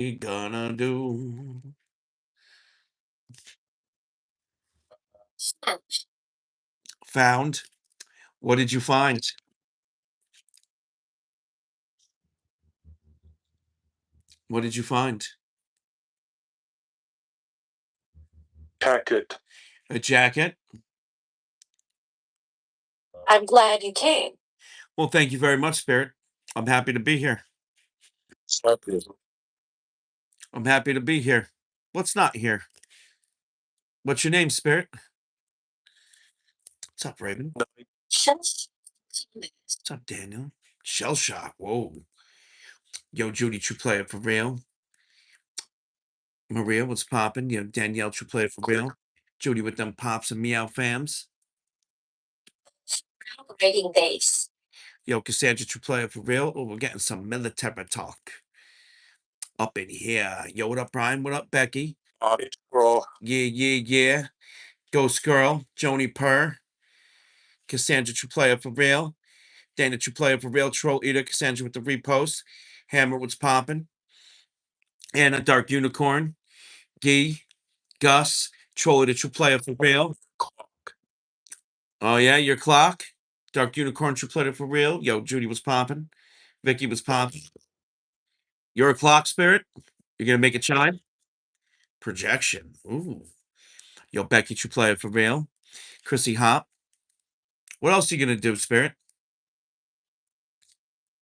You gonna do? Found. What did you find? What did you find? Jacket. A jacket. I'm glad you came. Well, thank you very much, Spirit. I'm happy to be here. Happy. I'm happy to be here. What's not here? What's your name, Spirit? What's up, Raven? Shush. What's up, Daniel? Shell shock. Whoa. Yo, Judy, true player for real. Maria, what's poppin'? Yo, Danielle, true player for real. Judy with them pops and meow fams. Rating days. Yo, Cassandra, true player for real. Oh, we're getting some military talk up in here. Yo, what up, Brian? What up, Becky? Bro. Yeah, yeah, yeah. Ghost Girl, Joni Purr, Cassandra, true player for real. Dana, true player for real. Troll Eater, Cassandra with the repost. Hammer, what's poppin'? Anna, Dark Unicorn. Gee, Gus, Troll Eater, true player for real. Oh, yeah, your clock. Dark Unicorn, true player for real. Yo, Judy was popping. Vicky was popping. You're a clock spirit. You're gonna make it chime. Projection. Ooh. Yo, Becky, true player for real. Chrissy Hop. What else are you gonna do, spirit?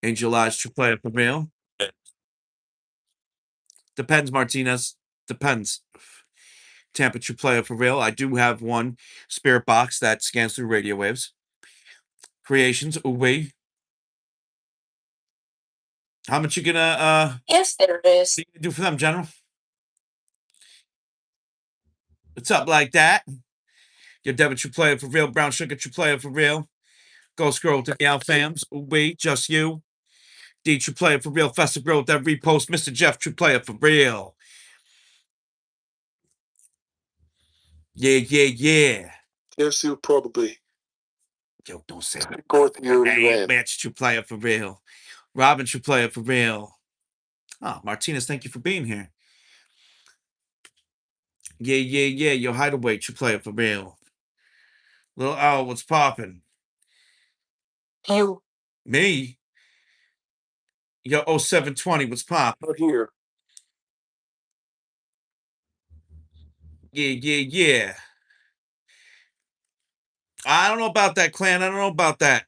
Angel Eyes, true player for real. Depends, Martinez. Depends. Tampa true player for real. I do have one spirit box that scans through radio waves. Creations. Ooh, wait. How much you gonna Yes, there is. what are you gonna do for them, General? What's up like that? Your debit true player for real. Brown sugar true player for real. Ghost Girl to the out fams. Ooh, wait, just you. D true player for real. Festive Girl with that repost. Mr. Jeff true player for real. Yeah, yeah, yeah. Yes, you probably. Yo, don't say that. Go with you, Hey, match true player for real. Robin true player for real. Oh, Martinez, thank you for being here. Yeah, yeah, yeah. Your hideaway true player for real. Little Owl, what's popping? You. Me? Yo, 0720, what's popping? Not here. Yeah, yeah, yeah. I don't know about that, clan. I don't know about that.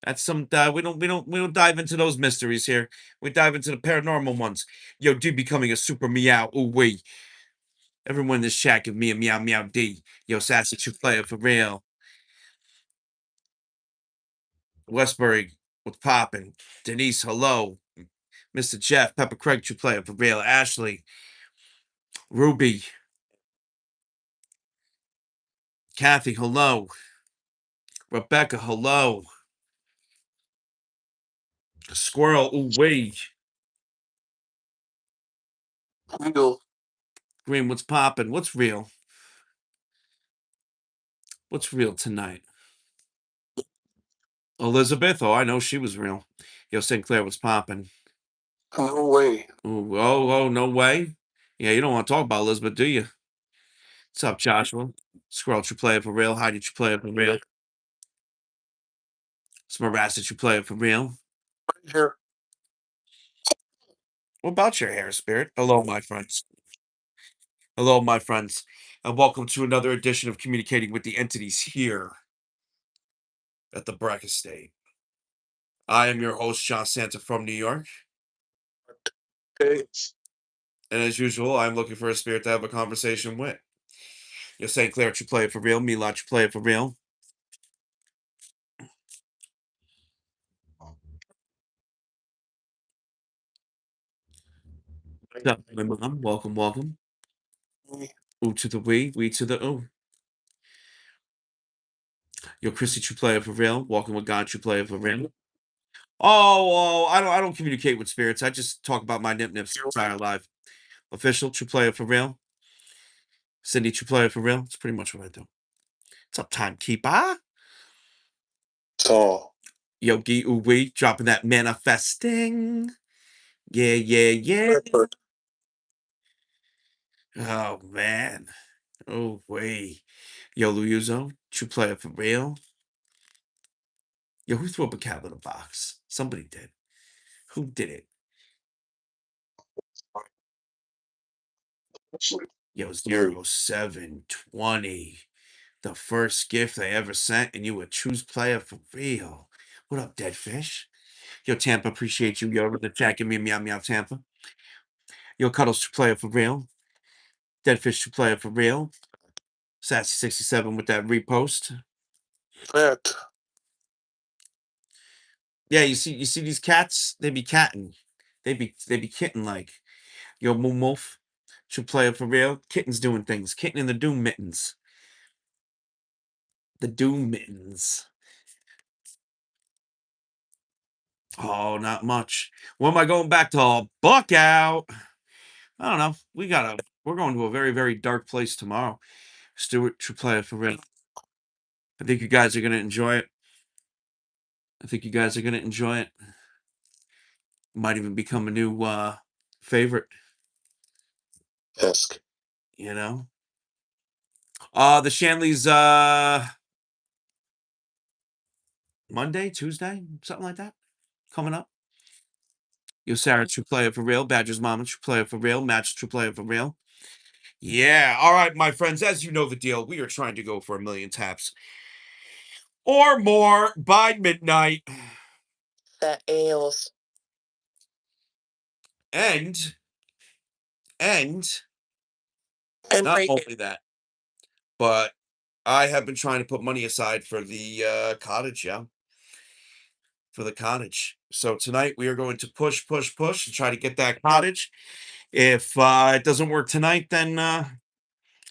That's some we don't dive into those mysteries here. We dive into the paranormal ones. Yo, D becoming a super meow. Ooh wee. Everyone in this chat give me a meow meow D. Yo, sassy true player for real. Westbury, what's popping? Denise, hello. Mr. Jeff, Pepper Craig, true player for real. Ashley, Ruby, Kathy, hello. Rebecca, hello. Squirrel, ooh wee. Real. Green, what's popping? What's real? What's real tonight? Elizabeth, oh, I know she was real. Yo, St. Clair, what's popping? No way. Ooh, oh, no way. Yeah, you don't want to talk about Elizabeth, do you? What's up, Joshua? Squirrel, you play it for real? Heidi, you play it for real? Smarasset, you play it for real? Right here. What about your hair, Spirit? Hello, my friends. Hello, my friends. And welcome to another edition of Communicating with the Entities here at the Breck Estate. I am your host, John Santa from New York. Okay. And as usual, I'm looking for a spirit to have a conversation with. You're St. Clair, you play it for real? Milot, you play it for real? What's up, my mom? Welcome, welcome. Ooh to the we to the ooh. Yo, Chrissy, you play it for real? Walking with God, you play it for real? I don't communicate with spirits. I just talk about my nip nips entire life. Official, true player for real. Cindy, true player for real. It's pretty much what I do. What's up, timekeeper? So. Yogi Uwe dropping that manifesting. Yeah, yeah, yeah. Pepper. Oh man. Oh wait. Yo, Luizo, true player for real. Yo, who threw up a cat in a box? Somebody did. Who did it? Yo, You. 0720. The first gift I ever sent, and you a true player for real. What up, dead fish? Yo, Tampa, appreciate you. Yo, over the chat, give me a meow meow, Tampa. Yo, Cuddles, true player for real. Dead fish, true player for real. Sassy67 with that repost. That. Yeah, you see these cats? They be catting. They be kitten like. Yo, Moon Wolf, true player for real. Kitten's doing things. Kitten in the Doom Mittens. The Doom Mittens. Oh, not much. What am I going back to? Buck out. I don't know. We're going to a very, very dark place tomorrow. Stuart, true player for real. I think you guys are gonna enjoy it. I think you guys are gonna enjoy it. Might even become a new favorite, Esk. you know. The Shanleys Monday, Tuesday, something like that. Coming up. Yo, Sarah, true player for real. Badger's mama, true player for real. Match, true player for real. Yeah. All right, my friends. As you know the deal, we are trying to go for 1,000,000 taps or more by midnight. That ails. And and And not break it. only that, but I have been trying to put money aside for the cottage, yeah. For the cottage. So tonight we are going to push, push, push and try to get that cottage. If it doesn't work tonight, then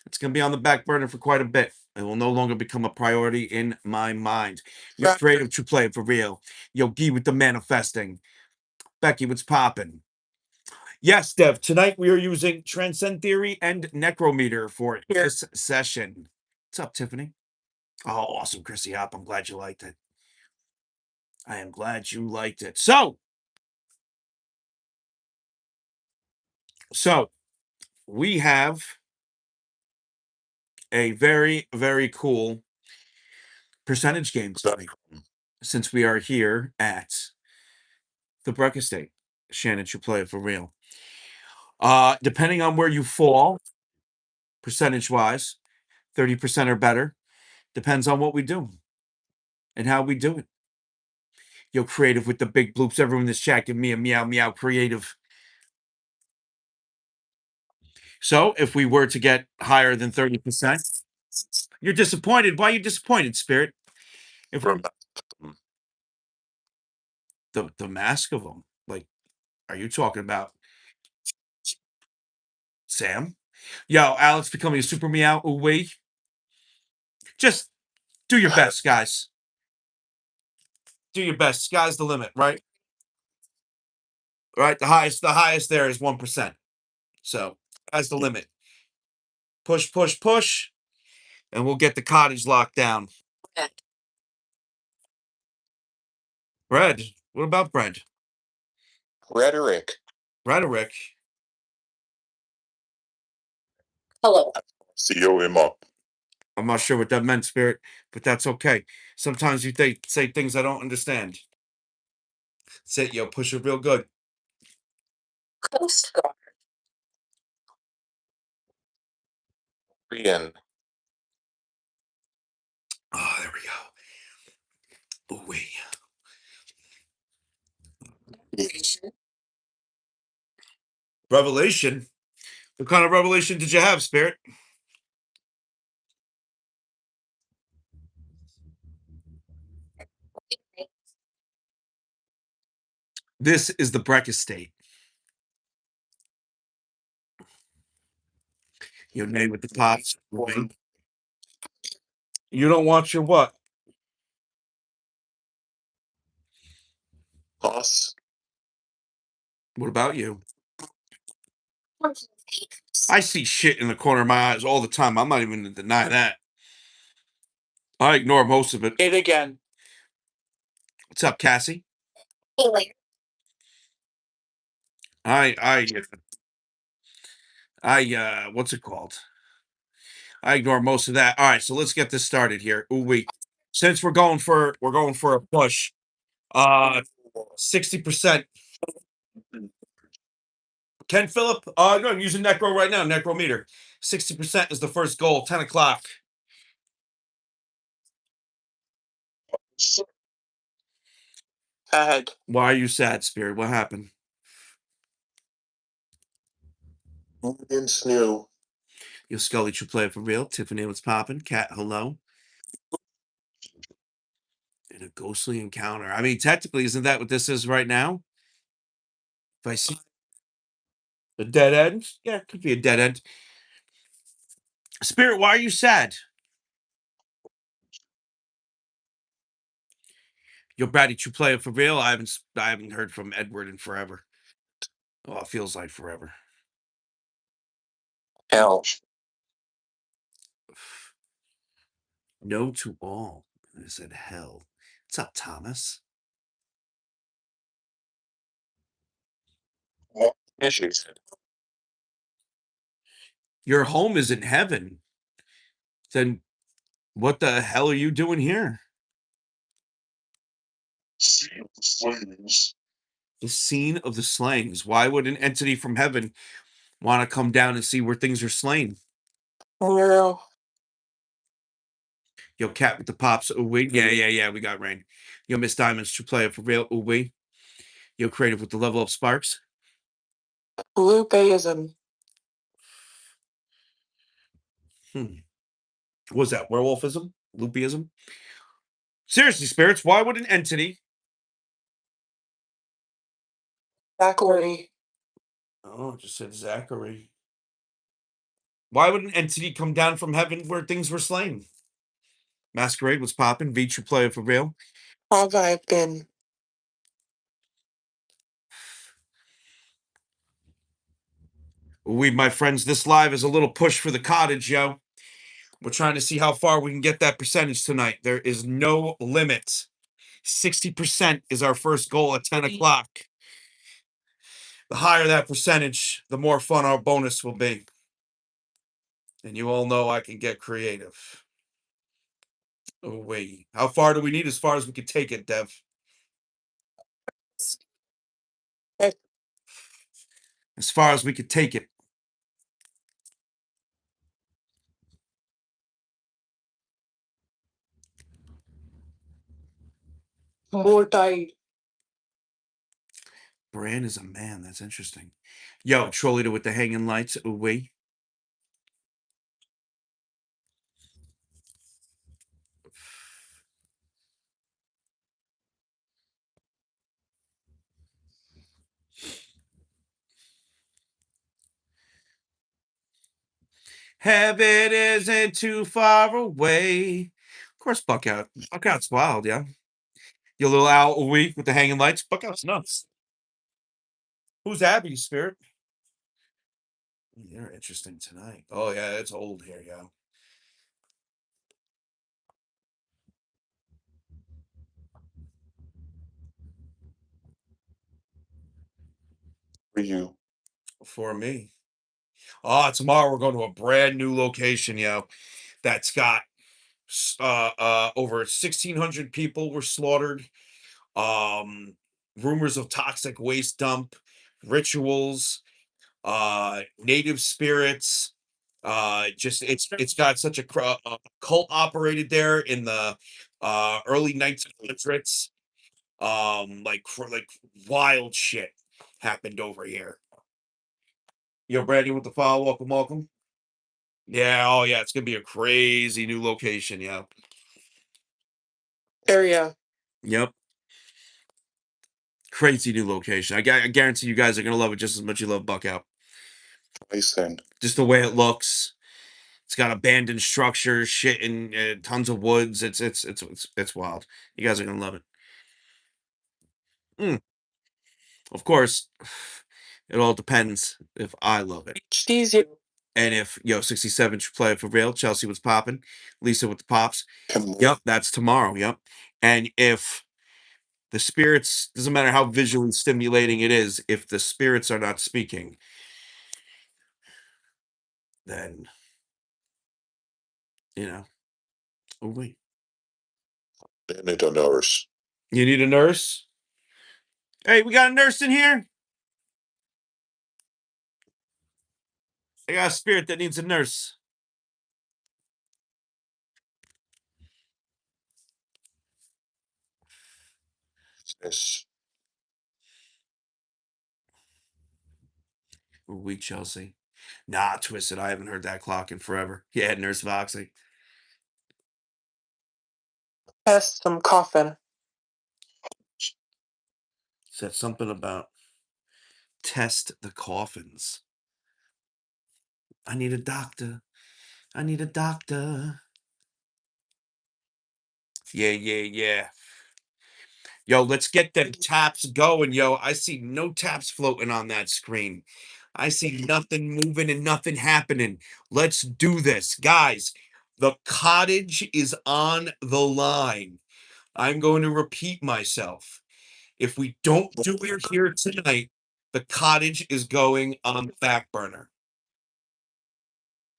it's going to be on the back burner for quite a bit. It will no longer become a priority in my mind. You're Right. creative to play for real. Yo, Gee with the manifesting. Becky, what's popping? Yes, Dev. Tonight we are using Transcend Theory and Necrometer for Here. this session. What's up, Tiffany? Oh, awesome, Chrissy Hop. I'm glad you liked it. I am glad you liked it. So we have a very, very cool percentage game tonight since we are here at the Breck Estate. Shannon should play it for real. Depending on where you fall, percentage wise, 30% or better, depends on what we do and how we do it. Yo, creative with the big bloops. Everyone in this chat, give me a meow meow creative. So if we were to get higher than 30%, you're disappointed. Why are you disappointed, Spirit? If the mask of them, like, are you talking about Sam? Yo, Alex becoming a super meow. Ooh, wait. Just do your best, guys. Do your best. Sky's the limit, right? Right. The highest there is 1%. So that's the limit. Push, push, push, and we'll get the cottage locked down. Bread. What about bread? Rhetoric. Rhetoric. Hello. COM up. I'm not sure what that meant, Spirit, but that's okay. Sometimes you say things I don't understand. Say, yo, push it real good. Coast Guard. Korean. Oh, there we go. Oh, wait. Revelation. What kind of revelation did you have, Spirit? This is the Breck Estate. Your name with the pops. You don't want your what? Boss. What about you? I see shit in the corner of my eyes all the time. I'm not even going to deny that. I ignore most of it. It again. What's up, Cassie? I what's it called? I ignore most of that. All right, so let's get this started here. Ooh, wait. Since we're going for a push. 60%. Ken Phillip, no, I'm using Necro right now, Necrometer. 60% is the first goal, 10 o'clock. Sad. Why are you sad, Spirit? What happened? And Snow. Your Scully should play for real. Tiffany, what's popping? Cat, hello. In a ghostly encounter. I mean, technically, isn't that what this is right now? If I see a dead end, yeah, it could be a dead end. Spirit, why are you sad? Yo, Brady, you play for real? I haven't heard from Edward in forever. Oh, it feels like forever. Hell. No to all. I said hell. What's up, Thomas? Issues. Your home is in heaven. Then what the hell are you doing here? Slaves. The scene of the slayings. Why would an entity from heaven want to come down and see where things are slain? Well, Yo, cat with the pops. Ooh, we. Yeah. We got rain. Yo, Miss Diamonds, true player for real. Ooh, we. Yo, creative with the level up sparks. Lupeism. Hmm. What was that? Werewolfism? Loopyism? Seriously, spirits, why would an entity. Zachary. Oh, it just said Zachary. Why would an entity come down from heaven where things were slain? Masquerade was popping. V, true player for real. Have I been? We, my friends, this live is a little push for the cottage, yo. We're trying to see how far we can get that percentage tonight. There is no limit. 60% is our first goal at 10 o'clock. The higher that percentage, the more fun our bonus will be. And you all know I can get creative. Oh, wait. How far do we need as far as we can take it, Dev? As far as we could take it. More died. Bran is a man. That's interesting. Yo, Trollita with the hanging lights. Oh, wait. Heaven isn't too far away. Of course, Buckout. Buckout's wild, yeah. Your little owl a week with the hanging lights. Buckout's nuts. Who's Abby, Spirit? They're interesting tonight. Oh, yeah, it's old here, yeah. For you. For me. Oh, tomorrow we're going to a brand new location, yo. That's got over 1,600 people were slaughtered. Um, rumors of toxic waste dump, rituals, native spirits. Just it's got such a cult operated there in the early 1900s. Like wild shit happened over here. Yo, Brandy with the follow. Welcome. Yeah, oh yeah, it's gonna be a crazy new location. Yeah. Area. Yep. Crazy new location. I guarantee you guys are gonna love it just as much you love Buckout. Listen. Just the way it looks. It's got abandoned structures, shit, and tons of woods. It's wild. You guys are gonna love it. Mm, of course, it all depends if I love it. Cheesy. And if 67 should play for real, Chelsea was popping, Lisa with the pops. Yep, that's tomorrow. Yep. And if The spirits, doesn't matter how visually stimulating it is, if the spirits are not speaking, then, you know, oh wait. They need a nurse. You need a nurse? Hey, we got a nurse in here? I got a spirit that needs a nurse. Yes. Ooh, we Chelsea. Nah, Twisted. I haven't heard that clock in forever. Yeah, Nurse Voxy. Test some coffin. Said something about test the coffins. I need a doctor. I need a doctor. Yeah, yeah, yeah. Yo, let's get them taps going, yo. I see no taps floating on that screen. I see nothing moving and nothing happening. Let's do this. Guys, the cottage is on the line. I'm going to repeat myself. If we don't do it here tonight, the cottage is going on the back burner.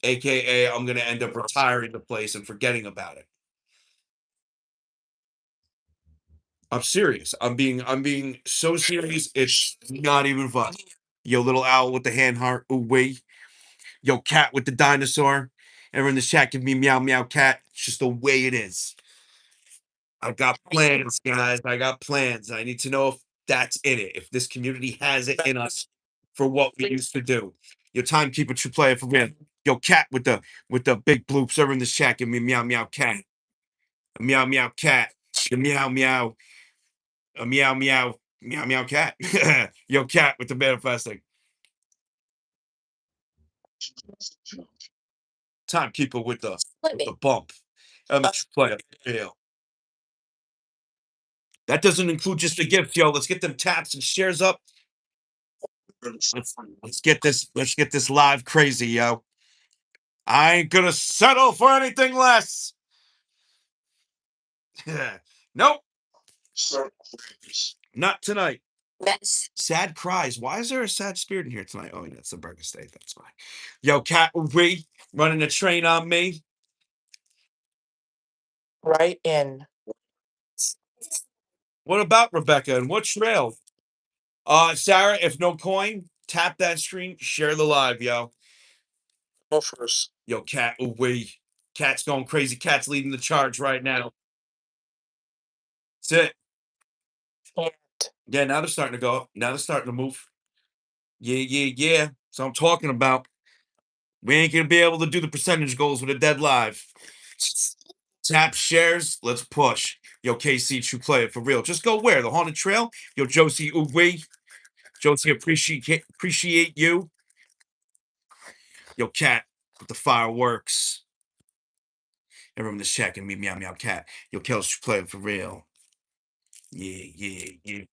AKA, I'm going to end up retiring the place and forgetting about it. I'm serious. I'm being so serious. It's not even fun. Yo, little owl with the hand heart. Ooh, wait. Yo, cat with the dinosaur. Everyone in the chat give me meow meow cat. It's just the way it is. I got plans, guys. I got plans. I need to know if that's in it. If this community has it in us for what we used to do. Your timekeeper should play it for real. Yo, cat with the big bloops over in the chat. Give me meow meow cat. A meow meow cat. The meow meow. A meow meow meow meow cat. Yo, cat with the manifesting. Timekeeper with the bump. Play it. Yeah. That doesn't include just the gift, yo. Let's get them taps and shares up. Let's get this. Let's get this live crazy, yo. I ain't gonna settle for anything less. Nope, not tonight. Sad cries. Why is there a sad spirit in here tonight? Oh, yeah, it's the Breck Estate. That's fine. Yo, cat, we running a train on me. Right in. What about Rebecca and what trail? Sarah, if no coin, tap that screen, share the live, yo. Go first. Yo, cat, we. Cat's going crazy. Cat's leading the charge right now. That's it. Yeah, now they're starting to go. Now they're starting to move. Yeah, yeah, yeah. So I'm talking about. We ain't gonna be able to do the percentage goals with a dead live. Tap shares. Let's push. Yo, KC, true player for real. Just go where the haunted trail. Yo, Josie, we. Josie, appreciate you. Yo, cat with the fireworks. Everyone in this chat can be meow meow cat. Yo, Kels, true player for real. Yeah, yeah, yeah.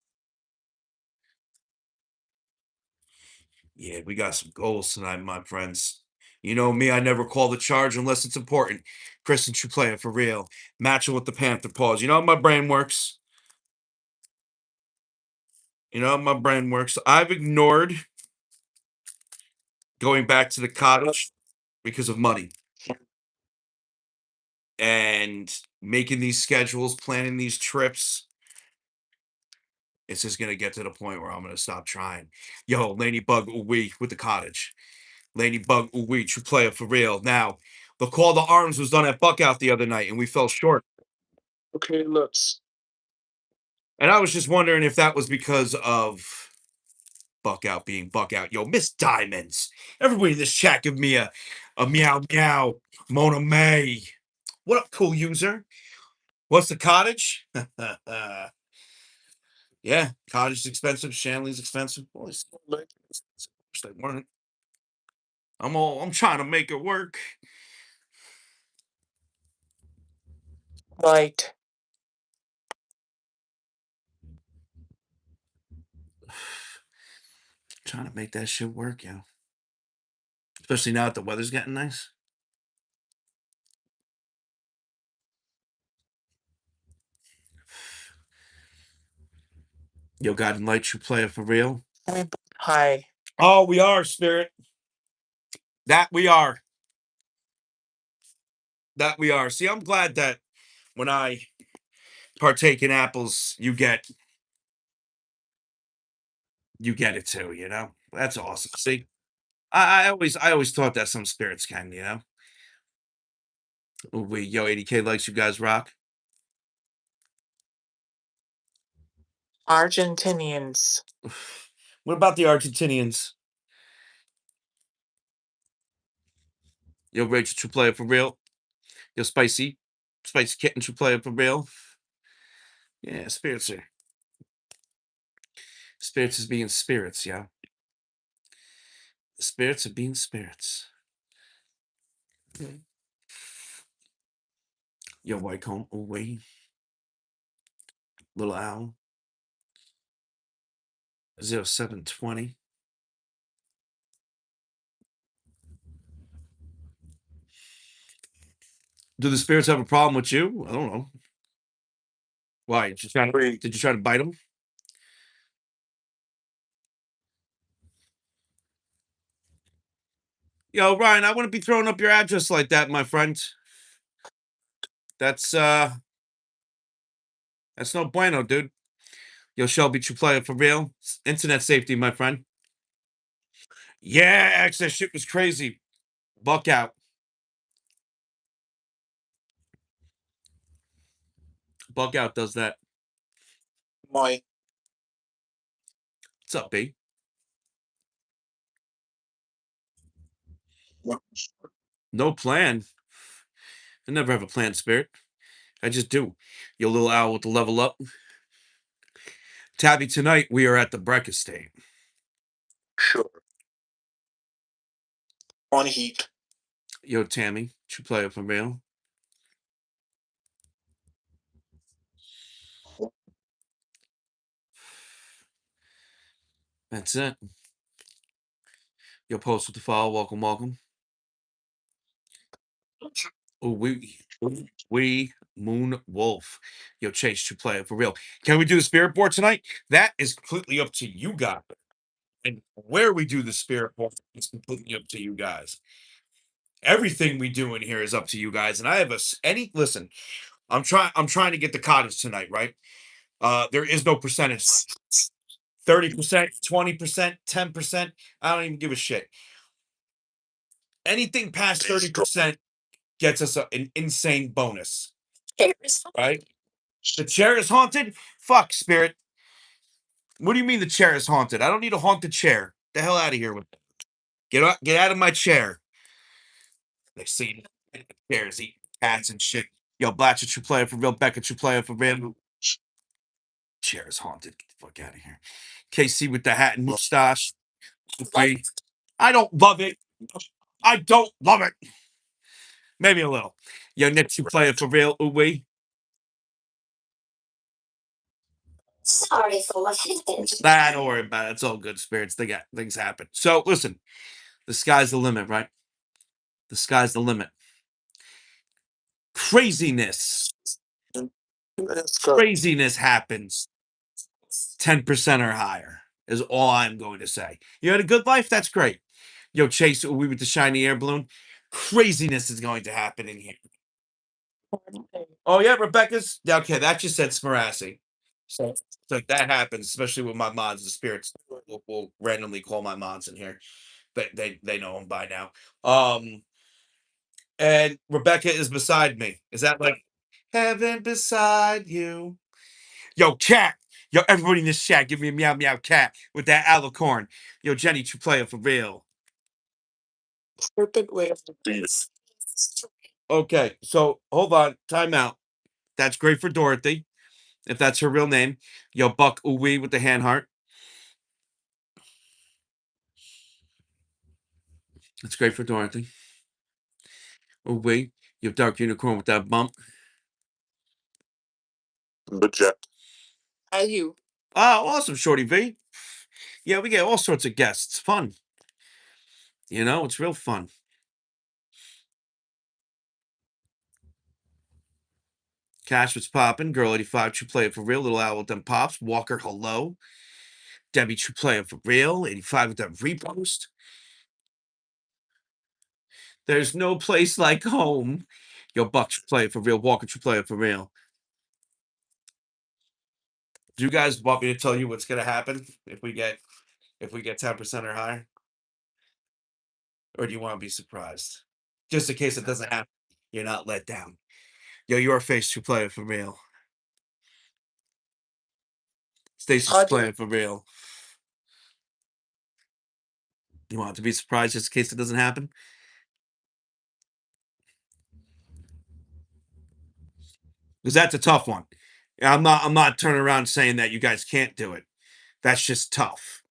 Yeah, we got some goals tonight, my friends. You know me, I never call the charge unless it's important. Kristen should play it for real. Matching with the Panther paws. You know how my brain works? You know how my brain works? I've ignored going back to the cottage because of money. And making these schedules, planning these trips. It's just gonna get to the point where I'm gonna stop trying. Yo, Ladybug we with the cottage. Ladybug we true player for real. Now, the call to arms was done at Buckout the other night, and we fell short. Okay, let's. And I was just wondering if that was because of Buckout being Buckout. Yo, Miss Diamonds. Everybody in this chat give me a meow meow. Mona May. What up, cool user? What's the cottage? Yeah, cottage is expensive. Shanley's expensive. Well, they weren't. I'm trying to make it work. Right. Trying to make that shit work, yo. Especially now that the weather's getting nice. Yo, God and light, true player for real. Hi. Oh, we are, Spirit. That we are. That we are. See, I'm glad that when I partake in apples, you get it too, you know? That's awesome. See? I always thought that some spirits can, you know? Ooh, yo, 80K likes you guys rock. Argentinians. What about the Argentinians? Yo, Rachel, true player for real. Yo, Spicy Kitten, true player for real. Yeah, spirits is being spirits, yeah. Spirits are being spirits. Yo, White Cone, away. Little Owl, 0720. Do the spirits have a problem with you? I don't know. Why? Did you try to bite them? Yo, Ryan, I wouldn't be throwing up your address like that, my friend. That's that's no bueno, dude. Yo, Shelby, true player for real. Internet safety, my friend. Yeah, X, that shit was crazy. Buck out. Buck out does that. My. What's up, B? No plan. I never have a plan, Spirit. I just do. Yo, little owl with the level up. Tabby, tonight we are at the Breck Estate. Sure. On heat. Yo, Tammy, true player for real. That's it. Yo, post with the follow. Welcome, welcome. Oh, we Moon Wolf. Yo, Chase, true player for real. Can we do the spirit board tonight? That is completely up to you guys. And where we do the spirit board is completely up to you guys. Everything we do in here is up to you guys. And I have any listen. I'm trying to get the cottage tonight, right? There is no percentage. 30%, 20%, 10%. I don't even give a shit. Anything past 30% gets us an insane bonus. Right? The chair is haunted? Fuck, Spirit. What do you mean the chair is haunted? I don't need a haunted chair. The hell out of here with it. Get out of my chair. They see chairs eating cats and shit. Yo, Blatcher, true player for real. Becca, true player for real. Chair is haunted. Get the fuck out of here. KC with the hat and mustache. Okay. I don't love it. I don't love it. Maybe a little. Yo, Nick, true player for real. Ooh wee. Sorry for what happened. Nah, don't worry about it. It's all good, spirits. They got things happen. So listen, the sky's the limit, right? The sky's the limit. Craziness. Craziness happens 10% or higher, is all I'm going to say. You had a good life? That's great. Yo, Chase, we with the shiny air balloon. Craziness is going to happen in here. Oh, yeah, Rebecca's. Yeah, okay, that just said Smarassi. So that happens, especially with my mods. The spirits will randomly call my mods in here. They know them by now. And Rebecca is beside me. Is that like heaven beside you? Yo, cat. Yo, everybody in this chat, give me a meow meow cat with that alicorn. Yo, Jenny, true player for real. Stupid way of this. Okay, so hold on, time out. That's great for Dorothy, if that's her real name. Yo, Buck Uwe with the hand heart. That's great for Dorothy. Uwe, you have Dark Unicorn with that bump. Budget. Are you? Oh, awesome, Shorty V. Yeah, we get all sorts of guests. Fun. You know, it's real fun. Cash was popping. Girl 85, true player for real. Little Owl with them pops. Walker, hello. Debbie, true player for real. 85 with that repost. There's no place like home. Yo, Buck, true player for real. Walker, true player for real. Do you guys want me to tell you what's gonna happen if we get 10% or higher? Or do you want to be surprised? Just in case it doesn't happen, you're not let down. Yo, your face, true player for real. Stacy's playing for real. You want to be surprised just in case it doesn't happen? Because that's a tough one. I'm not turning around saying that you guys can't do it. That's just tough.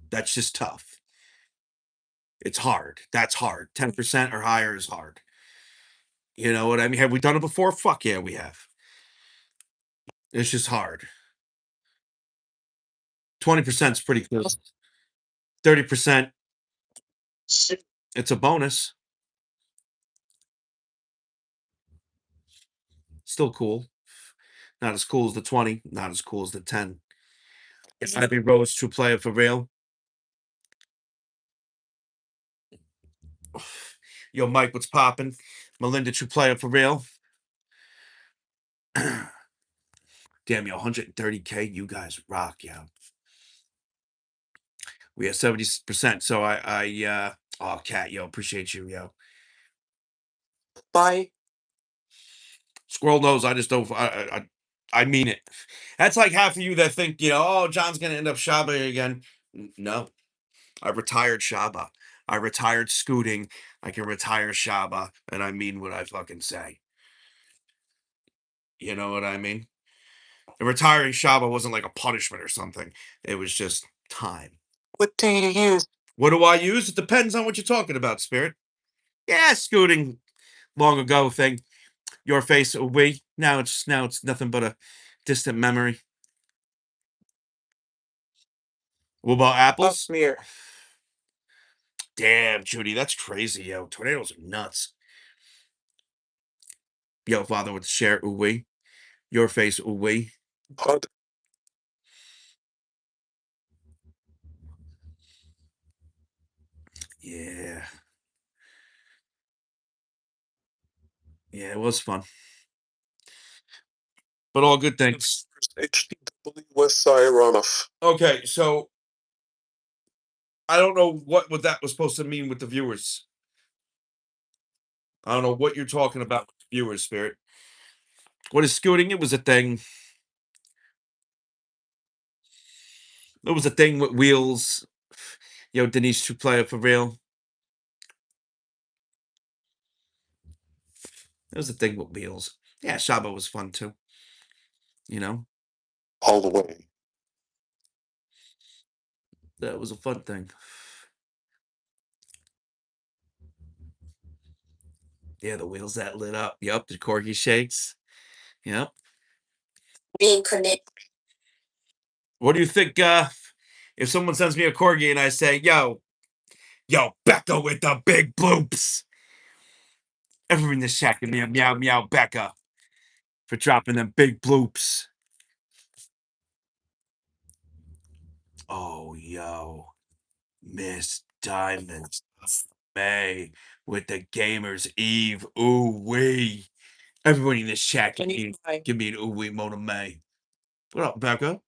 That's just tough. It's hard. That's hard. 10% or higher is hard. You know what I mean? Have we done it before? Fuck yeah, we have. It's just hard. 20% is pretty cool. 30%, it's a bonus. Still cool. Not as cool as the 20, not as cool as the 10. It's Ivy Rose, true player for real. Yo, Mike, what's popping? Melinda, true player for real. Damn, yo, 130K. You guys rock, yo. We have 70%. So oh, Cat, yo, appreciate you, yo. Bye. Squirrel knows I just don't, I mean it. That's like half of you that think, oh, John's going to end up Shaba again. No, I retired Shaba. I retired scooting. I can retire Shaba, and I mean what I fucking say. You know what I mean? And retiring Shaba wasn't like a punishment or something. It was just time. What do you use? What do I use? It depends on what you're talking about, Spirit. Yeah, scooting long ago thing. Your face away. Now it's nothing but a distant memory. What about apples? Smear. Damn, Judy, that's crazy, yo. Tornadoes are nuts. Yo, father with the share, ooh Your face, ooh Pod. Yeah. Yeah, it was fun. But all good things. HDW West Side runoff. Okay, so I don't know what that was supposed to mean with the viewers. I don't know what you're talking about with the viewers, Spirit. What is scooting? It was a thing. It was a thing with wheels. Yo, Denise, true player for real. It was a thing with wheels. Yeah, Shaba was fun too. You know, All the way. that was a fun thing. Yeah, the wheels that lit up. Yep, the corgi shakes. Yep. Being connected. What do you think? If someone sends me a corgi and I say, "Yo, Becca with the big bloops," everyone in the shack give me a meow meow Becca for dropping them big bloops. Oh, yo, Miss Diamond May with the Gamers Eve. Ooh wee. Everybody in this chat give me an ooh wee Mona May. What up, Becca?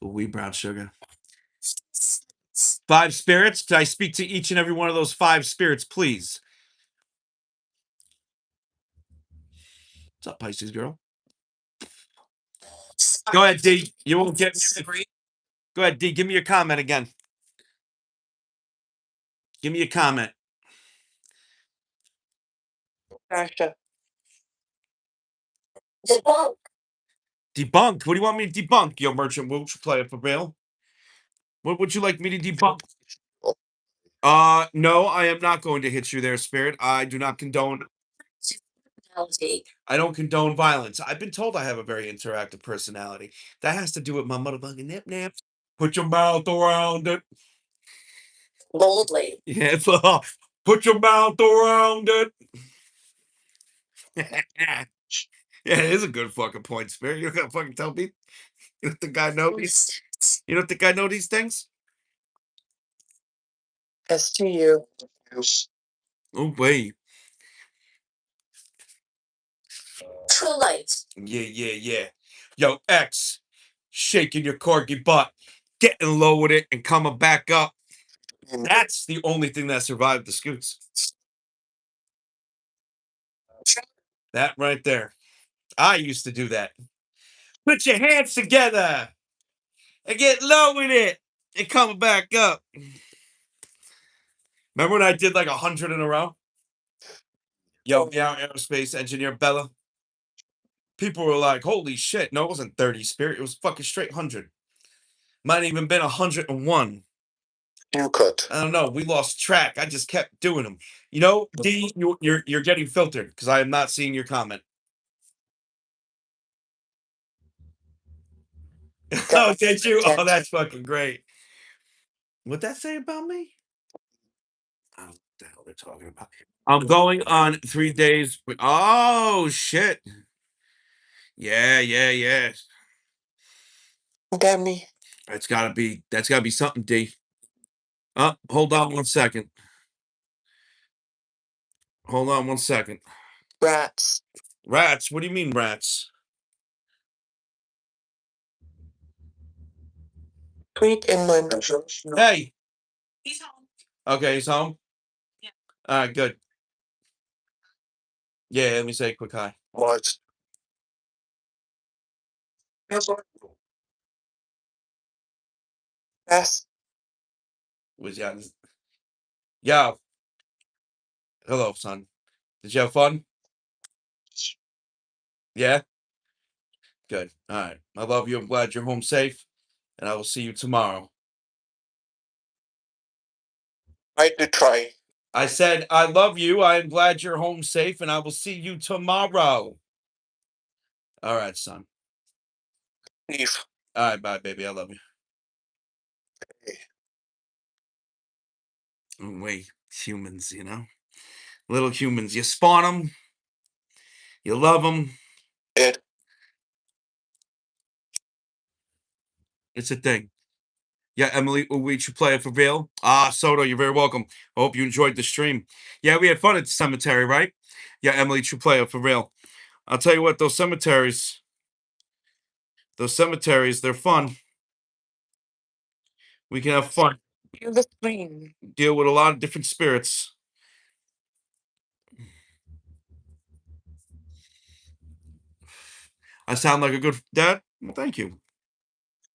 Ooh wee brown sugar. 5 spirits. Could I speak to each and every one of those 5 spirits, please? What's up, Pisces girl? Go ahead, D. You won't get me. Go ahead, D. Give me your comment again. Give me a comment. Gotcha. Debunked. What do you want me to debunk, yo merchant Wooch player for real? What would you like me to debunk? No, I am not going to hit you there, Spirit. I do not condone. I don't condone violence. I've been told I have a very interactive personality. That has to do with my motherfucking nip nap. Put your mouth around it. Boldly. Yeah, Put your mouth around it. Yeah, it is a good fucking point, Spirit. You're gonna fucking tell me. You don't think I know these? You don't think I know these things? As to you. Oh wait. Too late. Yeah. Yo, X, shaking your corgi butt, getting low with it, and coming back up. That's the only thing that survived the scoots. That right there. I used to do that. Put your hands together and get low with it and coming back up. Remember when I did like 100 in a row? Yo, yeah, aerospace engineer Bella. People were like, holy shit. No, it wasn't 30 Spirit. It was fucking straight 100. Might have even been 101. You cut. I don't know. We lost track. I just kept doing them. You know, D, you're getting filtered because I am not seeing your comment. Oh, did you? Oh, that's fucking great. What'd that say about me? I don't know what the hell they're talking about. I'm going on 3 days. Oh shit. Yeah. Damn me. That's gotta be something, D. Oh, hold on 1 second. Hold on 1 second. Rats. Rats? What do you mean rats? Tweet in my. Hey. He's home. Okay, he's home. All right, good. Yeah, let me say a quick hi. What? Yes. Was yeah. Yo. Hello, son. Did you have fun? Yeah? Good. All right. I love you. I'm glad you're home safe. And I will see you tomorrow. I did try. I said, I love you. I am glad you're home safe, and I will see you tomorrow. All right, son. Leave. All right, bye, baby. I love you. Oh, wait, humans, little humans. You spawn them, you love them. It. It's a thing. Yeah, Emily, we should play it for real. Ah, Soto, you're very welcome. I hope you enjoyed the stream. Yeah, we had fun at the cemetery, right? Yeah, Emily, should play it for real. I'll tell you what, those cemeteries, they're fun. We can have fun. Feel the screen. Deal with a lot of different spirits. I sound like a good dad? Well, thank you.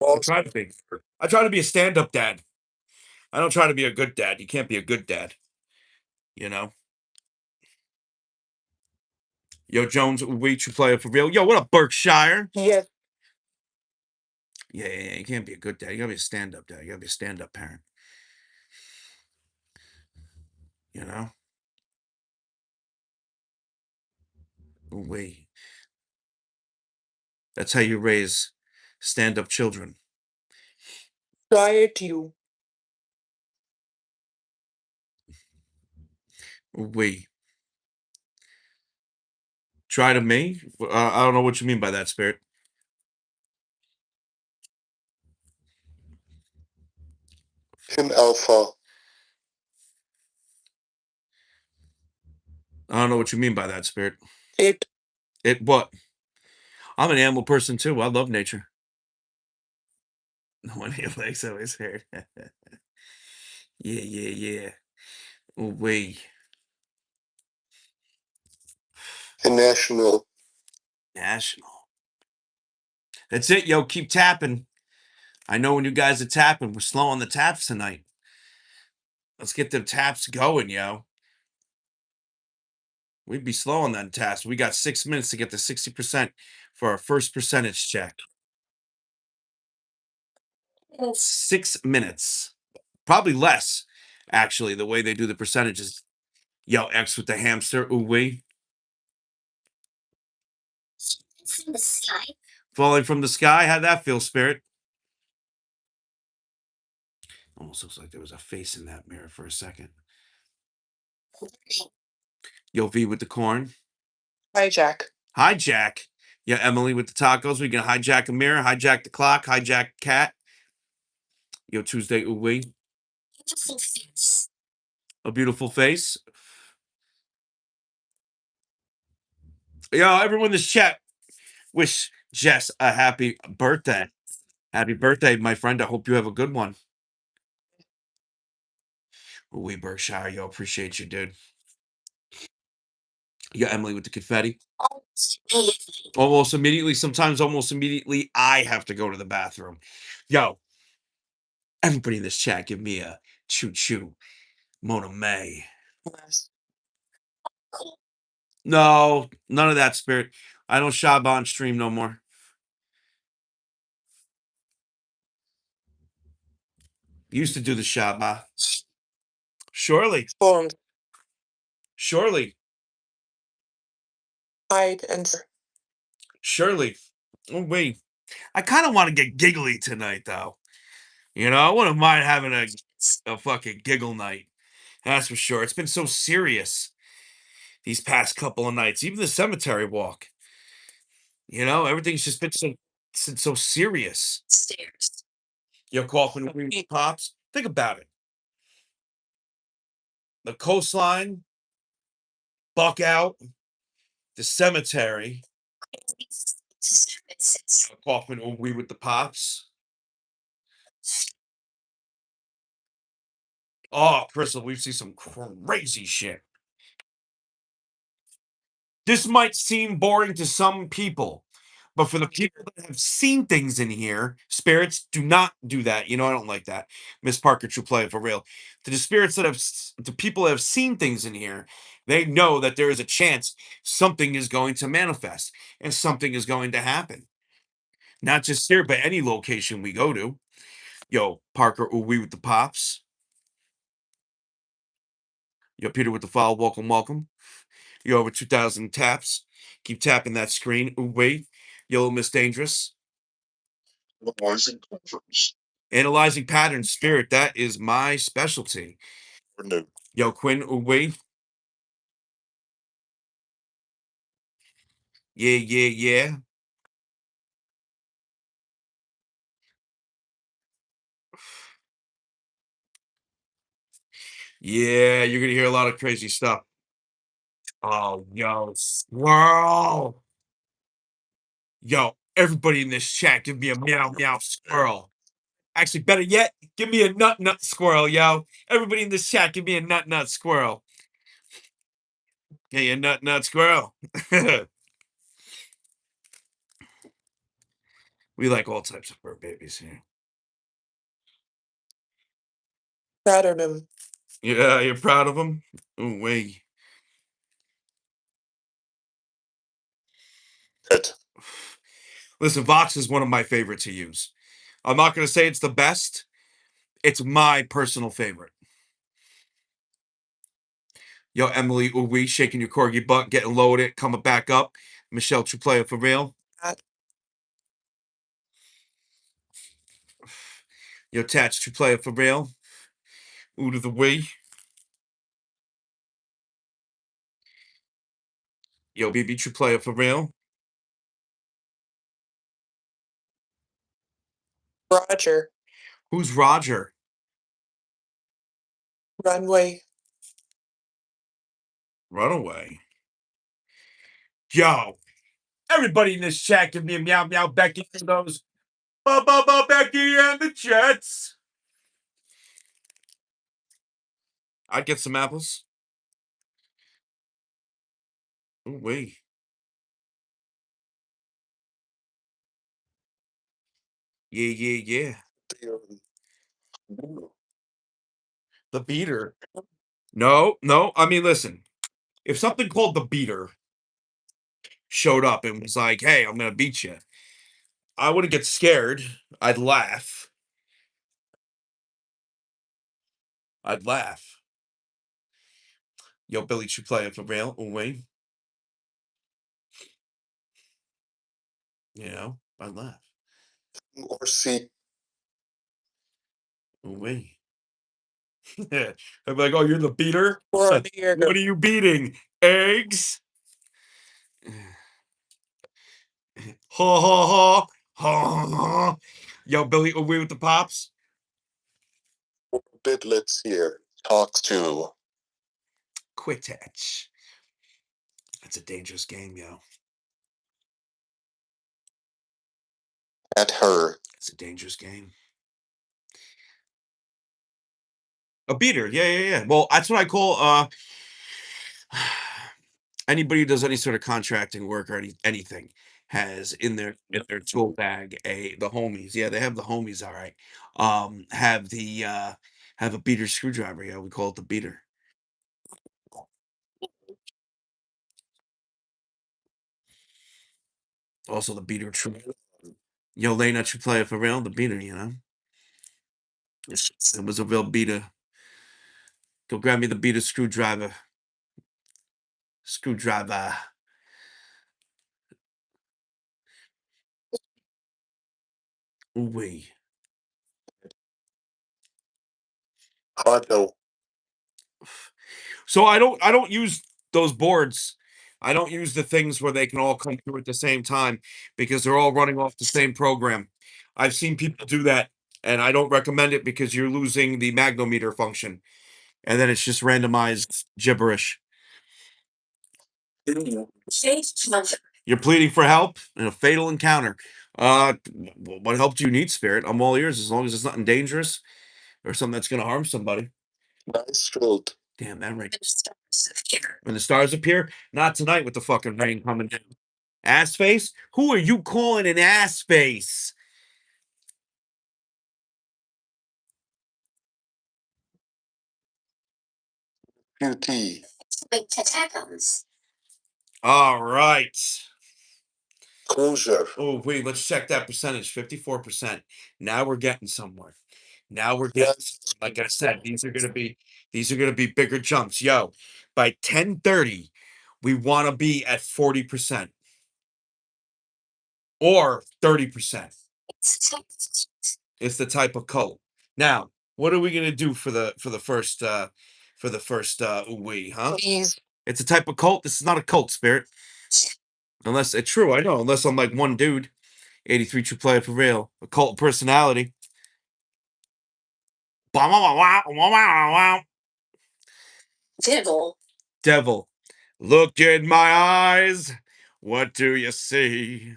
I try to be. I try to be a stand-up dad. I don't try to be a good dad. You can't be a good dad. You know? Yo, Jones, we should play it for real. Yo, what up, Berkshire? Yes. Yeah. You can't be a good dad. You gotta be a stand-up dad. You gotta be a stand-up parent. You know? Wait. That's how you raise stand-up children. Try it, you. Wait. Try to me? I don't know what you mean by that, Spirit. Him alpha. I don't know what you mean by that, Spirit. It. It what? I'm an animal person too. I love nature. No one here likes always heard. Yeah. Wait. National. National. That's it, yo. Keep tapping. I know when you guys are tapping, we're slow on the taps tonight. Let's get them taps going, yo. We'd be slow on that task. We got 6 minutes to get to 60% for our first percentage check. 6 minutes. Probably less, actually, the way they do the percentages. Yo, X with the hamster. Ooh, wee. From the sky. Falling from the sky. How'd that feel, Spirit? Almost looks like there was a face in that mirror for a second. Yo, V with the corn. Hijack. Hijack. Yeah, Emily with the tacos. We can hijack a mirror, hijack the clock, hijack cat. Yo, Tuesday, ooh wee. A beautiful face. Yo, everyone in this chat, wish Jess a happy birthday. Happy birthday, my friend. I hope you have a good one. Ooh wee, Berkshire. Yo, appreciate you, dude. Yeah, Emily with the confetti. Almost immediately, sometimes almost immediately, I have to go to the bathroom. Yo, everybody in this chat, give me a choo choo. Mona May. Yes. No, none of that spirit. I don't shab on stream no more. Used to do the shaba. Surely, Formed. surely, Hide and surely. Oh, wait. I kind of want to get giggly tonight, though. You know, I wouldn't mind having a fucking giggle night. That's for sure. It's been so serious these past couple of nights. Even the cemetery walk. You know, everything's just been so serious. stairs. You're coughing with pops. Think about it. The coastline, buck out, the cemetery, coughing when we with the pops. Oh, Crystal, we've seen some crazy shit. This might seem boring to some people, but for the people that have seen things in here, spirits do not do that. You know, I don't like that. Miss Parker, true play for real. To the spirits that have, the people that have seen things in here, they know that there is a chance something is going to manifest and something is going to happen. Not just here, but any location we go to. Yo, Parker, ooh, we with the pops. Yo, Peter with the follow. Welcome, welcome. You're over 2,000 taps. Keep tapping that screen. Ooh, wait. Yo, Miss Dangerous. Analyzing patterns, spirit. That is my specialty. No. Yo, Quinn, ooh, wait. Yeah, yeah, yeah. Yeah, you're gonna hear a lot of crazy stuff. Oh, yo, squirrel. Yo, everybody in this chat, give me a meow meow squirrel. Actually, better yet, give me a nut nut squirrel, yo. Everybody in this chat, give me a nut nut squirrel. Hey, a nut nut squirrel. We like all types of fur babies here. Pattern him. Yeah, you're proud of them? Ooh, wait. It. Listen, Vox is one of my favorite to use. I'm not going to say it's the best. It's my personal favorite. Yo, Emily, ooh, wee, shaking your corgi butt, getting loaded, coming back up. Michelle, true player for real. That. Yo, Tats, true player for real. Ooh to the wee. Yo, BB, true player for real. Roger. Who's Roger? Runway. Runaway. Yo, everybody in this chat give me a meow meow Becky for those. Ba ba ba Becky and the Jets. I'd get some apples. Ooh, wee. Yeah, yeah, yeah. The beater. No, no. I mean, listen. If something called the beater showed up and was like, "Hey, I'm gonna beat you," I wouldn't get scared. I'd laugh. I'd laugh. Yo, Billy should play it for real. Oh wait, you know, I'd laugh. Or see. Oh wait. I'd be like, "Oh, you're the beater? Or a year ago. What are you beating? Eggs?" Ha ha ha ha ha. Yo, Billy, away with the pops. Bidlets here. Talks to. Quidditch. It's a dangerous game, yo. At her. It's a dangerous game. A beater, yeah, yeah, yeah. Well, that's what I call anybody who does any sort of contracting work or anything has in their tool bag the homies. Yeah, they have the homies, all right. Have a beater screwdriver. Yeah, we call it the beater. Also the beater true. Yo, Lena should play it for real. The beater, you know. It was a real beater. Go grab me the beater screwdriver. Screwdriver. Ooh-wee. Condo. So I don't use those boards. I don't use the things where they can all come through at the same time because they're all running off the same program. I've seen people do that, and I don't recommend it because you're losing the magnometer function, and then it's just randomized gibberish. You're pleading for help in a fatal encounter. What help do you need, Spirit? I'm all ears as long as it's nothing dangerous or something that's going to harm somebody. Nice stroke. Damn, that rain. When the stars appear, not tonight with the fucking rain coming down. Ass face? Who are you calling an ass face? QT. All right. Closure. Oh, wait, let's check that percentage. 54%. Now we're getting somewhere. Now we're getting, like I said, these are gonna be bigger jumps. Yo, by 10:30, we want to be at 40% or 30%. It's the type of cult. Now, what are we gonna do for the first we, huh? Please. It's a type of cult. This is not a cult, Spirit. Unless it's true, I know. Unless I'm like one dude, 83 true player for real, a cult personality. Devil. Devil, look in my eyes. What do you see?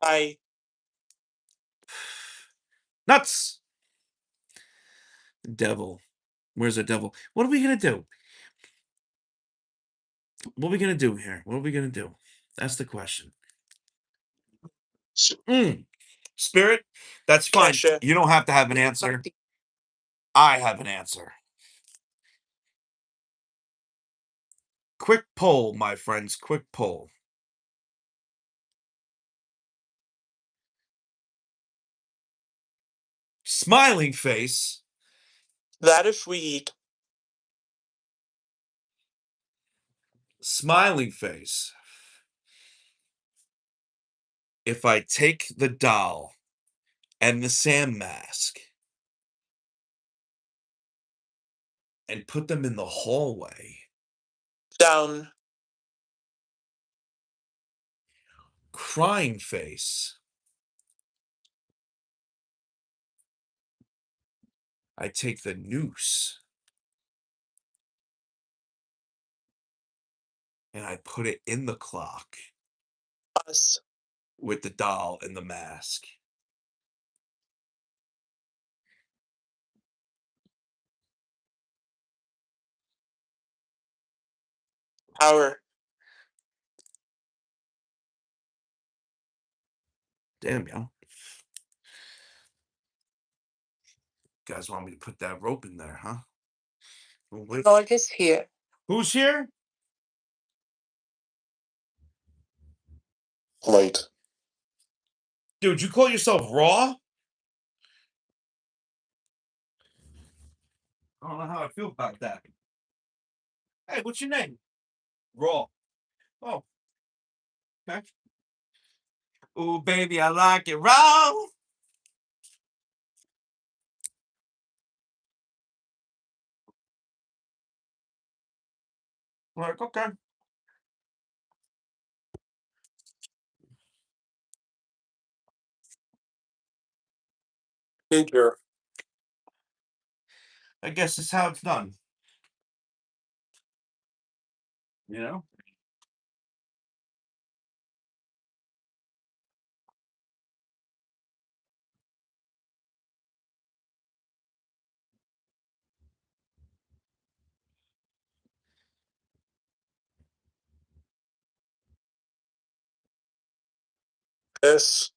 I. Nuts. Devil. Where's the devil? What are we gonna do? What are we gonna do here? What are we gonna do? That's the question. Spirit, that's fine. Kesha. You don't have to have an answer. I have an answer. Quick poll, my friends. Quick poll. Smiling face. That is sweet. Smiling face. If I take the doll and the Sam mask and put them in the hallway, Down. crying face. I take the noose and I put it in the clock Us. with the doll and the mask. Power. Damn, yo. You guys want me to put that rope in there, huh? Dog is here. Who's here? Light. Dude, you call yourself Raw? I don't know how I feel about that. Hey, what's your name? Raw. Oh, okay. Ooh, baby, I like it raw. Like, okay. Figure. I guess it's how it's done. You know? S.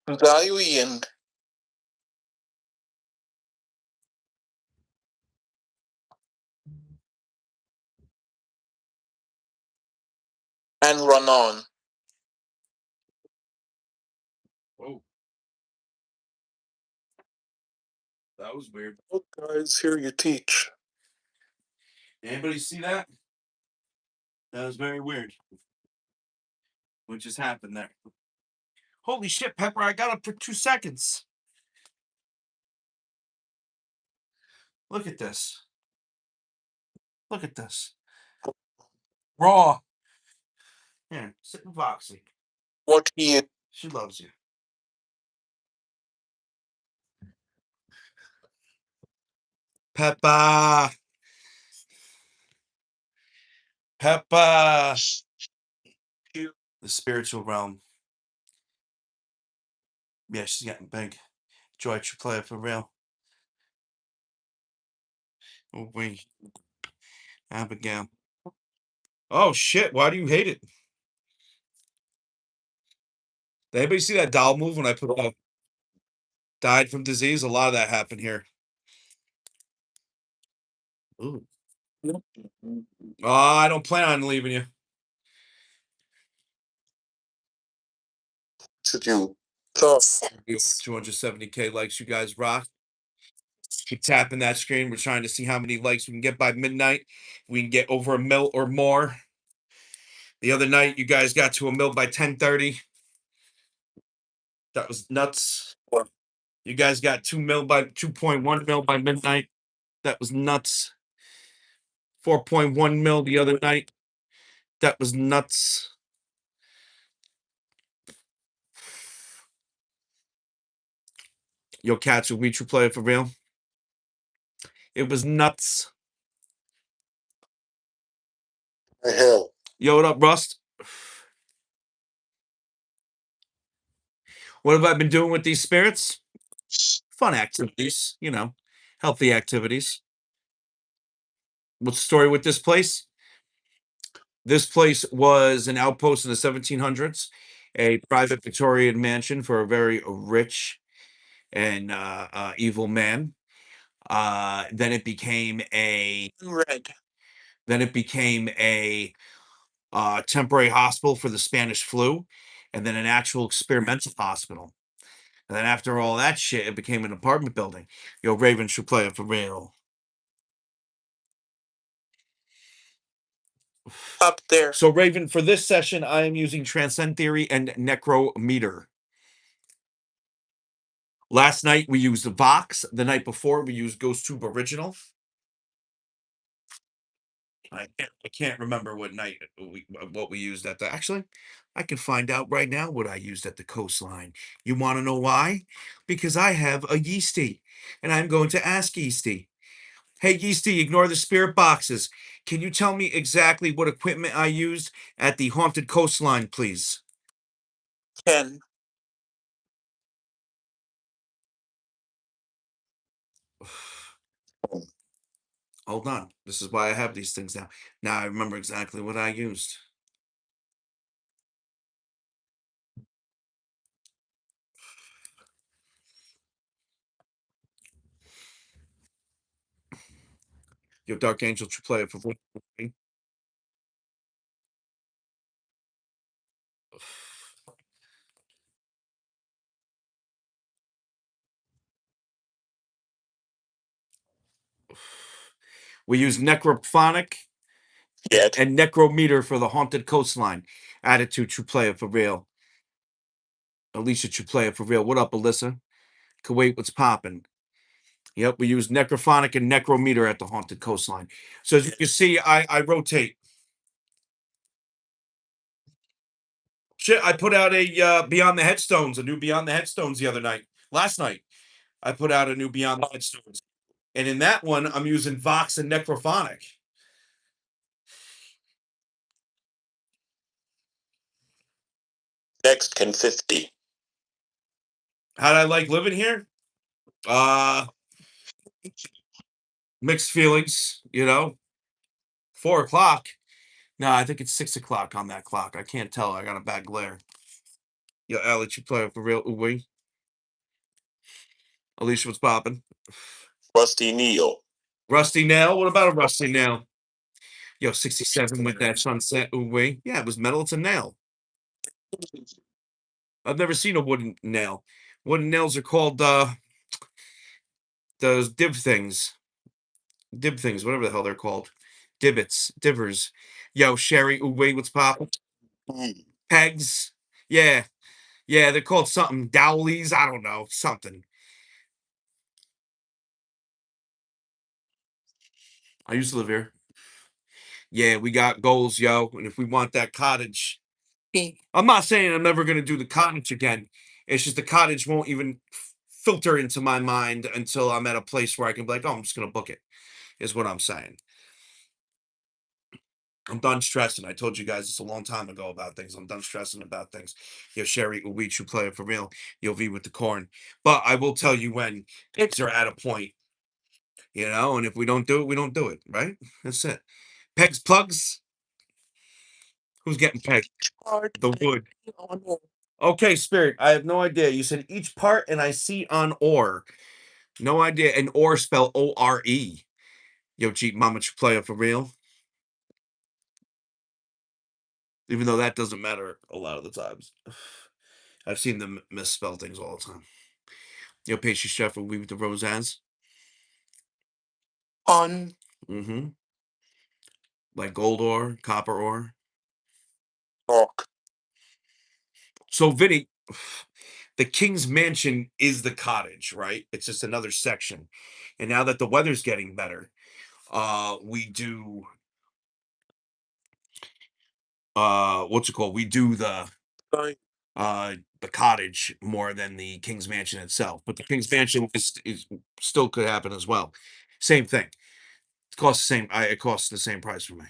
Valuing and run on. Whoa. That was weird. Look, guys, here you teach. Anybody see that? That was very weird. What just happened there? Holy shit, Pepper, I got up for 2 seconds. Look at this. Look at this. Raw. Here, sit with Voxy. What he She loves you. Peppa. Peppa. The spiritual realm. Yeah, she's getting big. Joy should play it for real. Oh, wait. Abigail. Oh, shit. Why do you hate it? Did anybody see that doll move when I put died from disease? A lot of that happened here. Ooh. Oh, I don't plan on leaving you. to you. So 270K likes. You guys rock. Keep tapping that screen. We're trying to see how many likes we can get by midnight. We can get over a mil or more. The other night, you guys got to a mil by 10:30. That was nuts. You guys got 2.1 mil by midnight. That was nuts. 4.1 mil the other night. That was nuts. Yo, Cats, will we true player for real? It was nuts. the hell. Yo, what up, Rust? What have I been doing with these spirits? Fun activities, healthy activities. What's the story with this place? This place was an outpost in the 1700s, a private Victorian mansion for a very rich and evil man. Then it became a Red. temporary hospital for the Spanish flu, and then an actual experimental hospital. And then after all that shit, it became an apartment building. Yo, Raven should play it for real. Up there. So, Raven, for this session, I am using Transcend Theory and Necrometer. Last night we used Vox. The night before we used Ghost Tube Original. I can't remember what night what we used at the. Actually, I can find out right now what I used at the coastline. You want to know why? Because I have a Yeasty, and I'm going to ask Yeasty. Hey, Yeasty, ignore the spirit boxes. Can you tell me exactly what equipment I used at the haunted coastline, please? 10. Hold on. This is why I have these things now. Now I remember exactly what I used. Your Dark Angel should play it for me. We use Necrophonic Yet. and Necrometer for the haunted coastline. Attitude should play it for real. Alicia should play it for real. What up, Alyssa? Kuwait, what's popping? Yep, we use necrophonic and necrometer at the haunted coastline. So as you can see, I rotate. Shit, I put out a Beyond the Headstones, a new Beyond the Headstones the other night. Last night, I put out a new Beyond the Headstones, and in that one, I'm using Vox and necrophonic. Next can 50. How'd I like living here? Uh, Mixed feelings. 4 o'clock. No, I think it's 6 o'clock on that clock. I can't tell. I got a bad glare. Yo, Alex, you play for real? Ooh, Alicia, what's popping? Rusty Neal. Rusty nail. What about a rusty nail? Yo, 67 with that sunset. Ooh, yeah, it was metal. It's a nail. I've never seen a wooden nail. Wooden nails are called those dib things, whatever the hell they're called, divots, divers. Yo, Sherry, ooh, what's popping? Pegs, yeah, yeah, they're called something dowlies. I don't know, something. I used to live here. Yeah, we got goals, yo, and if we want that cottage, I'm not saying I'm never gonna do the cottage again. It's just the cottage won't even filter into my mind until I'm at a place where I can be like, oh, I'm just gonna book it. Is what I'm saying. I'm done stressing. I told you guys this a long time ago about things. I'm done stressing about things. Yo, Sherry, a week you play it for real. You'll be with the corn. But I will tell you when things are at a point, and if we don't do it, we don't do it, right? That's it. Pegs, plugs. Who's getting pegged? The wood. Okay, Spirit. I have no idea. You said each part, and I see on ore. No idea. And ore spell ORE. Yo, cheat mama, you play it for real. Even though that doesn't matter a lot of the times. I've seen them misspell things all the time. Yo, pastry chef will be with the Roseannes. On. Mm-hmm. Like gold ore, copper ore. Talk. So, Vinny, the King's Mansion is the cottage, right? It's just another section. And now that the weather's getting better, we do what's it called? We do the cottage more than the King's Mansion itself. But the King's Mansion is still could happen as well. Same thing. It costs the same price for me.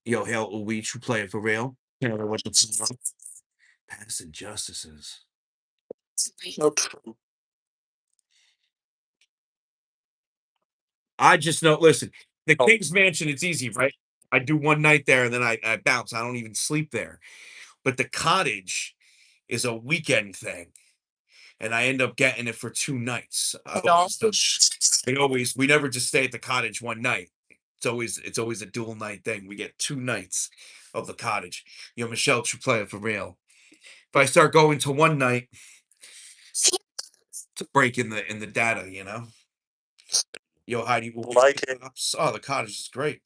Yo, hell, we should play it for real. What the past injustices. No true. I just know. Listen, the King's Mansion. It's easy, right? I do one night there, and then I bounce. I don't even sleep there. But the cottage is a weekend thing, and I end up getting it for 2 nights. We never just stay at the cottage one night. It's always a dual night thing. We get 2 nights of the cottage. Michelle should play it for real. If I start going to one night, it's a break in the data. Yo, Heidi, Like it. oh, the cottage is great.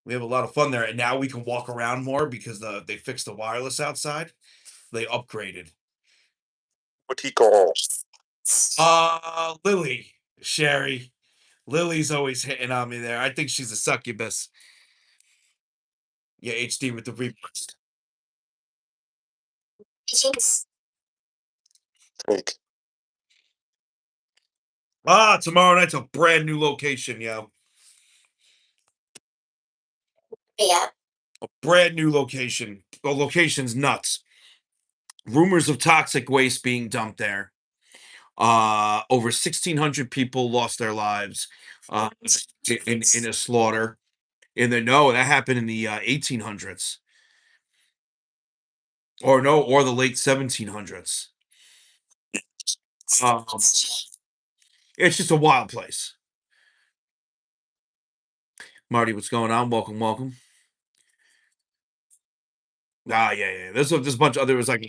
We have a lot of fun there, and now we can walk around more because they fixed the wireless outside. They upgraded. What he call? Lily, Sherry, Lily's always hitting on me there. I think she's a succubus. Yeah, HD with the repost. Take. Tomorrow night's a brand new location, yo. Yeah. A brand new location. The location's nuts. Rumors of toxic waste being dumped there. Over 1,600 people lost their lives in a slaughter. No, that happened in the 1800s. Or no, or the late 1700s. Um, it's just a wild place. Marty, what's going on? Welcome, welcome. Yeah, yeah. There's a bunch of other. Was like,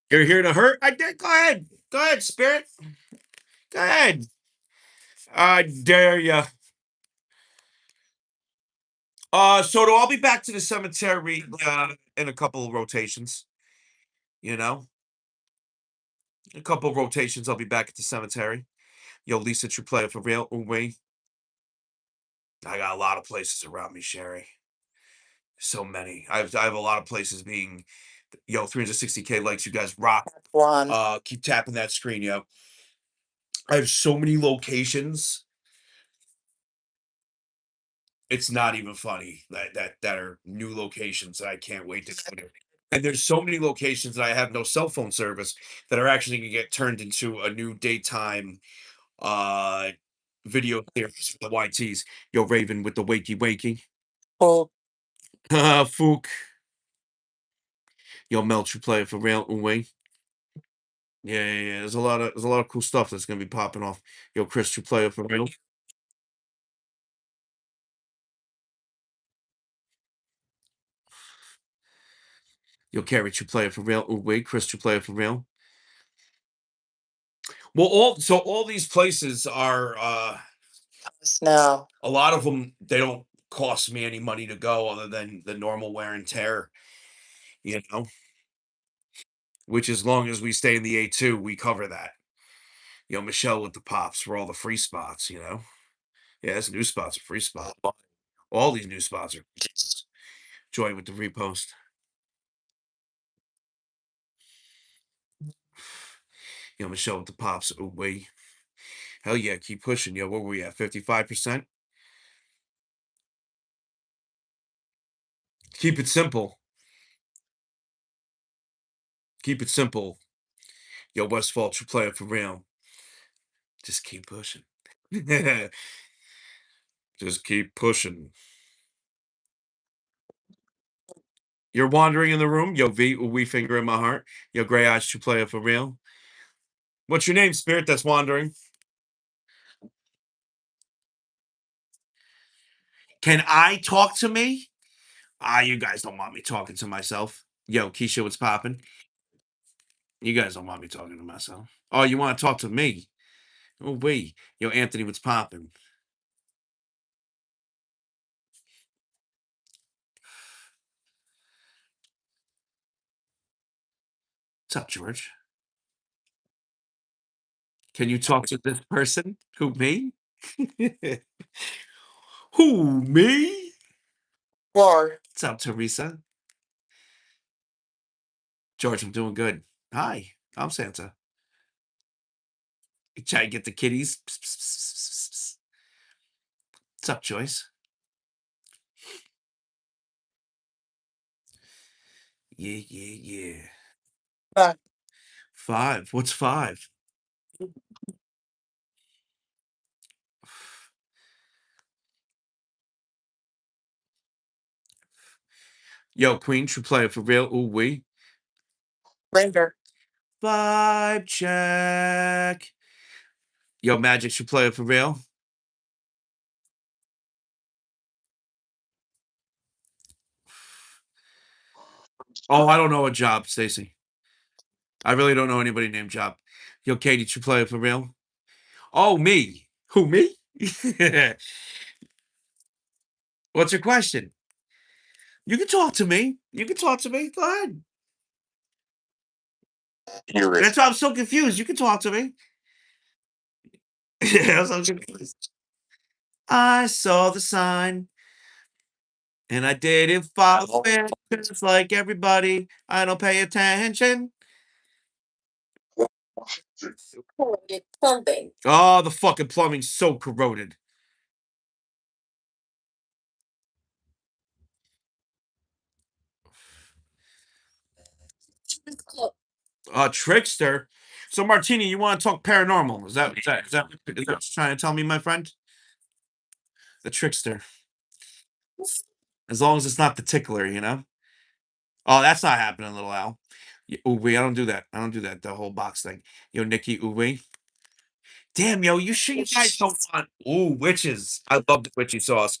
you're here to hurt. I did. Go ahead, spirit. Go ahead. I dare you. So I'll be back to the cemetery in a couple of rotations. You know, A couple rotations, I'll be back at the cemetery. Yo, Lisa, true player for real. Ooh, wait. I got a lot of places around me, Sherry. So many. I have a lot of places being, yo, 360K likes. You guys rock. One. Keep tapping that screen, yo. I have so many locations. It's not even funny that are new locations that I can't wait to go to. And there's so many locations that I have no cell phone service that are actually gonna get turned into a new daytime uh video series for the YTs. Yo, Raven with the wakey wakey. Oh, Fook. Yo, Mel, true player for real. Uwe. Yeah. There's a lot of cool stuff that's gonna be popping off. Yo, Chris, true player for real. Yo, Carrie, true player for real. Uwe, Chris, true player for real. Well, all these places are now. a lot of them. They don't cost me any money to go other than the normal wear and tear, you know. Which, as long as we stay in the A2, we cover that. Michelle with the pops for all the free spots. Yeah, this new spots are free spots. All these new spots are free spots. Joy with the repost. Michelle with the pops. Oh wait, hell yeah, keep pushing. Yo, where were we at? 55%. Keep it simple. Keep it simple. Yo, Westfall, true player for real. Just keep pushing. Just keep pushing. You're wandering in the room. Yo, V, we finger in my heart. Yo, Gray Eyes, true player for real. What's your name, spirit that's wandering? Can I talk to me? You guys don't want me talking to myself. Yo, Keisha, what's popping? You guys don't want me talking to myself. Oh, you want to talk to me? Oh, wait. Yo, Anthony, what's popping? What's up, George? Can you talk to this person? Who, me? Who, me? War. What's up, Teresa? George, I'm doing good. Hi, I'm Santa. You try to get the kitties. Psst, psst, psst, psst, psst. What's up, Joyce? Yeah. Back. 5. What's 5? Yo, Queen, true player for real. Ooh, we. Ranger. Vibe check. Yo, Magic, true player for real. Oh, I don't know a job, Stacy. I really don't know anybody named Job. Yo, Katie, true player for real. Oh, me. Who, me? What's your question? You can talk to me. You can talk to me. Go ahead. Hear it. That's why I'm so confused. You can talk to me. Yeah, I'm so confused. I saw the sign and I didn't follow it. Just like everybody, I don't pay attention. Corroded plumbing. Oh, the fucking plumbing's so corroded. Trickster. So, Martini, you want to talk paranormal? Is that what you're trying to tell me, my friend? The trickster. As long as it's not the tickler, you know? Oh, that's not happening, little Al. Uwe, I don't do that. I don't do that. The whole box thing. Yo, Nikki, Uwe. Damn, yo, you sure you guys don't want? Ooh, witches. I love the witchy sauce.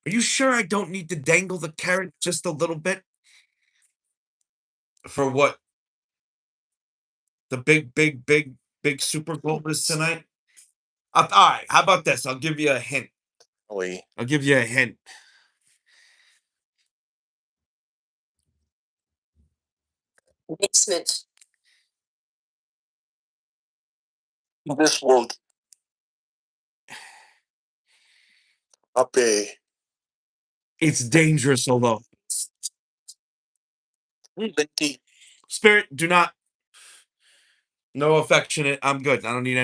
Are you sure I don't need to dangle the carrot just a little bit? For what? The big super goal is tonight? All right, how about this? I'll give you a hint. Really? I'll give you a hint. Basement. This will up a It's dangerous, although. Lindy. Spirit, do not. No affectionate. I'm good. I don't need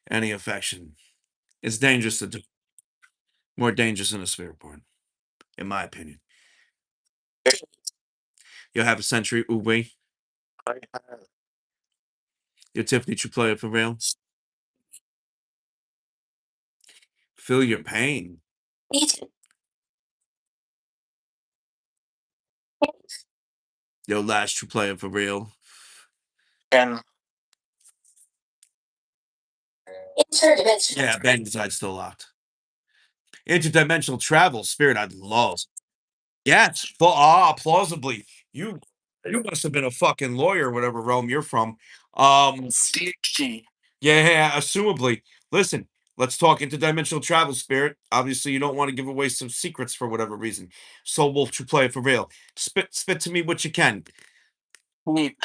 any affection. It's dangerous to do. More dangerous than a spirit born, in my opinion. You'll have a century. Ooh wee. I have Your Tiffany true player for real. Feel your pain. Your last true player for real. and Yeah, bang side still locked. Interdimensional travel, spirit, I'd love. Yes, plausibly. You must have been a fucking lawyer, whatever realm you're from. DHG. Yeah, assumably. Listen, let's talk interdimensional travel, spirit. Obviously, you don't want to give away some secrets for whatever reason. Soul Wolf true player for real. Spit to me what you can. Neat.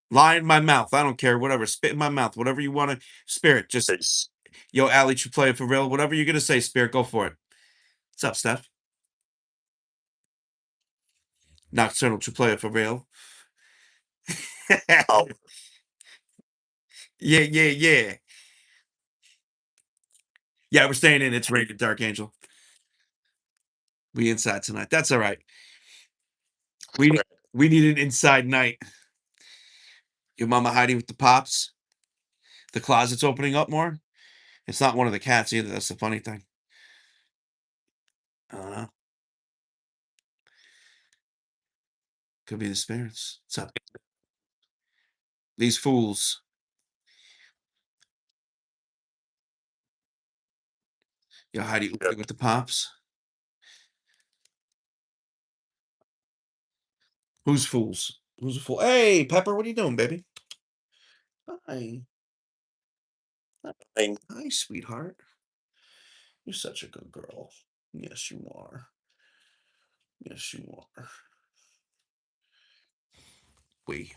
Lie in my mouth. I don't care. Whatever. Spit in my mouth. Whatever you want to. Spirit, just Face. yo, Allie true player for real. Whatever you're gonna say, spirit, go for it. What's up, Steph? Nocturnal true player for real. Oh, Yeah. Yeah, we're staying in. It's rated, Dark Angel. We inside tonight. That's all right. We we need an inside night. Your mama hiding with the pops. The closet's opening up more. It's not one of the cats either. That's the funny thing. I don't know. Could be the spirits. What's up? These fools. Yo, Heidi yeah. with the pops. Who's fools? Who's a fool? Hey, Pepper, what are you doing, baby? Hi. Thing. Hi, sweetheart. You're such a good girl. Yes, you are. Yes, you are. We.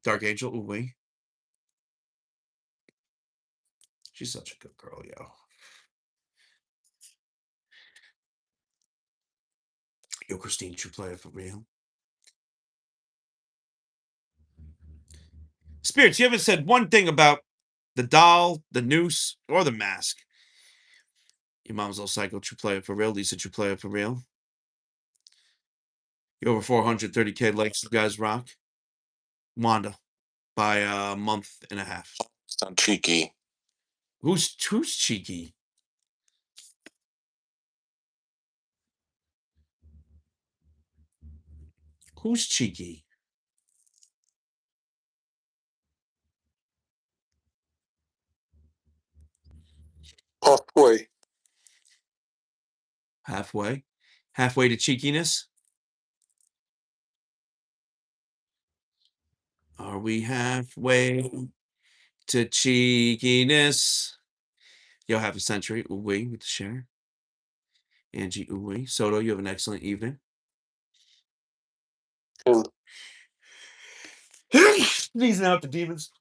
Dark Angel, ooh, we. She's such a good girl, yo. Yo, Christine, true player for real. Spirits, you haven't said one thing about the doll, the noose, or the mask. Your mom's all psycho, true player for real. Lisa, true player for real. You over 430K likes. You guys rock. Wanda by a month and a half. Sound cheeky. Who's cheeky? Who's cheeky? Halfway. Halfway. Halfway to cheekiness. Are we halfway to cheekiness? You'll have a century. Ooh, we with the share. Angie, ooh, we. Soto, you have an excellent evening. And Sneezing out the demons.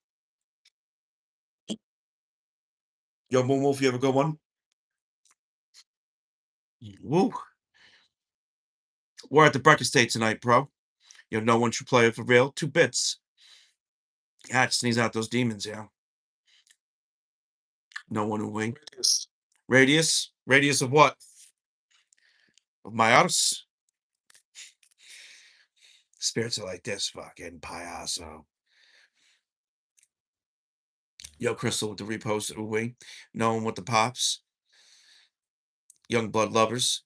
Yo, Moon Wolf, you have a good one? Woo. We're at the Breck Estate tonight, bro. You have no one true player for real. 2 bits. Yeah, sneeze out those demons, yeah. No one who wink. Radius? Radius of what? Of my house? Spirits are like this fucking payaso. Yo, Crystal with the repost. Ooh, wing. No one with the pops. Young blood lovers.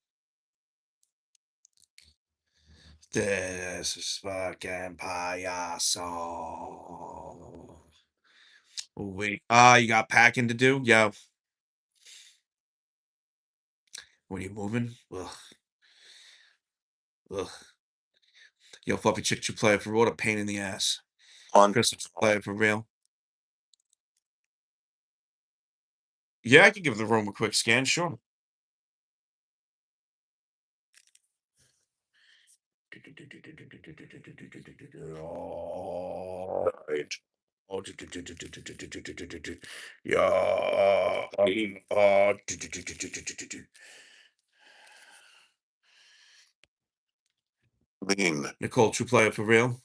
This is fucking payaso. Ooh, wait. You got packing to do? Yeah. What are you moving? Ugh. Ugh. Yo, fluffy chick true player for real. What a pain in the ass. on Crystal true player for real. Yeah, I can give the room a quick scan, sure. right. Oh, yeah. Lean. Nicole, true player for real.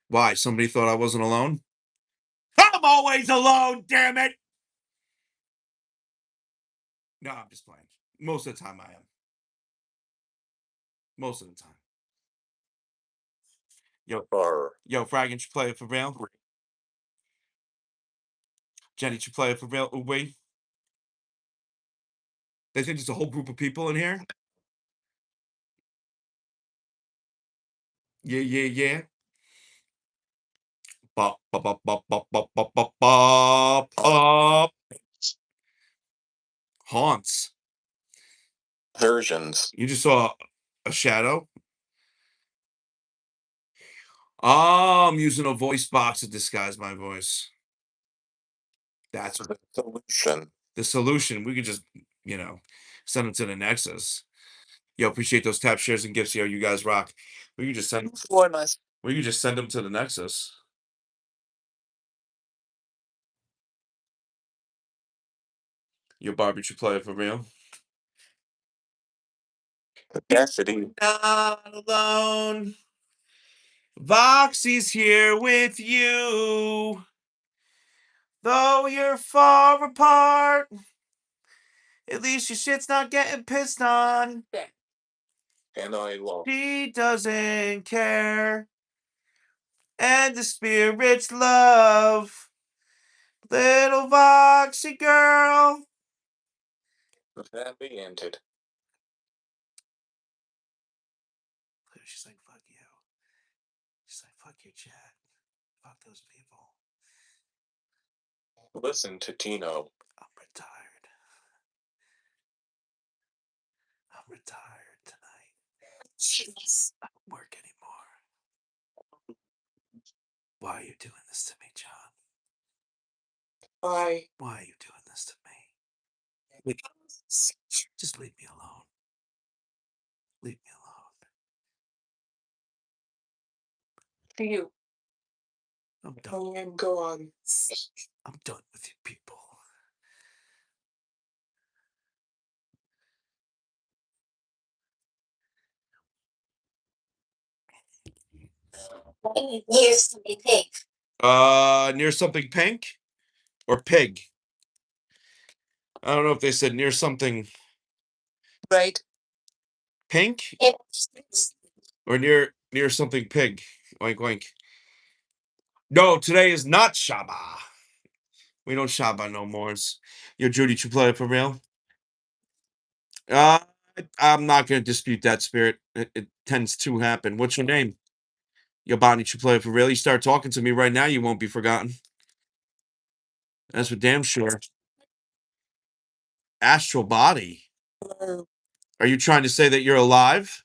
Why? Somebody thought I wasn't alone? I'm always alone, damn it! No, I'm just playing. Most of the time I am. Most of the time. Yo, Fraggin, you play it for real? Jenny, you play it for real? Ooh, wait. They think there's a whole group of people in here? Yeah, yeah, yeah. Bop, bop, bop, bop, bop, bop, bop, bop, bop, bop. Haunts. Versions. You just saw a shadow? Oh, I'm using a voice box to disguise my voice. That's The solution. the solution. We could just, you know, send them to the Nexus. Yo, appreciate those tap shares and gifts. Yo, you guys rock. We could just send. We could just send them to the Nexus. Your barbecue player for real. Cassidy. Not alone. Voxy's here with you. Though you're far apart, at least your shit's not getting pissed on. And I love. She doesn't care. And the spirits love. Little Voxy girl. Happy ended. She's like, fuck you. She's like, fuck your chat. Fuck those people. Listen to Tino. I'm retired. I'm retired tonight. I don't work anymore. Why are you doing this to me, John? Bye. Why are you doing this to me? Just leave me alone. Leave me alone. You. I'm done. And go on. I'm done with you people. Near something pink. Near something pink or pig? I don't know if they said near something Right. pink It's or near something pig. Oink oink. No, today is not Shabbat. We don't Shabbat no more. Yo, Judy, you play it for real? Uh, I'm not going to dispute that spirit. It tends to happen. What's your name? Yo, Bonnie, you play it for real? You start talking to me right now, you won't be forgotten. That's for damn sure. Astral body. Are you trying to say that you're alive?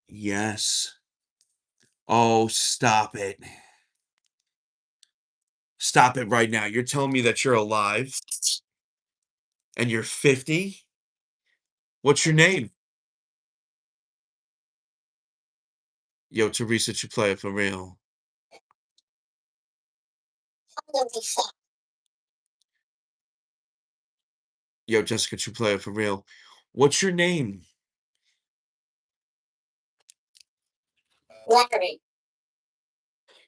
Yes. Oh, stop it. Stop it right now. You're telling me that you're alive and you're 50? What's your name? Yo, Teresa, you play it for real. gonna be fun. Yo, Jessica, you play it for real. What's your name? Larry.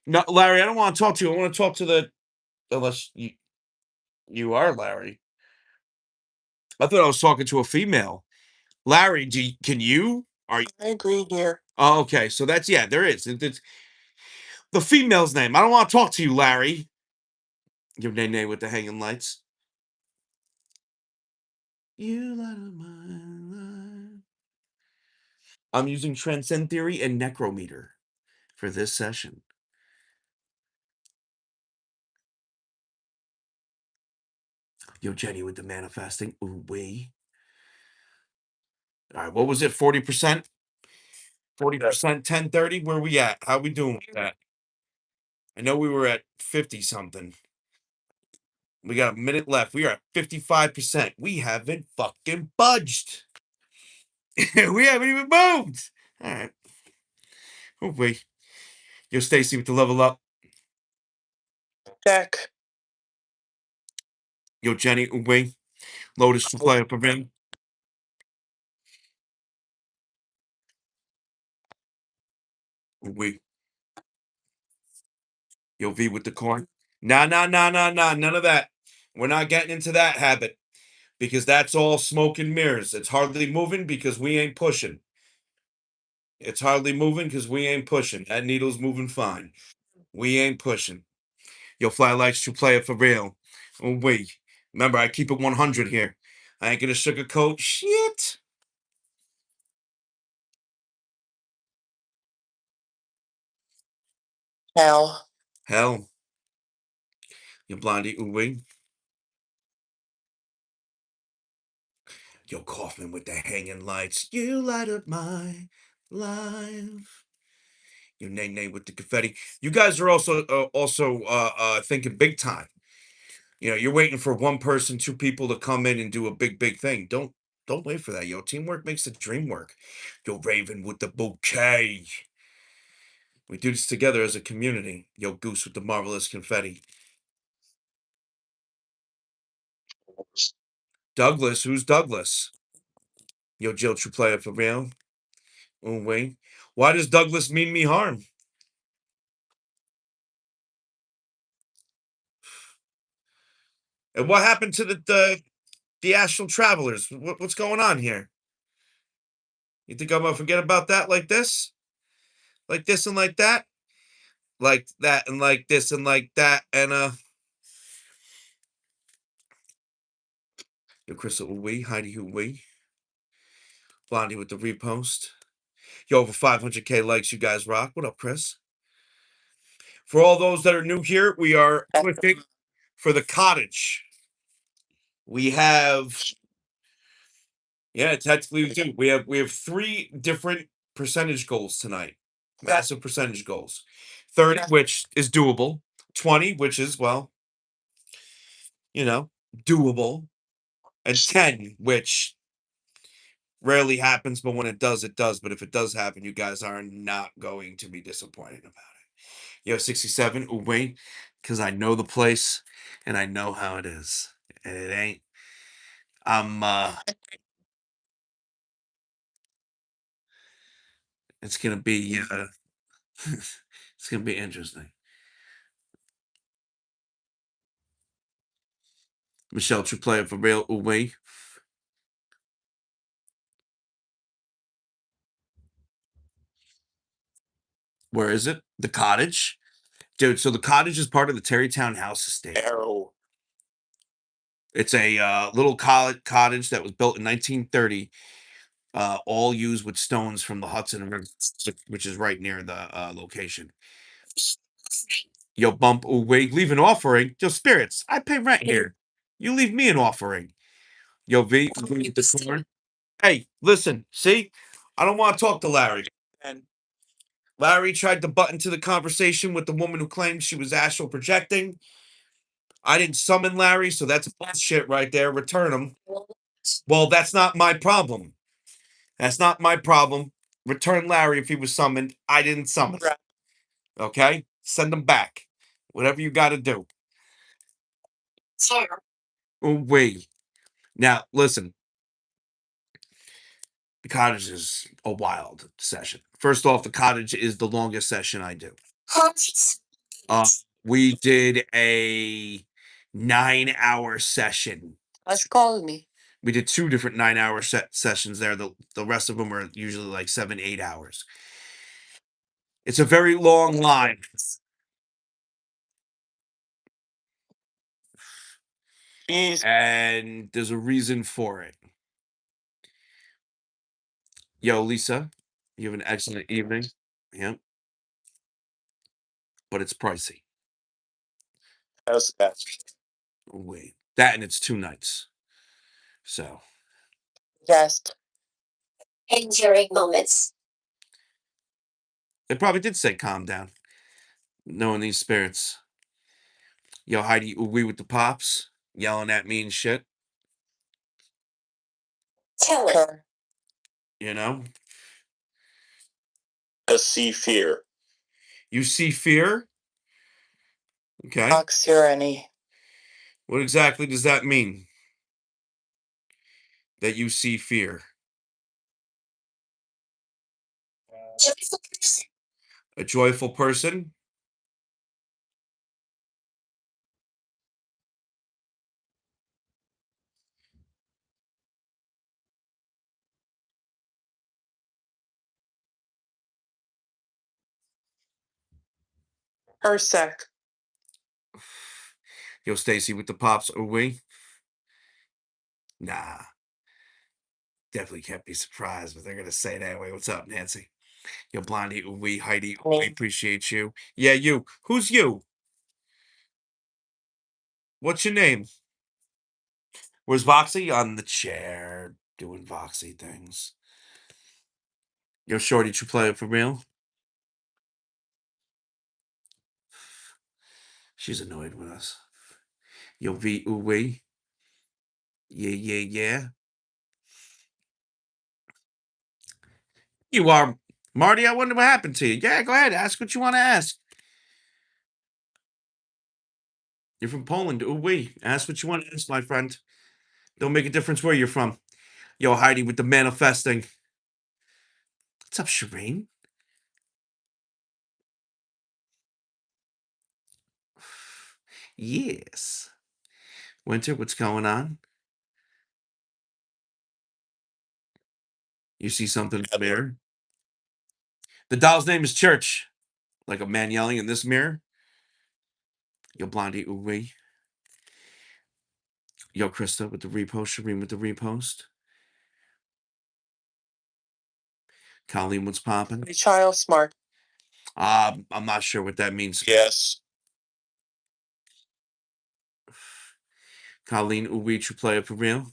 No, Larry, I don't want to talk to you. I want to talk to the unless you are Larry. I thought I was talking to a female. Larry, can you? Are you? I agree here. Oh, okay. So that's yeah, there is. It's the female's name. I don't want to talk to you, Larry. Your name with the hanging lights. You light up my life. I'm using Transcend Theory and Necrometer for this session. Yo, Jenny with the manifesting. Ooh, wee. All right, what was it? 40%? 40%, 1030? Where we at? How we doing with that? I know we were at 50 something. We got a minute left. We are at 55%. We haven't fucking budged. We haven't even moved. All right. Oh wait. Yo, Stacy with the level up. Check. Yo, Jenny, oh wait. Lotus to play up a rim. Oh wait. Yo, V with the coin. Nah, nah, nah, nah, nah. None of that. We're not getting into that habit because that's all smoke and mirrors. It's hardly moving because we ain't pushing. It's hardly moving because we ain't pushing. That needle's moving fine. We ain't pushing. Yo, Fly likes to play it for real. Oh, wait. Remember, I keep it 100 here. I ain't gonna sugarcoat shit. Hell. Hell. Yo, Blondie, ooh, wait. Yo, Kaufman with the hanging lights. You light up my life. Yo, Nay Nay with the confetti. You guys are also thinking big time. You know, you're waiting for one person, two people to come in and do a big thing. Don't wait for that, yo. Teamwork makes the dream work. Yo, Raven with the bouquet. We do this together as a community. Yo, Goose with the marvelous confetti. Douglas, who's Douglas? Yo, Jill, true player for real. Oh, wait. Why does Douglas mean me harm? And what happened to the astral travelers? What's going on here? You think I'm gonna forget about that like this? Like this and like that? Like that and like this and like that and Yo, Crystal Uwe, Heidi Uwe, Blondie with the repost. Yo, over 500K likes, you guys rock. What up, Chris? For all those that are new here, we are looking for the cottage. We have, yeah, technically we do. We have 3 different percentage goals tonight. Massive percentage goals. 30, which is doable. 20, which is, well, you know, doable. And 10, which rarely happens, but when it does, it does. But if it does happen, you guys are not going to be disappointed about it. Yo, 67, ooh, wait, because I know the place and I know how it is. And it ain't. I'm it's gonna be it's gonna be interesting. Michelle true player for real, ooh, wait. Where is it? The cottage? Dude, so the cottage is part of the Terrytown House estate. Arrow. It's a little cottage that was built in 1930, all used with stones from the Hudson River, which is right near the location. Yo, bump away, leave an offering. Yo, spirits, I pay rent here. You leave me an offering. Yo, V, with the corn. Hey, listen, see, I don't want to talk to Larry. And Larry tried to butt into the conversation with the woman who claimed she was astral projecting. I didn't summon Larry, so that's bullshit right there. Return him. Well, that's not my problem. That's not my problem. Return Larry if he was summoned. I didn't summon him. Okay? Send him back. Whatever you got to do. Sir. Oh, wait. Now, listen. The cottage is a wild session. First off, the cottage is the longest session I do. Conscious. Uh, we did a 9-hour session. Just call me. We did 2 different 9-hour sessions there. The rest of them are usually like 7, 8 hours. It's a very long line. And there's a reason for it. Yo, Lisa, you have an excellent evening. Yep. But it's pricey. How's that? Wait. That and it's 2 nights. So Just. Enduring moments. they probably did say calm down. Knowing these spirits. Yo, Heidi, we with the pops, yelling at me and shit. Tell it. You know, To see fear. you see fear. Okay. Fox tyranny. What exactly does that mean? That you see fear? Joyful person. A joyful person? Her sec. Yo, Stacy with the pops. Are we? Nah, definitely can't be surprised, but they're gonna say that way. What's up, Nancy? Yo, Blondie, we Heidi, we Me. appreciate you. Yeah, you. Who's you? What's your name? Where's Voxy? On the chair, doing Voxy things. Yo, Shorty, you play it for real? She's annoyed with us. Yo, V, we. Yeah, yeah, yeah. You are Marty. I wonder what happened to you. Yeah, go ahead. Ask what you want to ask. You're from Poland. Ooh, we. Ask what you want to ask, my friend. Don't make a difference where you're from. Yo, Heidi with the manifesting. What's up, Shireen? Yes. Winter, what's going on? You see something in the mirror? The doll's name is Church. Like a man yelling in this mirror. Yo, Blondie, ooh, we. Yo, Krista with the repost. Shireen with the repost. Colleen, what's popping? Child smart. I'm not sure what that means. Yes. Colleen, ooh, we. You play it for real?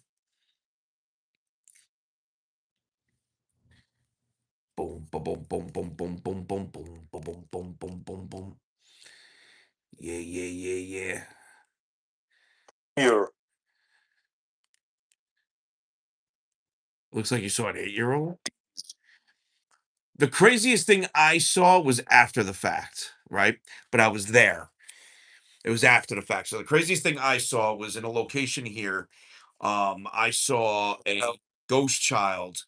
Boom, boom, boom, boom, boom, boom, boom, boom, boom, boom, boom, boom, boom, boom, boom. Yeah, yeah, yeah, yeah. Here. Looks like you saw an 8-year-old. The craziest thing I saw was after the fact, right? But I was there. It was after the fact. So the craziest thing I saw was in a location here. I saw a ghost child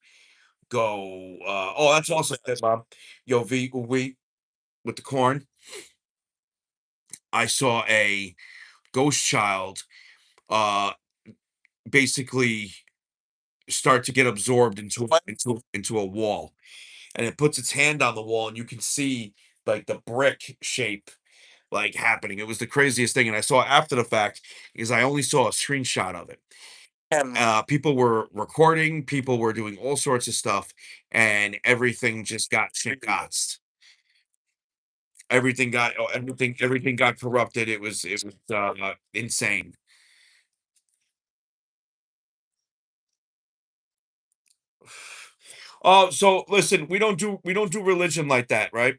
go. Oh, that's awesome, Mom. Yo, V, we with the corn. I saw a ghost child uh basically start to get absorbed into a wall, and it puts its hand on the wall, and you can see like the brick shape like happening. It was the craziest thing, and I saw after the fact because I only saw a screenshot of it. People were recording, people were doing all sorts of stuff, and everything just got shit gots. Everything got corrupted. It was insane. Oh, so listen, we don't do religion like that, right?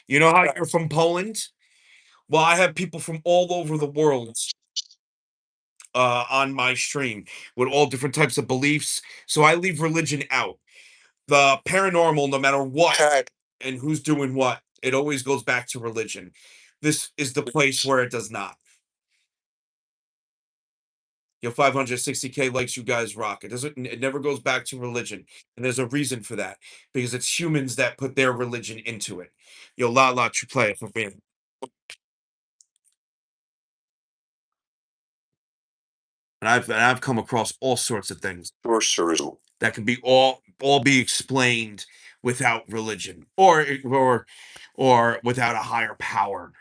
You know how you're from Poland? Well, I have people from all over the world on my stream with all different types of beliefs. So I leave religion out. The paranormal, no matter what and who's doing what, it always goes back to religion. This is the place where it does not. Your 560K likes you guys rock. It doesn't. It never goes back to religion, and there's a reason for that because it's humans that put their religion into it. Yo, la you play it for me. And I've come across all sorts of things that can be all be explained without religion or without a higher power.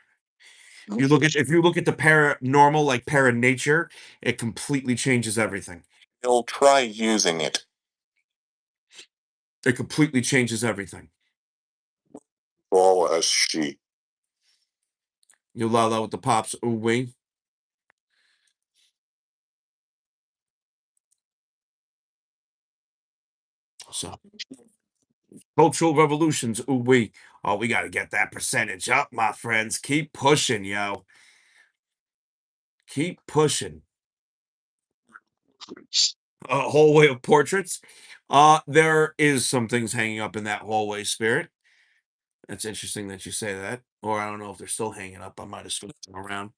If you look at the paranormal, like para nature, it completely changes everything. He'll try using it. It completely changes everything. All as she. You la with the pops, ooh wee. So cultural revolutions, ooh wee. Oh, we got to get that percentage up, my friends. Keep pushing, yo. Keep pushing. A whole way of portraits. There is some things hanging up in that hallway, Spirit. That's interesting that you say that. Or I don't know if they're still hanging up. I might have switched them around.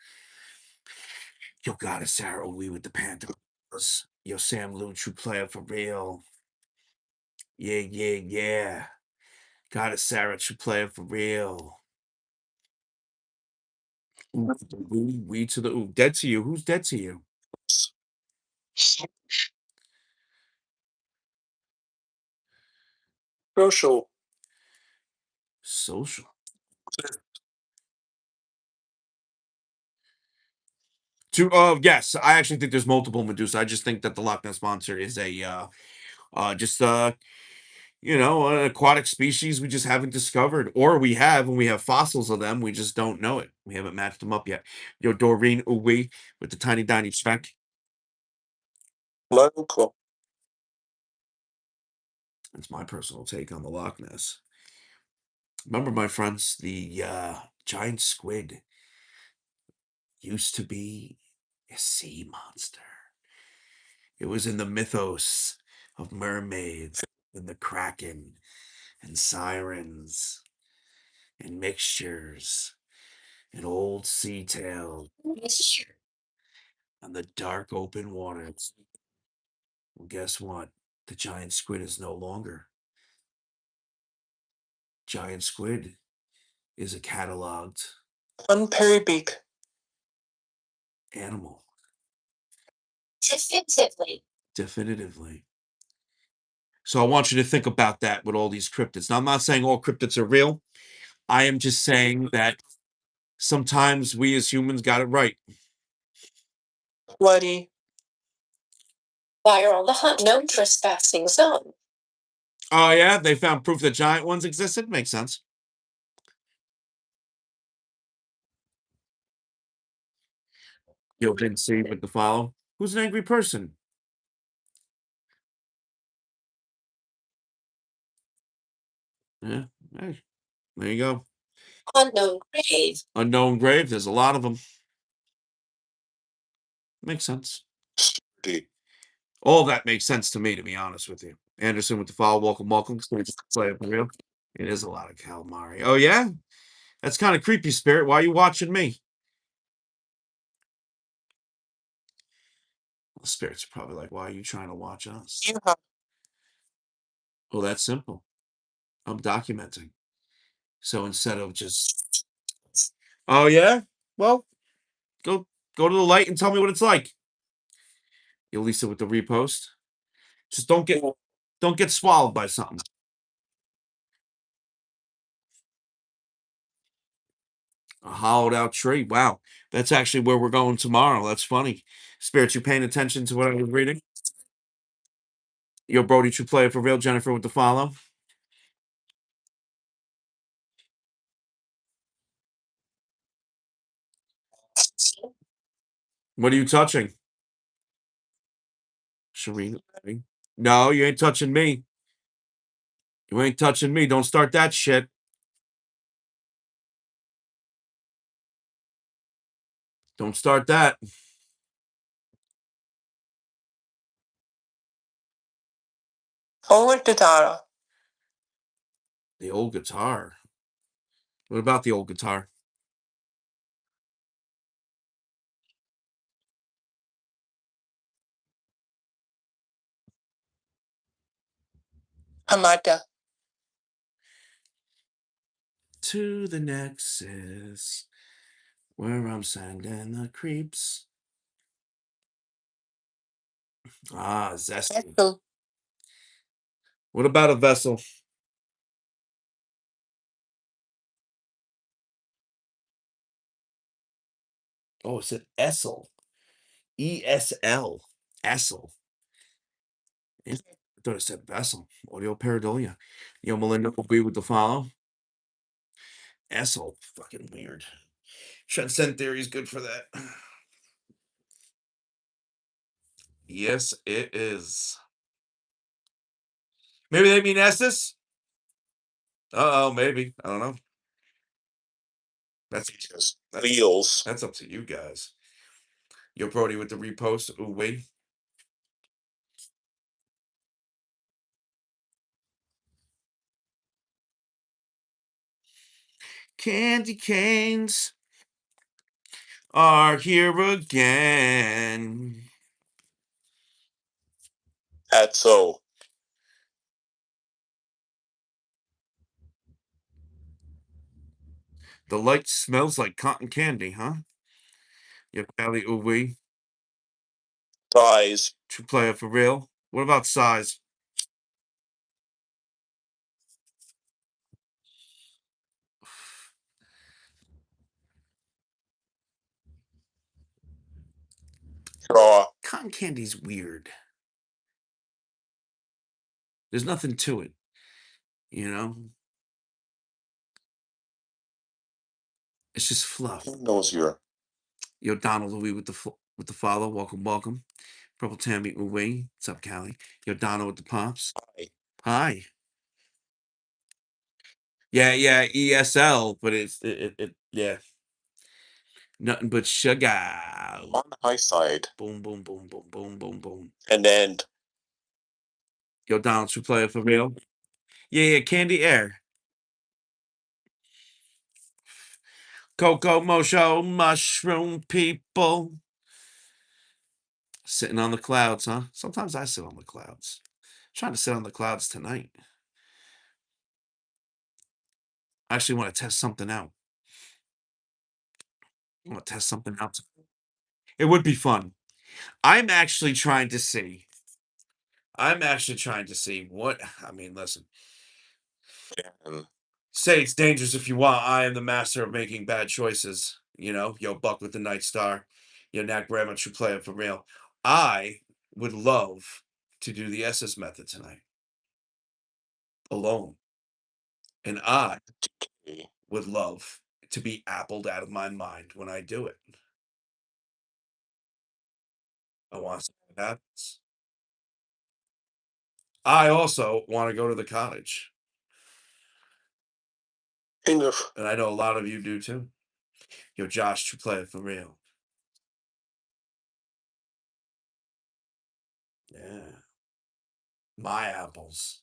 Yo, God, it's Sarah Lee with the Panthers. Yo, Sam Loon, true player for real. Yeah, yeah, yeah. God, it's Sarah, true player for real. Ooh, we to the ooh, dead to you. Who's dead to you? Social. Social. Yes, I actually think there's multiple Medusa. I just think that the Loch Ness monster is a just an aquatic species we just haven't discovered, or we have, and we have fossils of them. We just don't know it. We haven't matched them up yet. Yo, Doreen Uwe with the tiny tiny speck. Local. That's my personal take on the Loch Ness. Remember, my friends, the giant squid used to be a sea monster. It was in the mythos of mermaids and the kraken and sirens and mixtures and old sea tales on the dark open waters. Well, guess what? The giant squid is no longer. Giant squid is a cataloged Unperibeak. animal. Definitively. Definitively. So I want you to think about that with all these cryptids. Now, I'm not saying all cryptids are real. I am just saying that sometimes we as humans got it right. Bloody. Fire on the hunt. No trespassing zone. Oh, yeah? They found proof that giant ones existed? Makes sense. You didn't see with the follow. Who's an angry person? Yeah. Hey, there you go. Unknown grave. Unknown grave. There's a lot of them. Makes sense. Sturdy. All that makes sense to me, to be honest with you. Anderson with the follow. Welcome, welcome. Play it for real. It is a lot of calamari. Oh, yeah? That's kind of creepy, Spirit. Why are you watching me? Well, Spirit's probably like, why are you trying to watch us? You have Well, that's simple. I'm documenting. So instead of just, oh, yeah? Well, go to the light and tell me what it's like. Elisa with the repost. Just don't get swallowed by something. A hollowed out tree. Wow. That's actually where we're going tomorrow. That's funny. Spirit, you paying attention to what I was reading? Yo, Brody, true player for real. Jennifer with the follow. What are you touching? Shireen. No, you ain't touching me. You ain't touching me. Don't start that shit. Don't start that. old guitar. The old guitar. What about the old guitar? Hamada. To the Nexus, where I'm sending the creeps. Ah, zesty. Vessel. What about a vessel? Oh, it said Essel. ESL. Essel. I thought it said vessel. Audio pareidolia. Yo, Melinda will be with the follow. Essel. Fucking weird. Transcend theory is good for that. Yes, it is. Maybe they mean Estes? Uh-oh, maybe. I don't know. That's Just wheels. that's up to you guys. Yo, Brody with the repost. Ooh, wait. Candy canes are here again. That's so. The light smells like cotton candy, huh? Your belly ooh wee. Size. True player for real. What about size? Draw. Cotton candy's weird. There's nothing to it, you know? It's just fluff. Who knows your Yo, Donald Louis with the follow. Welcome, welcome. Purple Tammy Uwe. What's up, Callie? Yo, Donald with the pops. Hi. Hi. Yeah, yeah, ESL, but it yeah. Nothing but sugar. On the high side. Boom, boom, boom, boom, boom, boom, boom. And then Yo, Donald, true player for real. Yeah, yeah, Candy Air. Coco Mosho, mushroom people. Sitting on the clouds, huh? Sometimes I sit on the clouds. Trying to sit on the clouds tonight. I actually want to test something out. I want to test something out. It would be fun. I'm actually trying to see. I'm actually trying to see what. I mean, listen. and Say it's dangerous if you want. I am the master of making bad choices. You know, yo, Buck with the Night Star. Yo, Nat Grandma, true player for real. I would love to do the SS method tonight alone. And I would love to be appled out of my mind when I do it. I want to see what happens. I also want to go to the cottage. kind of And I know a lot of you do too. Yo, Josh, true player for real. Yeah. My apples.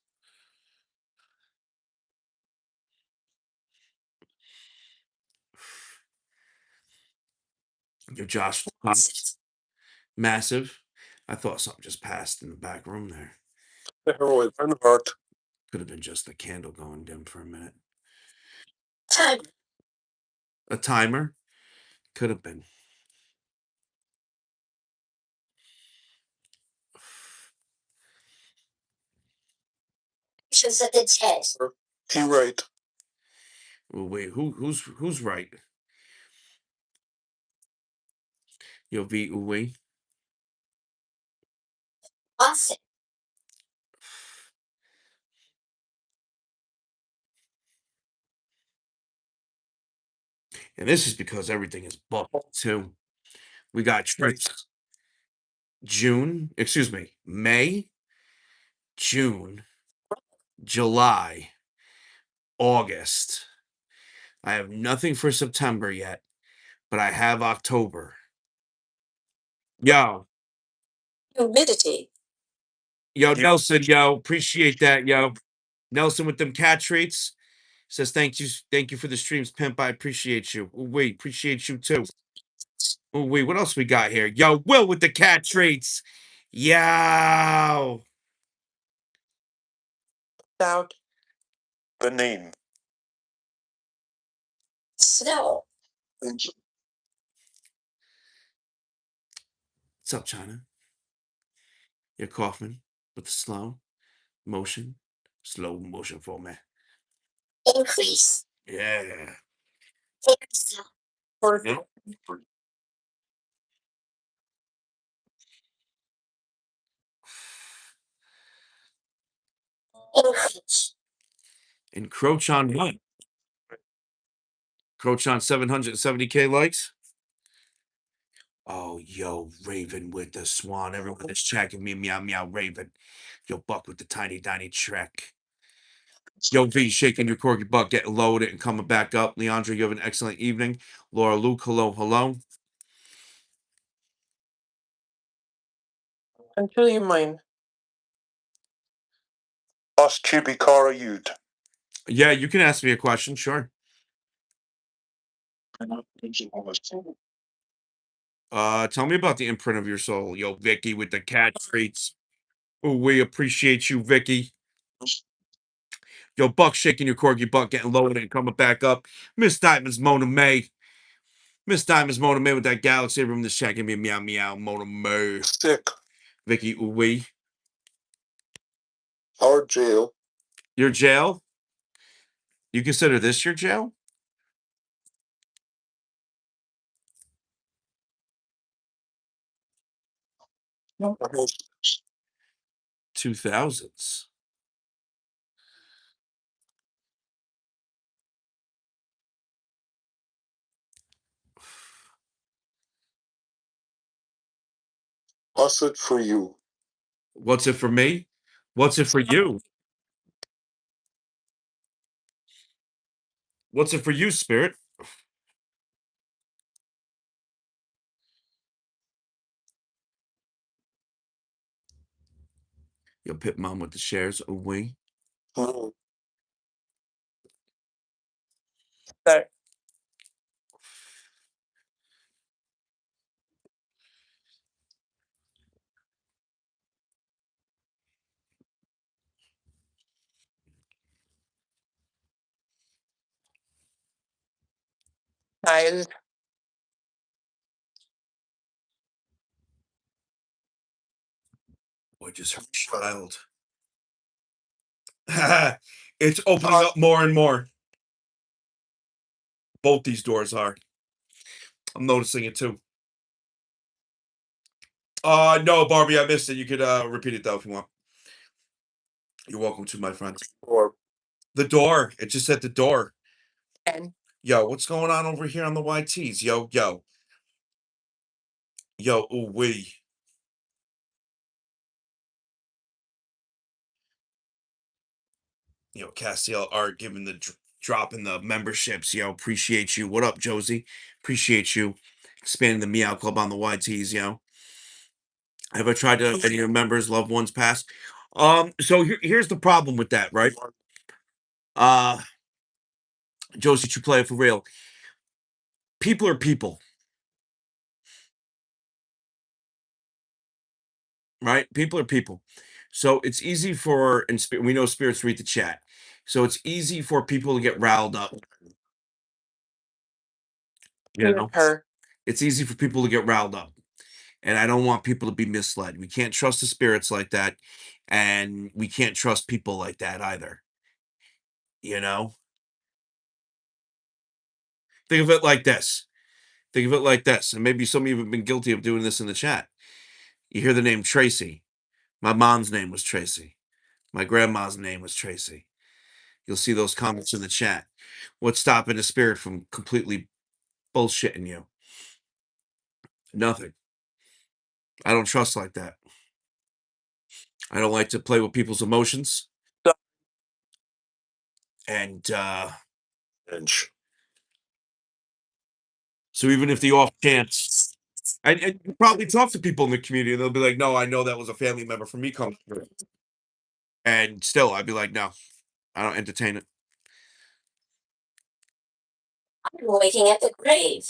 Yo, Josh, massive. I thought something just passed in the back room there. the heroin heart. Could have been just the candle going dim for a minute. Time. A timer? Could have been. Pictures of the test. He right. Oh, wait, who's right? Yo, V Uwe. Awesome. And this is because everything is booked too. We got trips May, June, July, August. I have nothing for September yet, but I have October. Yo, Humidity. yo, Nelson, yo, appreciate that, yo. Nelson with them cat treats says thank you for the streams, pimp. I appreciate you. Oh, wait, appreciate you too. Oh, wait, what else we got here? Yo, Will with the cat treats. Yo. Out. The name. Snow. What's up, China? You're Kaufman with the slow motion for me. Increase. Yeah. Part. Increase. Encroach on what? Encroach on 770K likes? Oh, yo, Raven with the swan. Everyone is checking me, meow, meow, Raven. Yo, Buck with the tiny, tiny trek. Yo, V, shaking your corky butt, getting loaded and coming back up. Leandra, you have an excellent evening. Laura Luke, hello, hello. Until you mine. Us chibi Kara Ute. Yeah, you can ask me a question, sure. Tell me about the imprint of your soul, yo, Vicky, with the cat treats. Oh, we appreciate you, Vicky. Yo, Buck shaking your corgi butt, getting lowered and coming back up. Miss Diamond's Mona May. Miss Diamond's Mona May with that galaxy room that's checking me, meow meow, Mona May. Sick. Vicky, ooh wee. Our jail. Your jail? You consider this your jail? No. 2000s. What's it for you? What's it for me? What's it for you? What's it for you, Spirit? Yo, Pit Mom with the shares. Ooh wee. Mm. Sorry. Guys, Boy, just her child. It's opening up more and more. Both these doors are. I'm noticing it too. No, Barbie, I missed it. You could repeat it though if you want. You're welcome to, my friend. Or The door. It just said the door. and Yo, what's going on over here on the YTs? Yo, yo. Yo, ooh wee. You know, Castiel Art giving the drop in the memberships. Yo, appreciate you. What up, Josie? Appreciate you expanding the Meow Club on the YTs. Yo, have I tried to any of your members, loved ones pass? So here's the problem with that, right? Uh, Josie, you play it for real. People are people, right? People are people. So it's easy for, and we know spirits read the chat. So it's easy for people to get riled up. You know, her. it's easy for people to get riled up. And I don't want people to be misled. We can't trust the spirits like that. And we can't trust people like that either. You know? Think of it like this. Think of it like this. And maybe some of you have been guilty of doing this in the chat. You hear the name Tracy. My mom's name was Tracy. My grandma's name was Tracy. You'll see those comments in the chat. What's stopping the spirit from completely bullshitting you? Nothing. I don't trust like that. I don't like to play with people's emotions. And inch. so even if the off chance, and you probably talk to people in the community, and they'll be like, "No, I know that was a family member from me coming through," and still, I'd be like, "No, I don't entertain it." I'm waiting at the grave.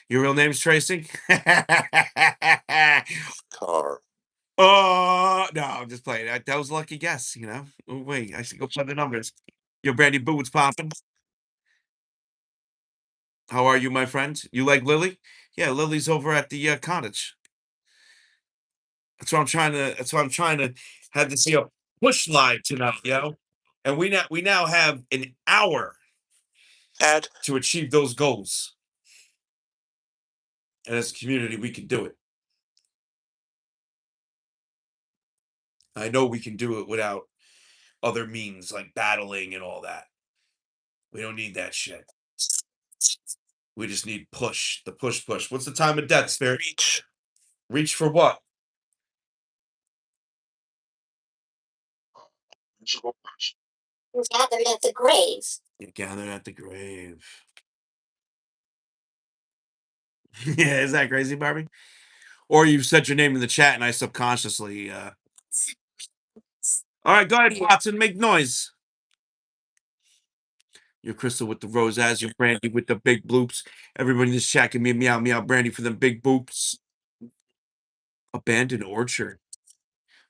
Your real name's Tracy? Car. No, I'm just playing. That was a lucky guess, you know. Oh, wait, I should go play the numbers. Your Brandy Boo, what's popping? How are you, my friend? You like Lily? Yeah, Lily's over at the cottage. That's what I'm trying to. That's what I'm trying to have this here push live tonight, yo. And we now have an hour Add. to achieve those goals. And as a community, we can do it. I know we can do it without other means like battling and all that. We don't need that shit. We just need push. The push push. What's the time of death, Spirit? Reach. Reach for what? Gathered at the grave. You're gathered at the grave. Yeah, is that crazy, Barbie? Or you've said your name in the chat and I subconsciously all right, go ahead, Watson, make noise. Your Crystal with the roses, your Brandy with the big bloops. Everybody in this chat give me a meow meow Brandy for them big boops. Abandoned orchard.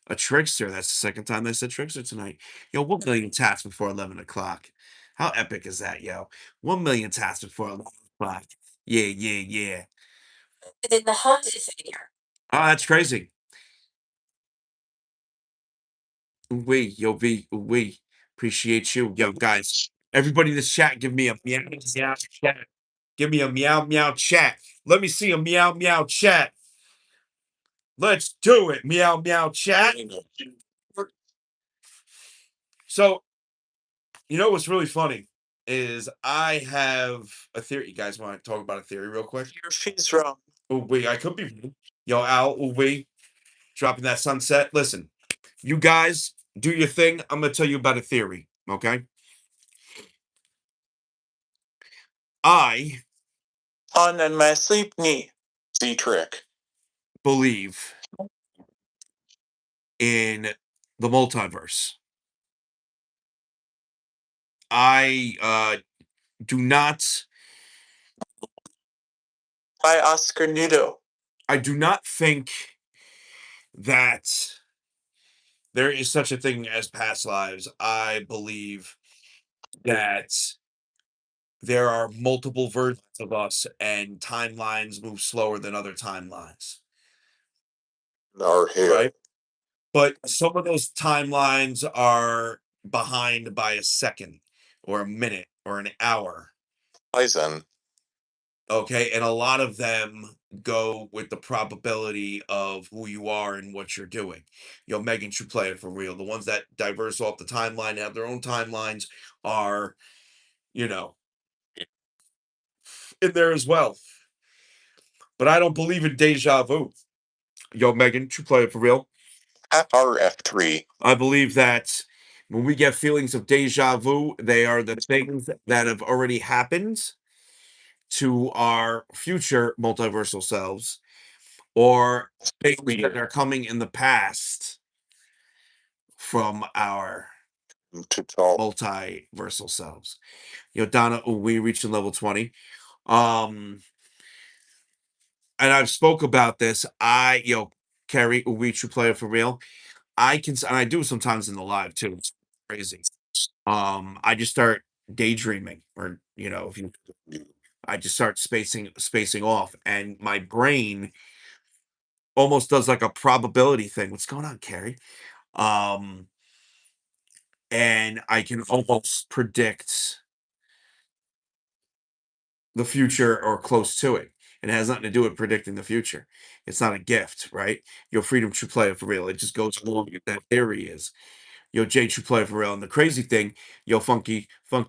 A trickster. That's the second time I said trickster tonight. Yo, 1 million taps before 11 o'clock. How epic is that, yo? 1 million taps before 11 o'clock. Yeah, yeah, yeah. Within the haunted figure. Oh, that's crazy. We, yo, V, we appreciate you. Yo, guys, everybody in this chat, give me a meow meow chat. Give me a meow meow chat. Let me see a meow meow chat. Let's do it, meow meow chat. So, you know what's really funny is I have a theory. You guys want to talk about a theory real quick? She's wrong. Oh wait, I could be wrong. Yo, Al, oh wait, dropping that sunset. Listen, you guys do your thing. I'm gonna tell you about a theory. Okay, I On in my sleep knee. See trick. believe in the multiverse. I do not. By Oscar Nudo. I do not think that there is such a thing as past lives. I believe that there are multiple versions of us and timelines move slower than other timelines. Our hair. Right? But some of those timelines are behind by a second or a minute or an hour. Poison. Okay. And a lot of them go with the probability of who you are and what you're doing. Yo, Megan should play it for real. The ones that diverse off the timeline have their own timelines are, you know, in there as well. But I don't believe in deja vu. Yo, Megan, should play it for real. RF3. I believe that when we get feelings of deja vu, they are the things that have already happened to our future multiversal selves, or things that are coming in the past from our To tell. multiversal selves. You know, Donna, we reached level 20. And I've spoke about this. Carrie, we true player for real. And I do sometimes in the live too. It's crazy. I just start daydreaming, or if you, I just start spacing off, and my brain almost does like a probability thing. What's going on, Carrie? Um, and I can almost predict the future or close to it. And it has nothing to do with predicting the future. It's not a gift, right? Your freedom true player for real. It just goes along with that theory is. Yo, Jay true player for real. And the crazy thing, yo, funky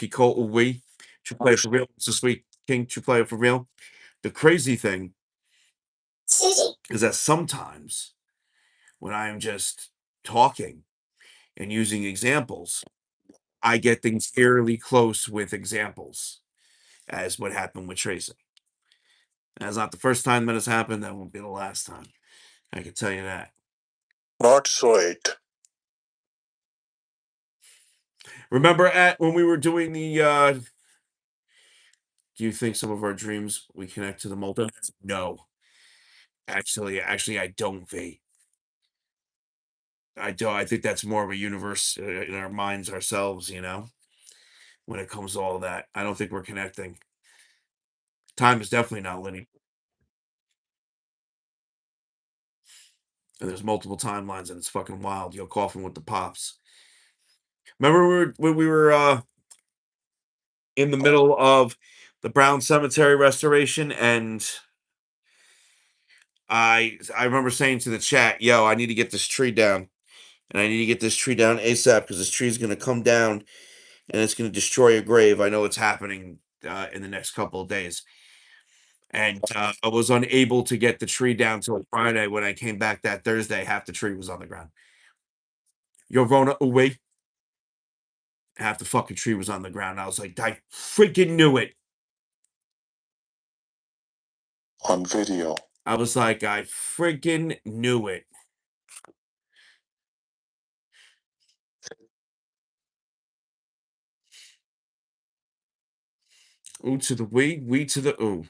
Cole we true player for real. It's a sweet king true player for real. The crazy thing is that sometimes when I am just talking and using examples, I get things fairly close with examples, as what happened with Tracy. That's not the first time that has happened. That won't be the last time. I can tell you that. Not sweet. Remember when we were doing the do you think some of our dreams we connect to the multiverse? No. Actually I don't, V. I don't. I think that's more of a universe in our minds ourselves, when it comes to all that. I don't think we're connecting. Time is definitely not linear. And there's multiple timelines and it's fucking wild. You're coughing with the pops. Remember when we were in the middle of the Brown Cemetery restoration, and I remember saying to the chat, yo, I need to get this tree down. And I need to get this tree down ASAP because this tree is going to come down and it's going to destroy a grave. I know it's happening in the next couple of days. And I was unable to get the tree down till Friday. When I came back that Thursday, half the tree was on the ground. Yo, Rona, away. Half the fucking tree was on the ground. I was like, I freaking knew it. On video. I was like, I freaking knew it. Ooh to the we to the ooh.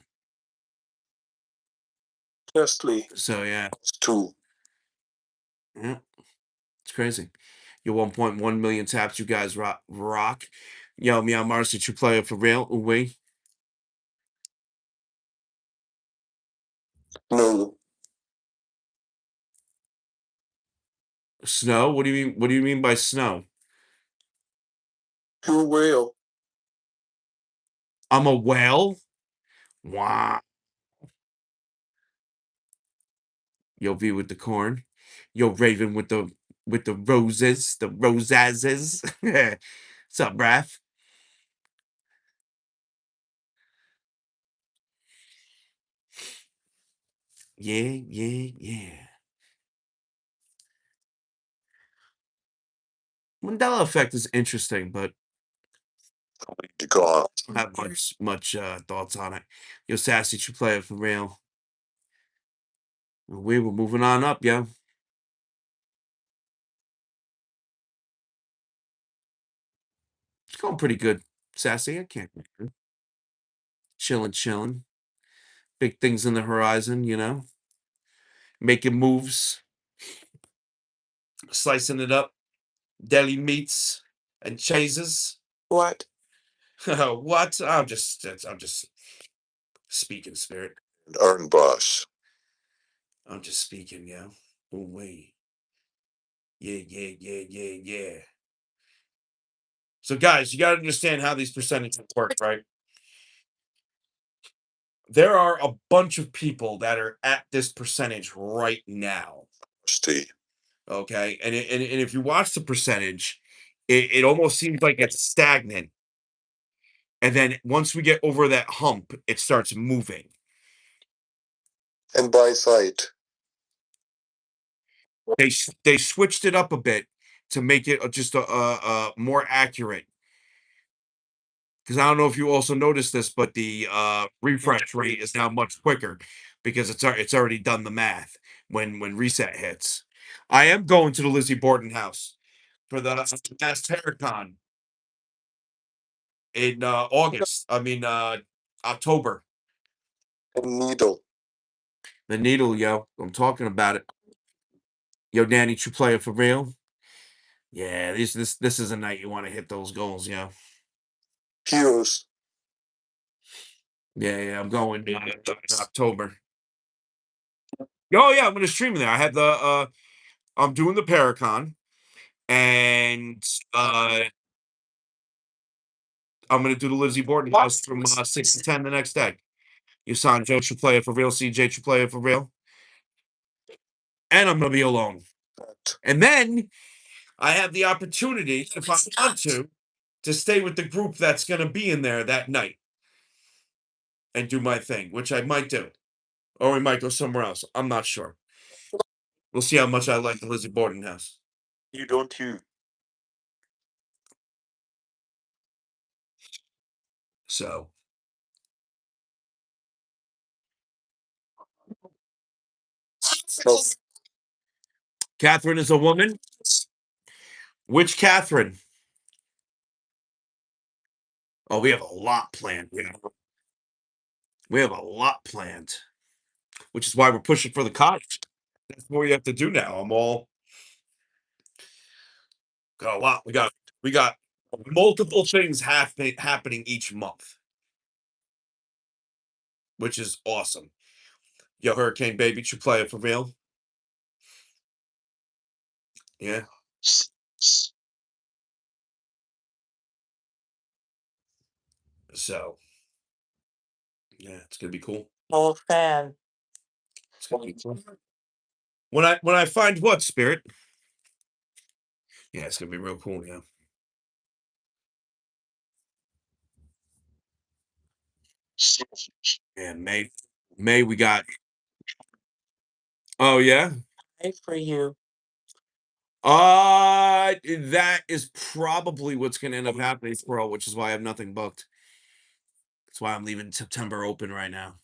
Firstly, So yeah, 2. yeah, it's crazy. Your 1.1 million taps, you guys rock. Yo, Meow Marcy, true player for real. Ooh wee. No. Snow? What do you mean? What do you mean by snow? You will. I'm a whale? Wow. Yo, V with the corn. Yo, Raven with the roses, the rosazes. What's up, Raph? Yeah, yeah, yeah. Mandela effect is interesting, but To go. I don't have much thoughts on it. Yo, Sassy, you play it for real. We were moving on up, yo. It's going pretty good, Sassy. I can't. Chilling, chilling. Big things in the horizon, you know. Making moves, slicing it up. Deli meats and cheeses. What? What? I'm just speaking, spirit. Earn boss. I'm just speaking, yo. Oh wait. Yeah, yeah, yeah, yeah, yeah. So guys, you gotta understand how these percentages work, right? There are a bunch of people that are at this percentage right now. Stay. Okay. And if you watch the percentage, it almost seems like it's stagnant. And then once we get over that hump, it starts moving. And by sight. They switched it up a bit to make it just a more accurate. Because I don't know if you also noticed this, but the refresh rate is now much quicker because it's already done the math when reset hits. I am going to the Lizzie Borden house for the last Terracon in August. I mean October. And needle. The needle, yo. I'm talking about it. Yo, Danny, true player for real. Yeah, this is a night you want to hit those goals, yo. Heroes. Yeah, yeah, I'm going in October. Oh yeah, I'm gonna stream there. I had the I'm doing the Paracon and I'm gonna do the Lizzie Borden house from 6 to 10 the next day. Yusan Joe should play it for real, CJ should play it for real. And I'm gonna be alone. And then I have the opportunity, if I want to stay with the group that's gonna be in there that night and do my thing, which I might do. Or we might go somewhere else. I'm not sure. We'll see how much I like the Lizzie Borden house. You don't you. So No. Catherine is a woman. Which Catherine? Oh, we have a lot planned. We have a lot planned, which is why we're pushing for the cottage. That's what we have to do now. I'm all got a lot. We got multiple things happening each month, which is awesome. Yo, Hurricane Baby, you play it for real? Yeah. So yeah, it's gonna be cool. Oh, fan. It's gonna be cool. When I find what spirit? Yeah, it's gonna be real cool. Yeah. Yeah, May we got. Oh yeah. Pray for you. That is probably what's gonna end up happening, Squirrel, which is why I have nothing booked. That's why I'm leaving September open right now.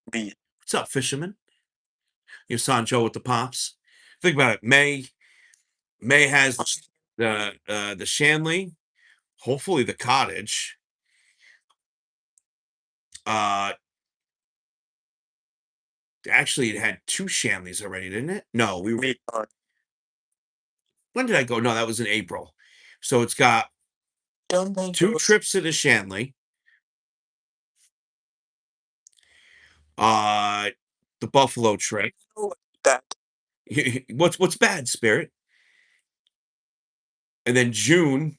B. What's up, fisherman? Your Sancho with the pops. Think about it. May has the Shanley, hopefully the cottage. Actually, it had 2 Shanleys already, didn't it? No, we were. Me on. When did I go? No, that was in April. So it's got Don't make 2 those trips to the Shanley. The Buffalo trip. That. What's bad, Spirit? And then June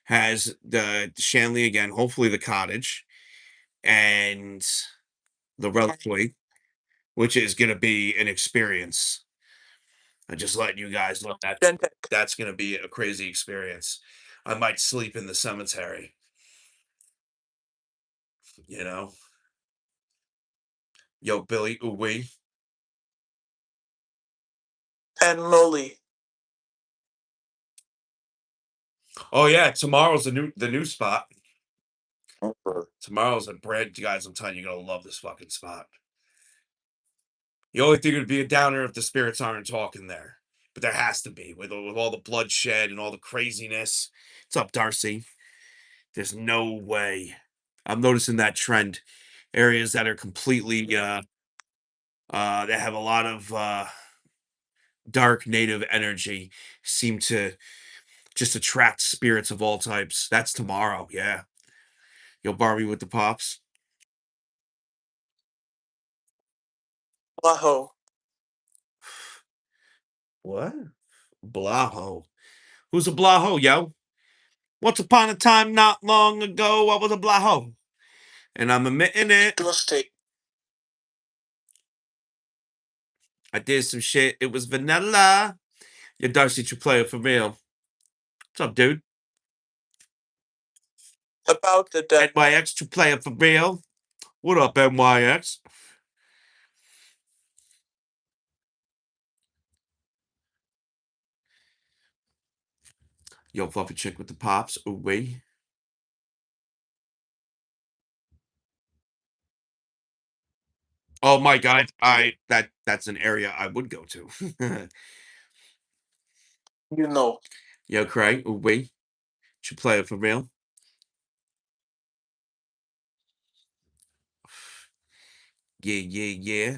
has the Shanley again, hopefully the cottage, and the Reliquary, which is gonna be an experience. I'm just letting you guys know that's gonna be a crazy experience. I might sleep in the cemetery. You know? Yo, Billy, ooh wee. And Molly. Oh yeah, tomorrow's the new spot. Tomorrow's a brand, you guys. I'm telling you, you're gonna love this fucking spot. The only thing would be a downer if the spirits aren't talking there, but there has to be with all the bloodshed and all the craziness. What's up, Darcy? There's no way. I'm noticing that trend. Areas that are completely that have a lot of dark native energy seem to just attract spirits of all types. That's tomorrow. Yeah. Yo, Barbie with the pops. Blaho. What? Blaho. Who's a Blaho, yo? Once upon a time, not long ago, I was a Blaho. And I'm admitting it. Breck Estate. I did some shit. It was vanilla. Yo, Darcy, you player for real. What's up, dude? About the dead. NYX, true player for real. What up, NYX? Yo, fluffy chick with the pops. Ooh, wait. Oh my god, that's an area I would go to. You know. Yo, Craig, ooh, wait. True player for real. Yeah, yeah, yeah.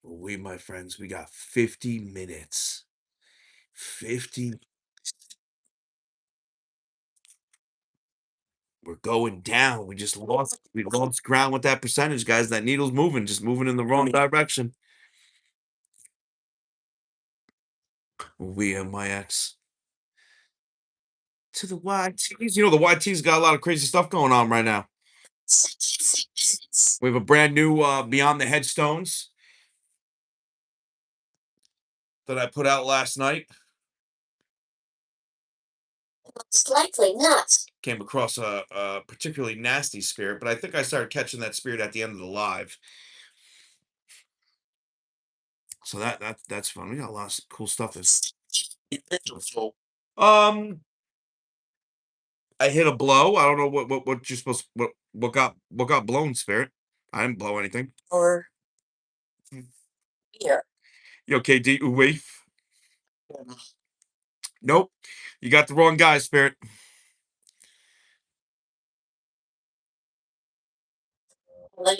We, my friends, we got 50 minutes. 50. We're going down. We lost ground with that percentage, guys. That needle's moving, just moving in the wrong direction. We and my ex. To the YTs. You know, the YT's got a lot of crazy stuff going on right now. We have a brand new Beyond the Headstones that I put out last night. Most likely not. Came across a particularly nasty spirit, but I think I started catching that spirit at the end of the live. So that's fun. We got a lot of cool stuff. I hit a blow. I don't know what you're supposed what got blown, spirit. I didn't blow anything. Or. Here. You okay, D? Wait. Nope. You got the wrong guy, spirit.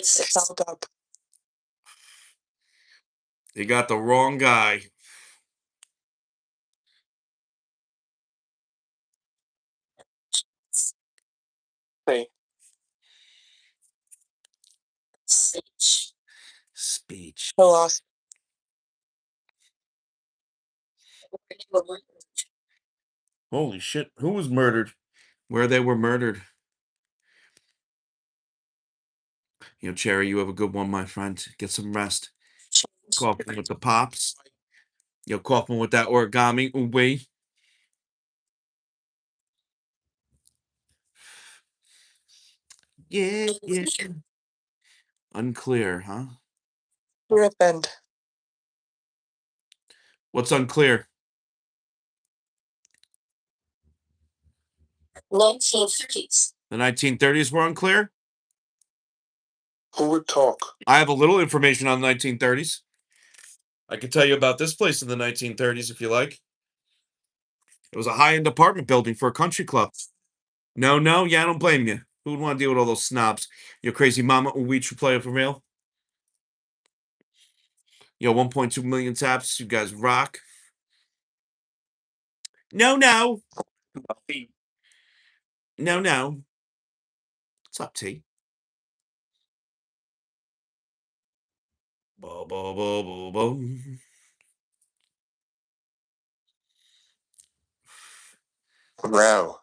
Sound up. You got the wrong guy. Say. Speech. Speech. Lost. Holy shit. Who was murdered? Where they were murdered. You know, Cherry, you have a good one, my friend. Get some rest. Coughing with the pops. Yo, coughing with that origami. Ooh, wait. Yeah, yeah. Unclear, huh? Repent. What's unclear? 1930s. The 1930s were unclear? Who would talk? I have a little information on the 1930s. I can tell you about this place in the 1930s if you like. It was a high-end apartment building for a country club. No, yeah, I don't blame you. Who would want to deal with all those snobs? Your crazy mama, we true player for real. Yo, 1.2 million taps. You guys rock. No. No. What's up, T? Bo, bo, bo, bo, bo. Wow.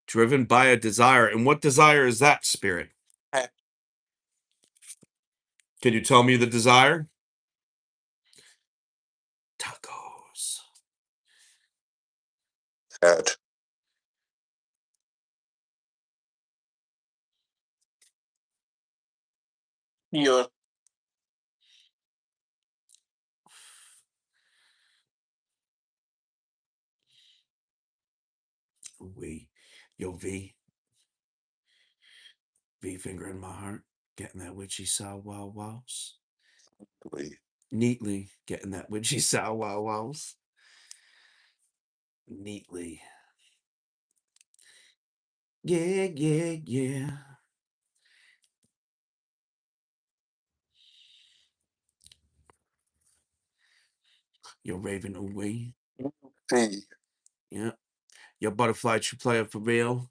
Driven by a desire. And what desire is that, Spirit? Hat. Can you tell me the desire? Tacos. Hat. Your We. Yo, V finger in my heart. Getting that witchy sow wow wows. way. Neatly getting that witchy sow wow wows. Neatly. Yeah. Yo, Raven away. Fee. Yeah. Yo, Butterfly true player for real.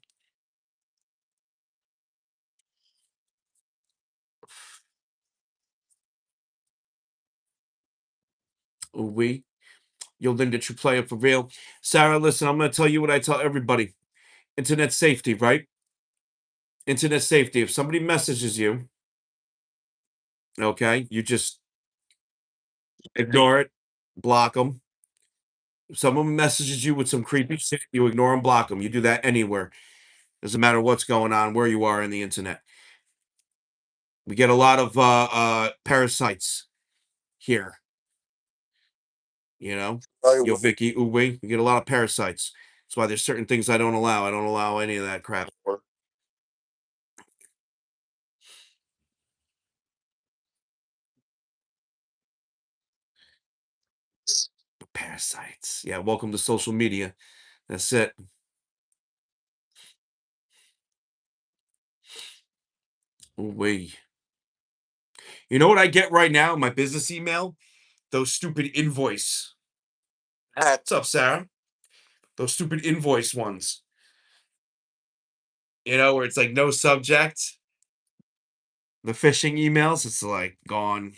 We. Yo, Linda true player for real. Sarah, listen, I'm going to tell you what I tell everybody. Internet safety, right? Internet safety. If somebody messages you, okay, you just ignore it, block them. If someone messages you with some creepy shit, you ignore and block them. You do that anywhere. Doesn't matter what's going on, where you are in the internet. We get a lot of parasites here. You know, yo, Vicky, we get a lot of parasites. That's why there's certain things I don't allow. I don't allow any of that crap. Parasites. Yeah, welcome to social media. That's it. We. You know what I get right now in my business email? Those stupid invoice. Hat. What's up, Sarah? Those stupid invoice ones. You know, where it's like no subject. The phishing emails, it's like gone.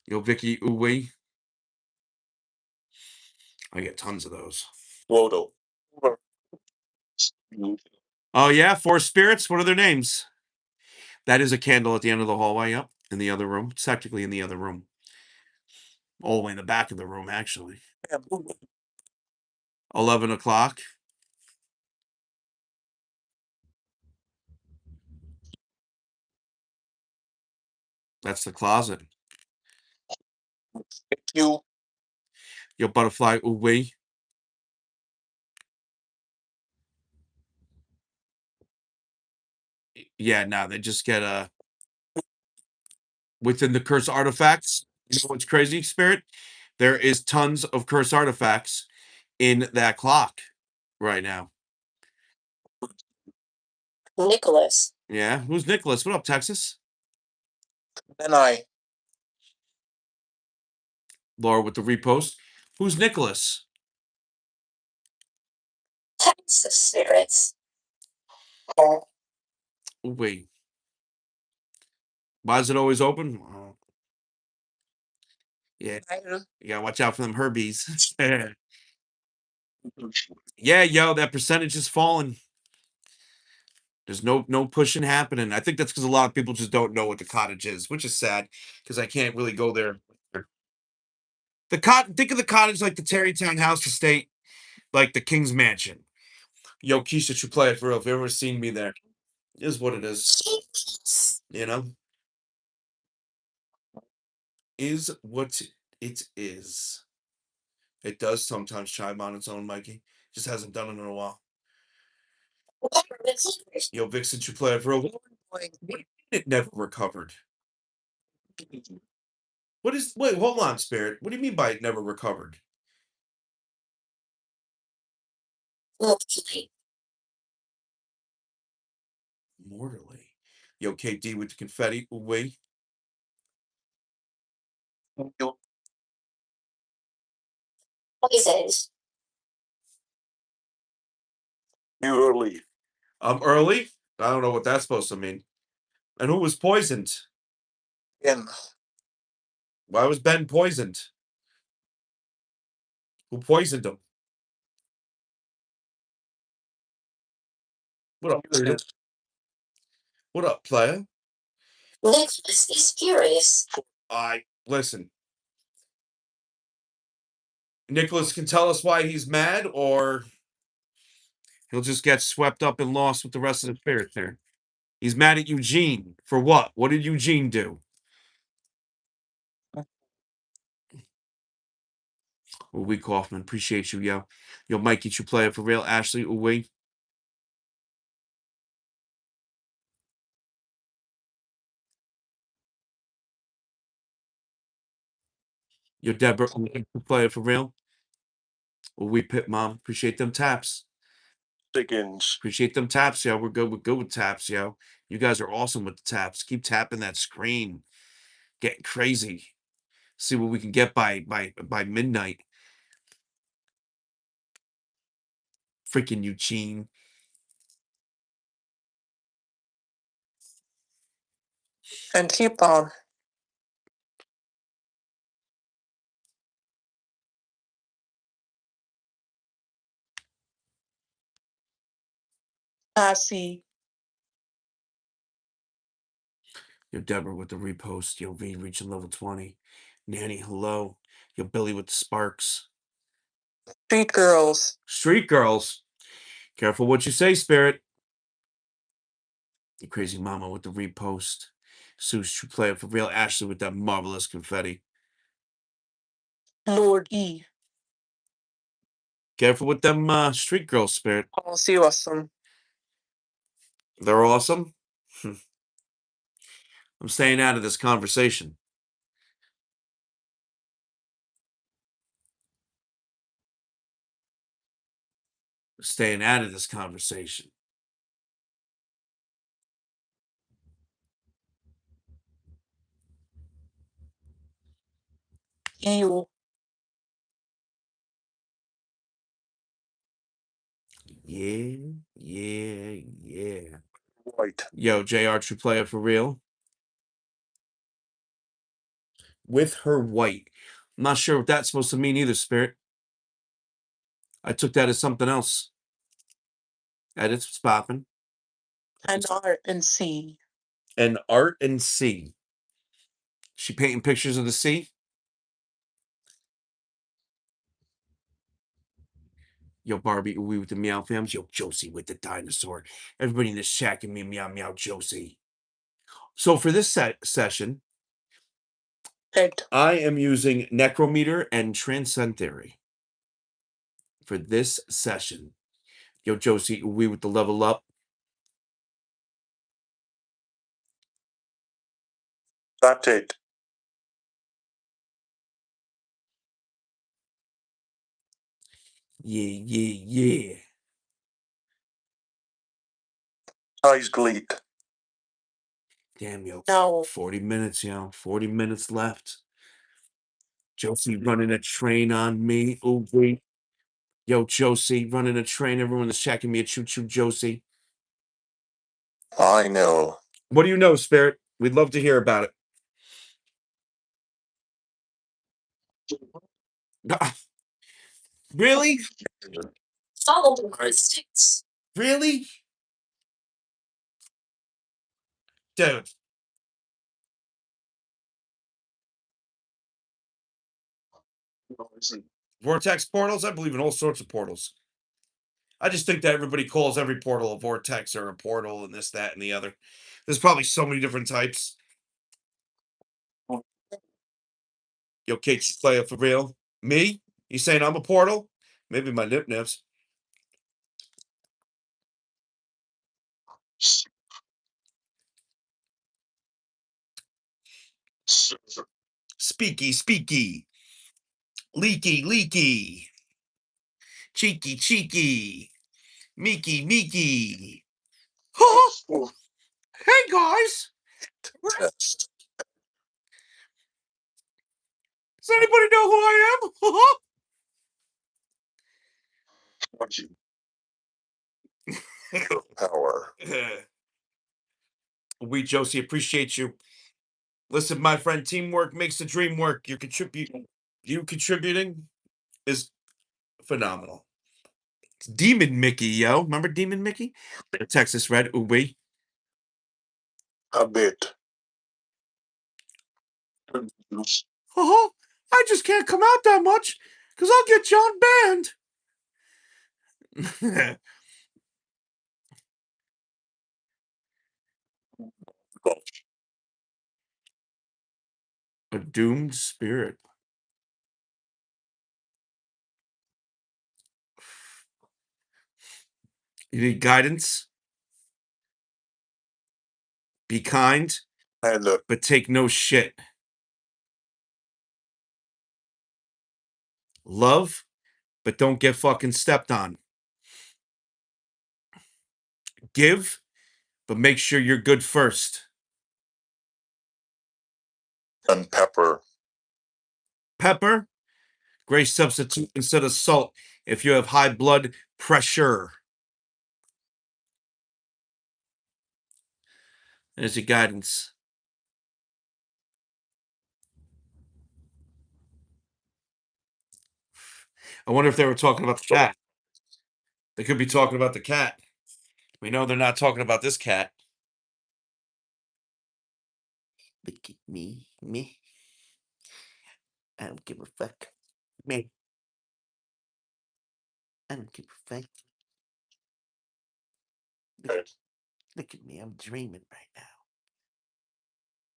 Yo, Vicky, ooh, I get tons of those. Wodo. Oh, yeah, four spirits. What are their names? That is a candle at the end of the hallway. Yep, in the other room. It's technically in the other room. All the way in the back of the room, actually. 11 o'clock. That's the closet. You. Yo, butterfly, ooh, yeah, no, they just get within the curse artifacts. You know what's crazy, Spirit? There is tons of curse artifacts in that clock right now. Nicholas. Yeah, who's Nicholas? What up, Texas? Then I. Laura with the repost. Who's Nicholas? Texas spirits. Ooh, wait. Why is it always open? Oh, yeah, you gotta watch out for them herbies. Yeah, yo, that percentage is falling. There's no pushing happening. I think that's because a lot of people just don't know what the cottage is, which is sad because I can't really go there. Think of the cottage like the Terrytown House Estate, like the King's Mansion. Yo, Keisha should play it for real. If you've ever seen me there, it is what it is. You know, is what it is. It does sometimes chime on its own, Mikey. Just hasn't done it in a while. Yo, Vixen should play it for real. It never recovered. Wait, hold on, Spirit. What do you mean by it never recovered? Mortally. Mortally. Yo, KD with the confetti away. Poisoned. You early. I'm early? I don't know what that's supposed to mean. And who was poisoned? In Why was Ben poisoned? Who poisoned him? What up, player? What up, player? Nicholas is furious. Listen. Nicholas can tell us why he's mad, or he'll just get swept up and lost with the rest of the spirits there. He's mad at Eugene. For what? What did Eugene do? Uwe Kaufman, appreciate you, yo. Yo, Mikey, you play it for real. Ashley, Uwe. Yo, Deborah, you play it for real. Uwe Pit Mom, appreciate them taps. Dickens. Appreciate them taps, yo. We're good with taps, yo. You guys are awesome with the taps. Keep tapping that screen. Getting crazy. See what we can get by midnight. Freaking Eugene. And keep on. I see. Yo, Deborah with the repost. Yo, V reaching level 20. Nanny, hello. Yo, Billy with the sparks. Street girls. Street girls. Careful what you say, Spirit. You crazy mama with the repost. Seuss, true player for real. Ashley with that marvelous confetti. Lord E. Careful with them street girls, Spirit. Oh, see awesome. They're awesome. I'm staying out of this conversation. Staying out of this conversation. You. Yeah. White. Yo, JR, true player for real. With her white. I'm not sure what that's supposed to mean either, Spirit. I took that as something else. Edits popping. And R and C. And art and sea. She painting pictures of the sea. Yo, Barbie, we with the meow fams. Yo, Josie with the dinosaur. Everybody in this chat give me meow Josie. So for this session, Head. I am using Necrometer and Transcend Theory. For this session. Yo, Josie, we with the level up. That's it. Yeah. Eyes gleet. Damn, yo. No. 40 minutes, yo. 40 minutes left. Josie running a train on me. Oh, wait. Yo, Josie running a train. Everyone is checking me a choo-choo, Josie. I know. What do you know, Spirit? We'd love to hear about it. Really? Follow the instincts. Really? Dude. Vortex portals? I believe in all sorts of portals. I just think that everybody calls every portal a vortex or a portal and this, that, and the other. There's probably so many different types. Yo, Kate, you play it for real? Me? You saying I'm a portal? Maybe my nip nips. Speaky, speaky. Leaky, leaky. Cheeky, cheeky. Meeky, meeky. Oh, hey guys. Test. Does anybody know who I am? What you power. We, Josie, appreciate you. Listen, my friend, teamwork makes the dream work. You contributing is phenomenal. It's Demon Mickey, yo. Remember Demon Mickey? The Texas Red, ooh wee. A bit. I just can't come out that much because I'll get John banned. A doomed spirit. You need guidance? Be kind, And but take no shit. Love, but don't get fucking stepped on. Give, but make sure you're good first. and pepper. Pepper, great substitute instead of salt if you have high blood pressure. There's your guidance. I wonder if they were talking about the cat. They could be talking about the cat. We know they're not talking about this cat. Look at me. I don't give a fuck. Me. I don't give a fuck. Look at me. I'm dreaming right now.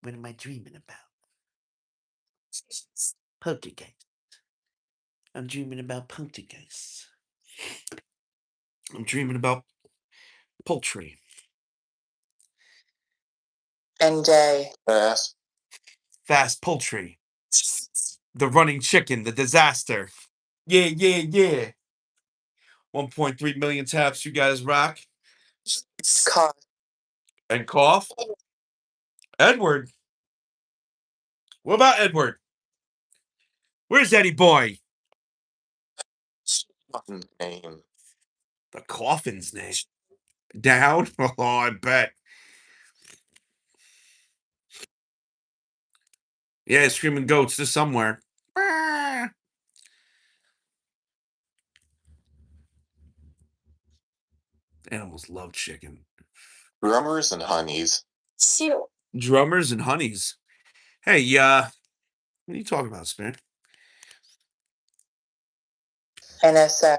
What am I dreaming about? Poltergeist. I'm dreaming about poltergeists. I'm dreaming about poultry. And day. Fast. Fast poultry. The running chicken. The disaster. Yeah. 1.3 million taps. You guys rock. Cough. And cough. Edward. What about Edward? Where's Eddie boy? Name. The coffin's name. Down? Oh, I bet. Yeah, screaming goats. There's somewhere. Animals love chicken. Drummers and honeys. Drummers and honeys. Hey, what are you talking about, Spirit? NSF.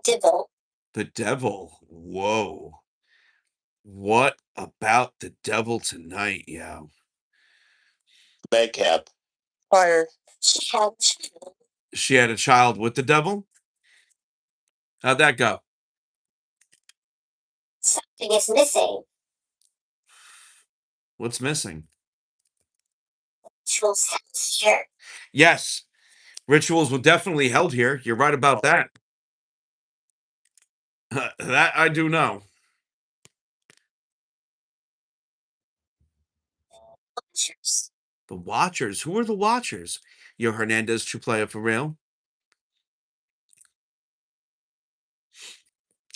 Devil. The devil. Whoa. What about the devil tonight, yo? Maycap. Fire. She had a child with the devil? How'd that go? Something is missing. What's missing? Rituals here. Yes, rituals were definitely held here. You're right about that. That I do know. Watchers. The Watchers. Who are the Watchers? Yo, Hernandez, true player for real.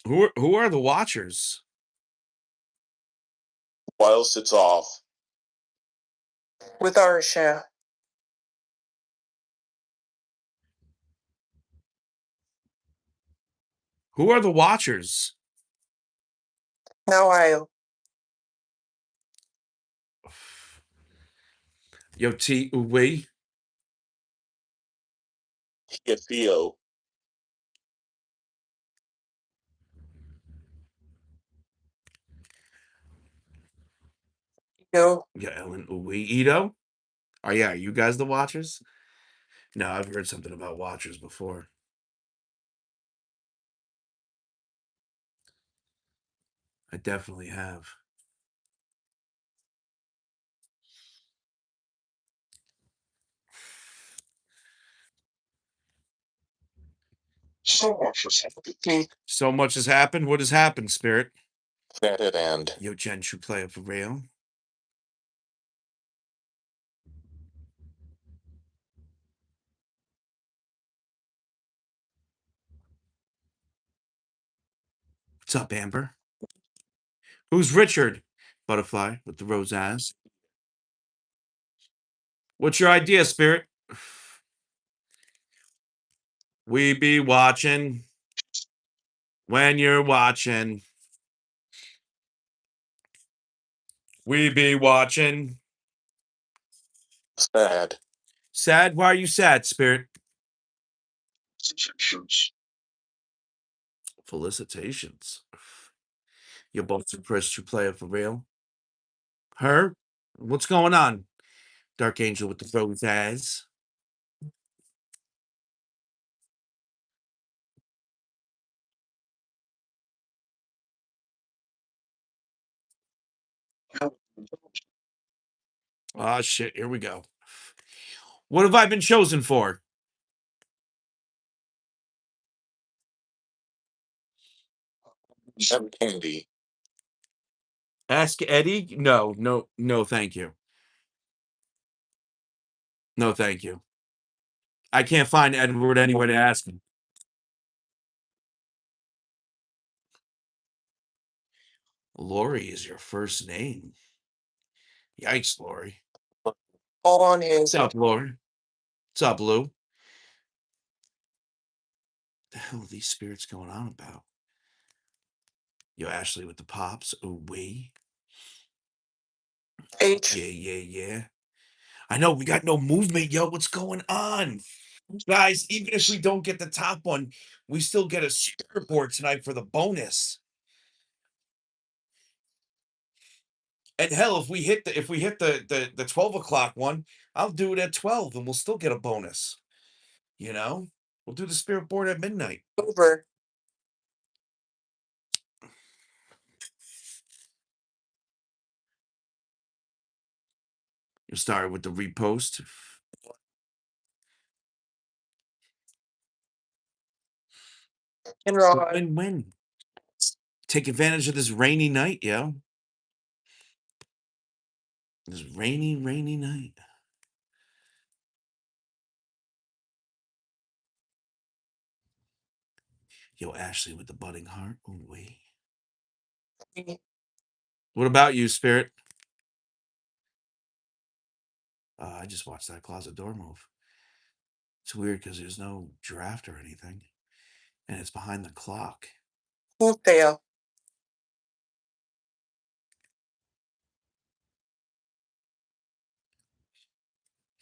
Who are the Watchers? Whilst it's off. With Arsha. Who are the Watchers? Now I. Yo, T. Uwe. Theo. No. Yeah, Ellen Uwe. Ito. Oh yeah, you guys the Watchers? No, I've heard something about Watchers before. I definitely have. So much has happened. So much has happened. What has happened, Spirit? That it and Yo, Jen, true player for real. What's up, Amber? Who's Richard? Butterfly with the rose eyes. What's your idea, Spirit? We be watching when you're watching. We be watching. sad. Sad? Why are you sad, Spirit? Felicitations. You're both impressed true player for real. Her? What's going on? Dark Angel with the rose eyes. Ah, shit. Here we go. What have I been chosen for? Have candy. Ask Eddie? No, no, no, thank you. No, thank you. I can't find Edward anywhere to ask him. Lori is your first name. Yikes, Lori. Hold on his What's up, Lori? What's up, Lou? The hell are these spirits going on about? Yo, Ashley with the pops. Oh, we. H. Yeah. I know we got no movement, yo. What's going on? Guys, even if we don't get the top one, we still get a spirit board tonight for the bonus. And hell, if we hit the 12 o'clock one, I'll do it at 12 and we'll still get a bonus. You know? We'll do the spirit board at midnight. Over. You start with the repost. And Rod. Win-win. Take advantage of this rainy night, yo. This rainy night. Yo, Ashley with the budding heart. Oh, wait. What about you, Spirit? I just watched that closet door move. It's weird because there's no draft or anything. And it's behind the clock. Who fail?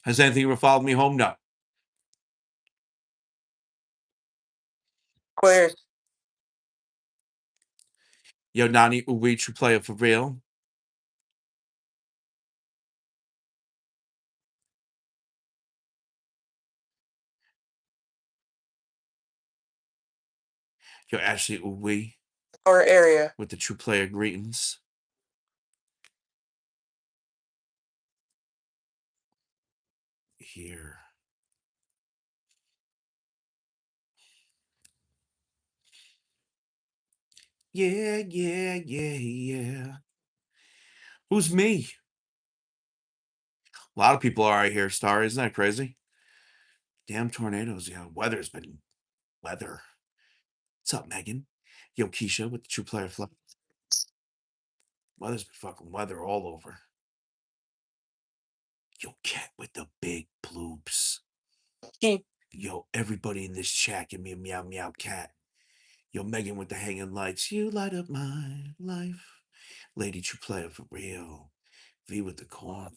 Has anything ever followed me home? No. Squares. Yo, Nani Uwe, true player for real. Yo, Ashley Uwe Our area. with the true player greetings. Here. Yeah. Who's me? A lot of people are out here, Star. Isn't that crazy? Damn tornadoes. Yeah, weather's been weather. What's up, Megan? Yo, Keisha with the true player flip. Weather's been fucking weather all over. Yo, Cat with the big bloops. Yo, everybody in this chat, give me a meow meow cat. Yo, Megan with the hanging lights. You light up my life. Lady true player for real. V with the corn.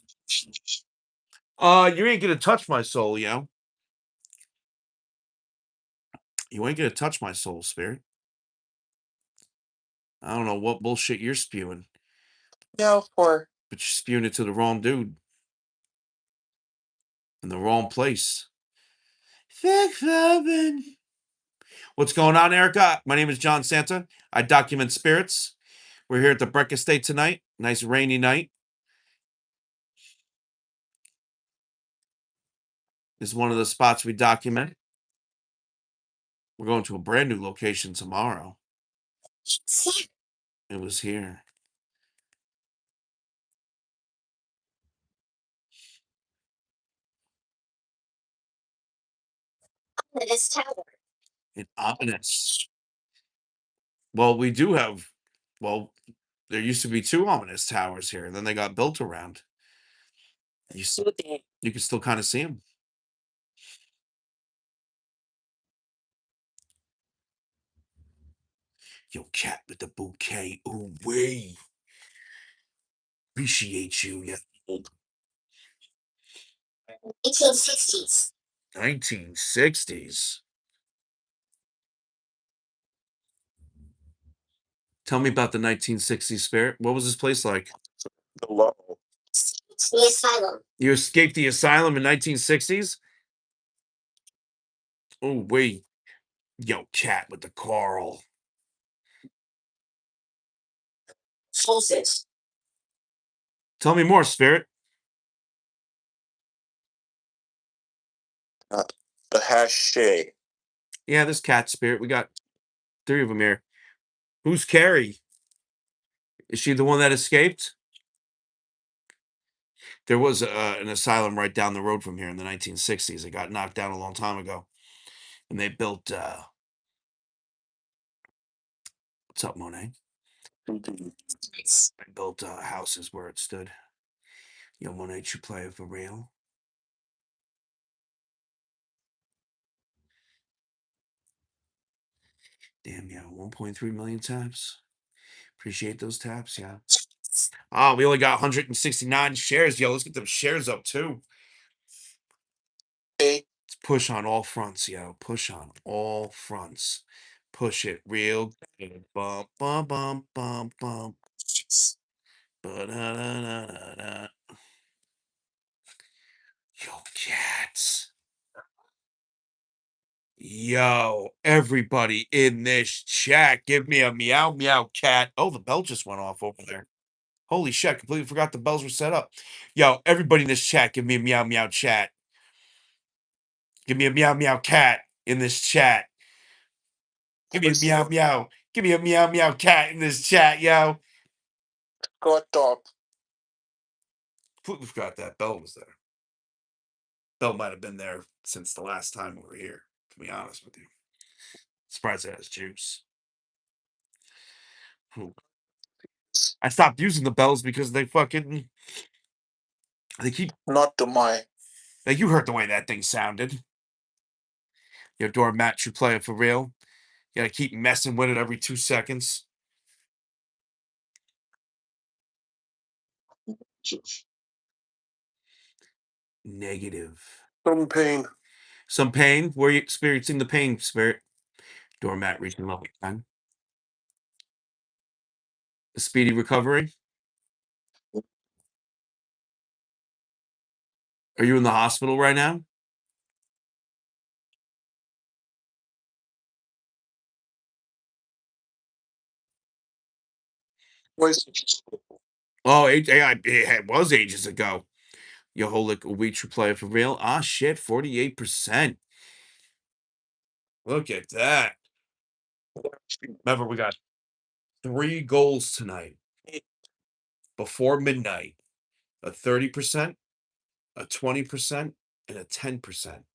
You ain't gonna touch my soul, yo. You ain't gonna touch my soul, Spirit. I don't know what bullshit you're spewing, Now for but you're spewing it to the wrong dude in the wrong place. What's going on, Erica? My name is John Santa. I document spirits. We're here at the Breck Estate tonight. Nice rainy night. This is one of the spots we document. We're going to a brand new location tomorrow. It's here. It was here. This tower. In ominous. Well, we do have. Well, there used to be 2 ominous towers here, and then they got built around. You can still kind of see them. Yo, cat with the bouquet. Ooh, wee. Appreciate you, yeah. 1860s. 1960s. Tell me about the 1960s, Spirit. What was this place like? Below. It's the asylum. You escaped the asylum in 1960s? Oh, wait. Yo, cat with the coral. Sausage. Tell me more, Spirit. The Hache. Yeah, this cat, Spirit. We got 3 of them here. Who's Carrie? Is she the one that escaped? There was an asylum right down the road from here in the 1960s. It got knocked down a long time ago. And they built, what's up, Monet? Nice. They built houses where it stood. Yo, Monet, you play it for real? Damn, yeah, 1.3 million taps. Appreciate those taps, yeah. Oh, we only got 169 shares. Yo, let's get them shares up too. Hey. Let's push on all fronts, yo. Push on all fronts. Push it real good. Bum, bum, bum, bum, bum. Ba-da-da-da-da-da. Yo, cats. Yo, everybody in this chat, give me a meow meow cat. Oh, the bell just went off over there. Holy shit, completely forgot the bells were set up. Yo, everybody in this chat, give me a meow meow chat. Give me a meow meow cat in this chat. Give me a meow meow. Give me a meow meow cat in this chat, yo. Got dog. Completely forgot that bell was there. Bell might have been there since the last time we were here, to be honest with you. Surprised it has juice. I stopped using the bells because they keep. Not to my. Like, you heard the way that thing sounded. Your doormat should play it for real. You gotta keep messing with it every 2 seconds. Negative. Some pain. Some pain. Where are you experiencing the pain, Spirit? Doormat reaching level 10. A speedy recovery. Are you in the hospital right now? Oh, it was ages ago. Yoholik Uwichu player for real. Ah, shit, 48%. Look at that. Remember, we got 3 goals tonight. Before midnight. A 30%, a 20%, and a 10%.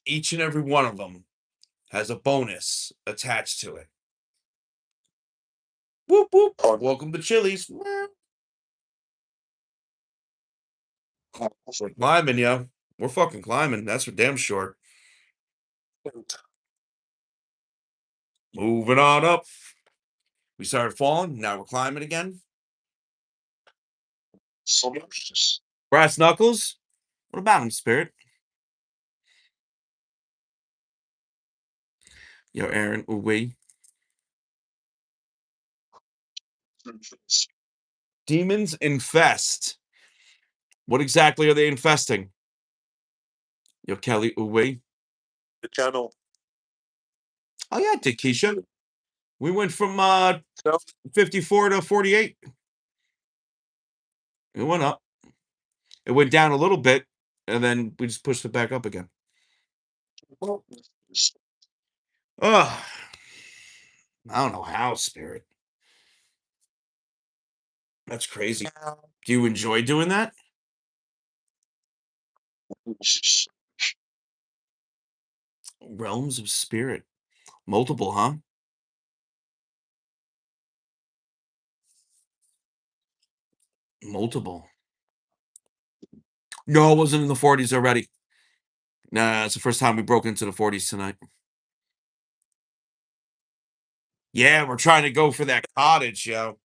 Each and every one of them has a bonus attached to it. Whoop, whoop. Welcome to Chili's. We're climbing, yo. We're fucking climbing. That's for damn sure. Moving on up. We started falling. Now we're climbing again. Brass knuckles. What about him, Spirit? Yo, Aaron, we. Demons infest. What exactly are they infesting? Yo, Kelly, we. The channel. Oh yeah, Dick Keisha. We went from 54 to 48. It went up. It went down a little bit, and then we just pushed it back up again. Ugh. I don't know how, Spirit. That's crazy. Yeah. Do you enjoy doing that? Realms of spirit. Multiple, huh? Multiple. No, it wasn't in the 40s already. Nah, it's the first time we broke into the 40s tonight. Yeah, we're trying to go for that cottage, yo.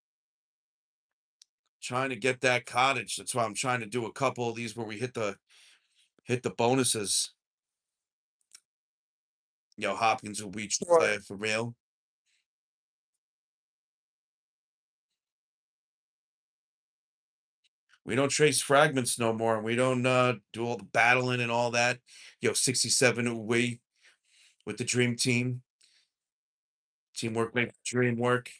Trying to get that cottage. That's why I'm trying to do a couple of these where we hit the bonuses. Yo, Hopkins will beat Sure. play for real. We don't trace fragments no more. We don't do all the battling and all that. Yo, 67 away with the dream team. Teamwork makes the dream work.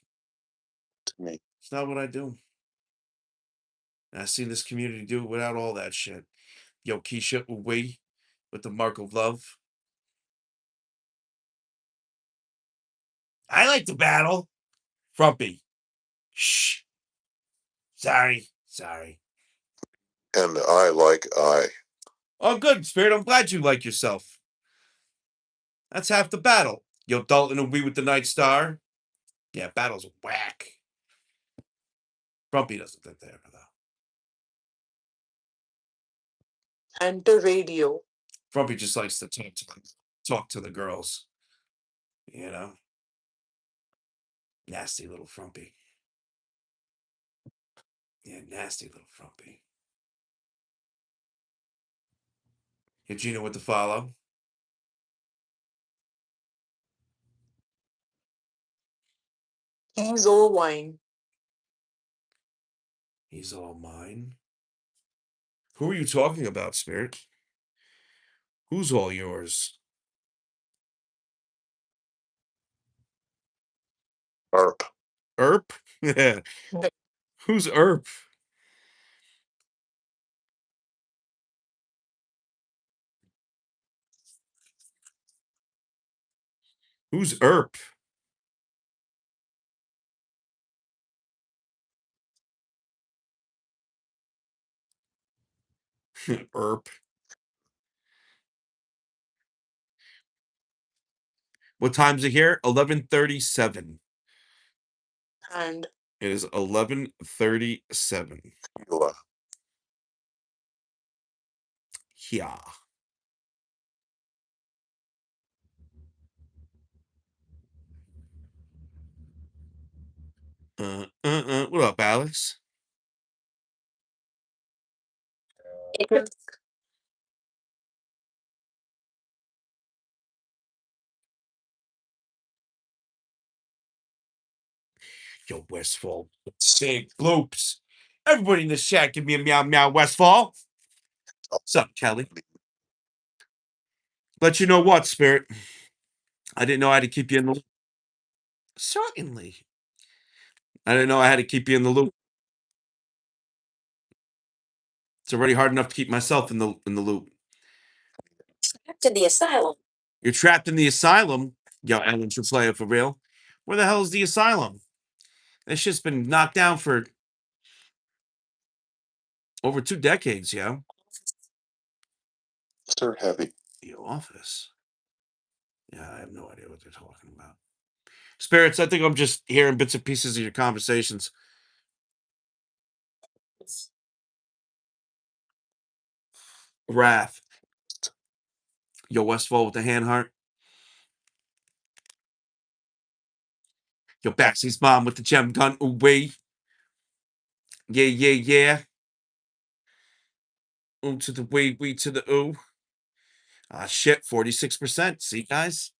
To me. It's not what I do. And I see this community do it without all that shit. Yo, Keisha away with the mark of love. I like to battle. Frumpy. Shh. Sorry. And I. Oh, good, Spirit. I'm glad you like yourself. That's half the battle. Yo, Dalton and we with the Night Star. Yeah, battle's whack. Frumpy doesn't think they ever, though. And the radio. Frumpy just likes to talk to the girls. You know? Nasty little Frumpy. Yeah, nasty little Frumpy. Hit Gina with the follow. He's all wine. He's all mine. Who are you talking about, Spirit? Who's all yours? Erp. Erp? Who's Erp? Who's Erp? Erp. What time's it here? 11:37. And It is 11:37. Gila. Yeah. What up, Alex? Yo, Westfall. Big bloops. Everybody in the chat, give me a meow meow, Westfall. What's up, Kelly? Let you know what, Spirit. I didn't know I had to keep you in the loop. Certainly. I didn't know I had to keep you in the loop. It's already hard enough to keep myself in the loop. Trapped in the asylum. You're trapped in the asylum. Yo, Ellen should play it for real. Where the hell is the asylum? That shit's been knocked down for over 2 decades, yo. Stir heavy. The office. Yeah, I have no idea what they're talking about. Spirits, I think I'm just hearing bits and pieces of your conversations. Wrath. Yo, Westfall with the hand heart. Yo, Baxy's mom with the gem gun. Ooh, wee. Yeah. Ooh to the wee to the ooh. Ah, shit, 46%. See, guys?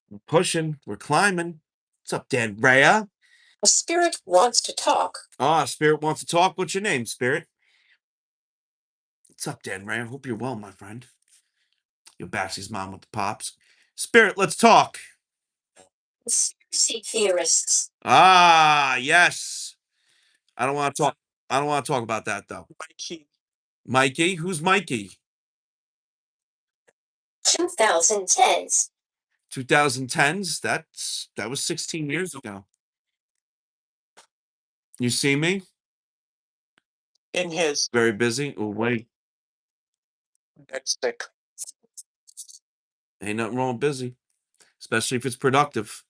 We're pushing. We're climbing. What's up, Dan Rhea? A spirit wants to talk. Ah, Spirit wants to talk. What's your name, Spirit? What's up, Dan Rhea? Hope you're well, my friend. Yo, Baxy's mom with the pops. Spirit, let's talk. Conspiracy theorists. Ah, yes. I don't want to talk. I don't want to talk about that though. Mikey. Mikey? Who's Mikey? 2010s. 2010s. That was 16 years ago. You see me? in his Very busy. Oh, wait. dead stick. Ain't nothing wrong with busy, especially if it's productive.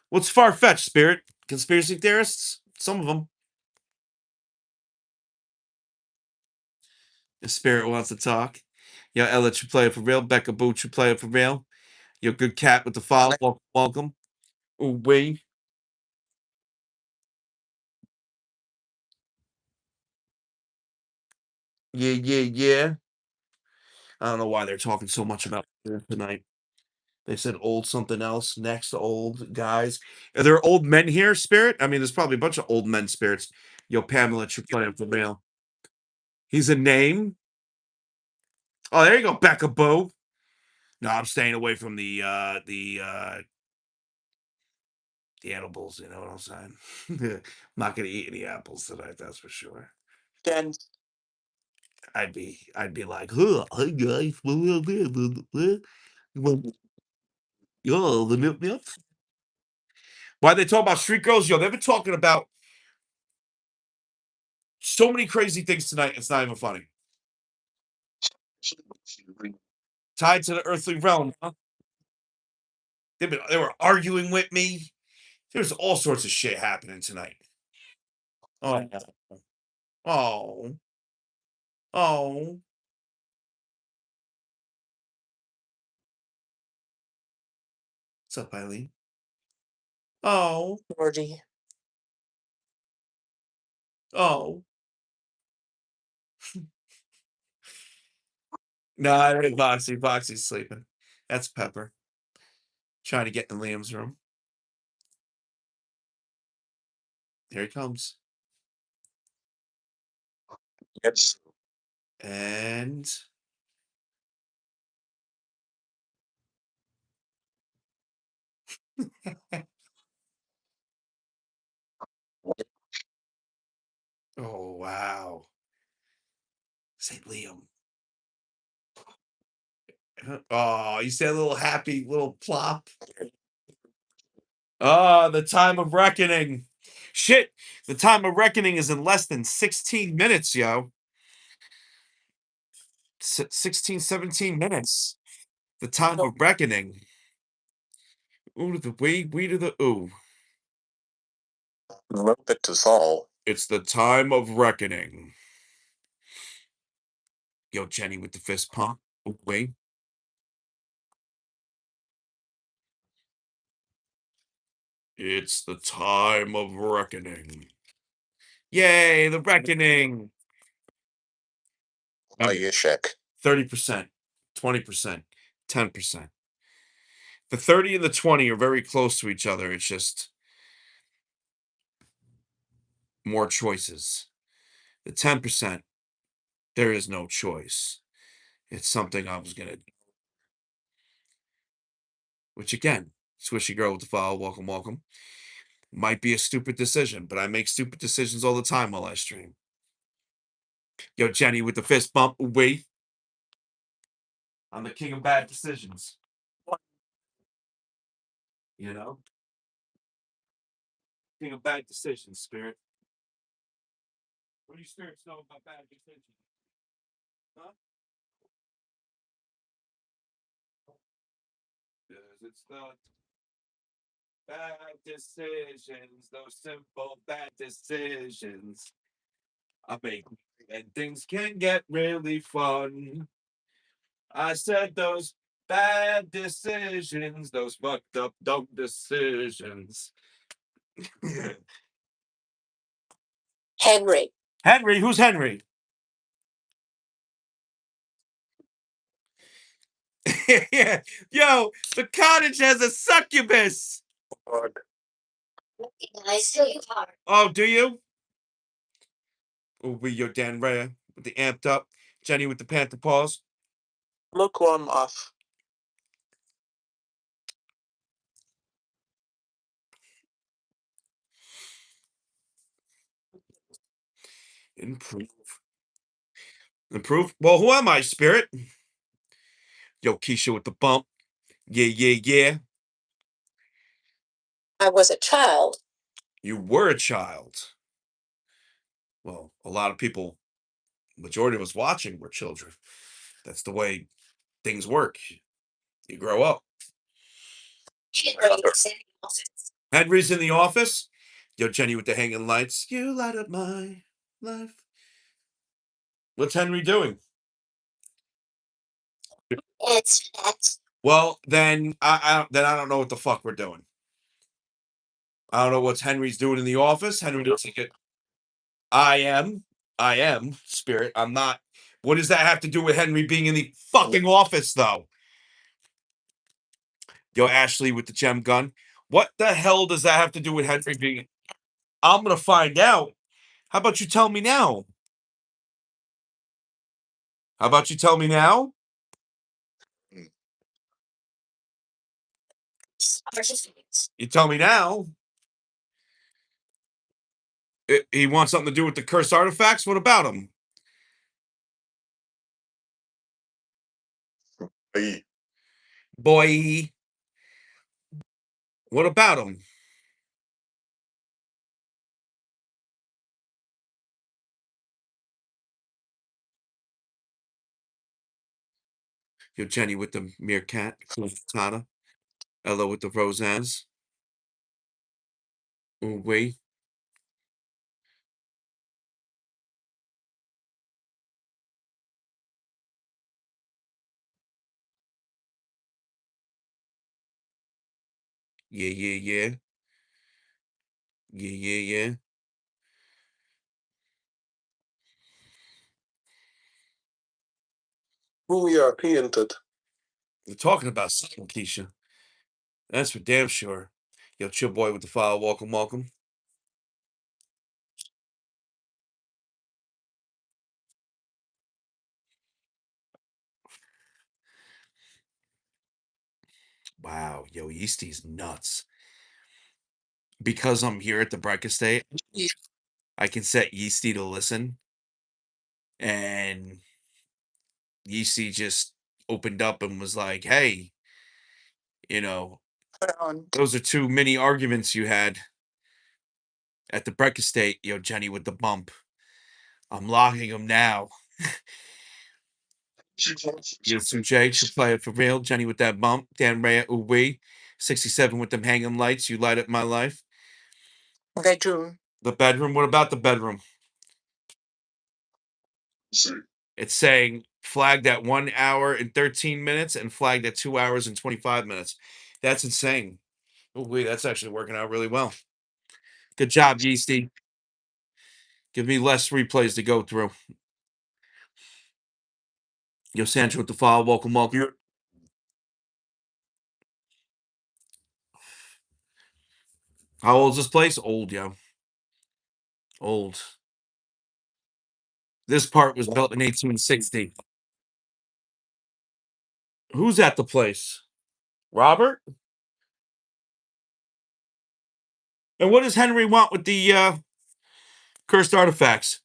What's far fetched, Spirit? Conspiracy theorists? Some of them. If Spirit wants to talk. Yo, Ella, you play it for real. Becca Boot, you play it for real. Your good cat with the follow. Welcome. Ooh, wait. Yeah, yeah, yeah. I don't know why they're talking so much about it tonight. They said old something else next to old guys. Are there old men here, Spirit? I mean, there's probably a bunch of old men spirits. Yo, Pamela, you're playing for real. He's a name. Oh, there you go, Becca Boo. No, I'm staying away from the edibles, you know what I'm saying? I'm not gonna eat any apples tonight, that's for sure. Then I'd be like, huh, hey guys, yo, the nip nip. Why they talk about street girls? Yo, they've been talking about so many crazy things tonight. It's not even funny. Tied to the earthly realm. Huh? They were arguing with me. There's all sorts of shit happening tonight. Oh, oh, oh. What's up, Eileen? Oh, Lordy. oh. No, I think Foxy. Foxy's sleeping. That's Pepper. Trying to get in Liam's room. Here he comes. yes, And oh wow. Say Liam. Oh, you say a little happy little plop. Oh, the time of reckoning. Shit. The time of reckoning is in less than 16 minutes, yo. 16, 17 minutes. The time of reckoning. Ooh to the we to the ooh. look at us all. It's the time of reckoning. Yo, Jenny with the fist pump. Ooh, wait. It's the time of reckoning. Yay, the reckoning. Oh, you check. 30%, 20%, 10%. The 30 and the 20 are very close to each other. It's just more choices. The 10%, there is no choice. It's something I was gonna, which again, swishy girl with the file, welcome, welcome. Might be a stupid decision, but I make stupid decisions all the time while I stream. Yo, Jenny with the fist bump. Wait. I'm the king of bad decisions. You know? King of bad decisions, Spirit. What do you spirits know about bad decisions? Huh? 'Cause it's the bad decisions, those simple bad decisions I make, and things can get really fun. I said those bad decisions, those fucked up dumb decisions. Henry. Henry, who's Henry? Yeah. Yo, the cottage has a succubus. Lord, I still you are. Oh, do you? Oh, we your Dan Rhea with the amped up. Jenny with the panther paws. lukewarm off. Improve. Improve. Well, who am I, Spirit? Yo, Keisha with the bump. Yeah, yeah, yeah. I was a child. You were a child. Well, a lot of people, majority of us watching were children. That's the way things work. You grow up. Henry's in the office. Yo, Jenny with the hanging lights. You light up my life. What's Henry doing? Well, then I don't know what the fuck we're doing. I don't know what Henry's doing in the office. Henry doesn't get. I am spirit. I'm not. What does that have to do with Henry being in the fucking office, though? Yo, Ashley with the gem gun. What the hell does that have to do with Henry being? I'm gonna find out. How about you tell me now? How about you tell me now? You tell me now. He wants something to do with the cursed artifacts. What about him? Boy. What about him? Yo, Jenny with the meerkat. Tana. Ella with the Roseannes. Ooh, wait. Yeah, yeah, yeah. Yeah, yeah, yeah. Who we are painted. We're talking about something, Keisha. That's for damn sure. Yo, chill boy with the file. Welcome, welcome. Wow, yo, Yeasty's nuts. Because I'm here at the Breck Estate, I can set Yeasty to listen, and Yeasty just opened up and was like, "Hey, you know, on. those are two mini arguments you had at the Breck Estate." Yo, Jenny with the bump. I'm locking him now. Yo, Jay should play it for real. Jenny with that bump. Dan Ray, ooh wee. 67 with them hanging lights. You light up my life. Bedroom. The bedroom. What about the bedroom? It's saying flagged at 1 hour and 13 minutes and flagged at 2 hours and 25 minutes. That's insane. Oh, wait, that's actually working out really well. Good job, Yeasty. Give me less replays to go through. Yo, Sandra with the file. Welcome, welcome. How old is this place? Old, yo. Old. This part was built in 1860. Who's at the place? Robert? And what does Henry want with the cursed artifacts?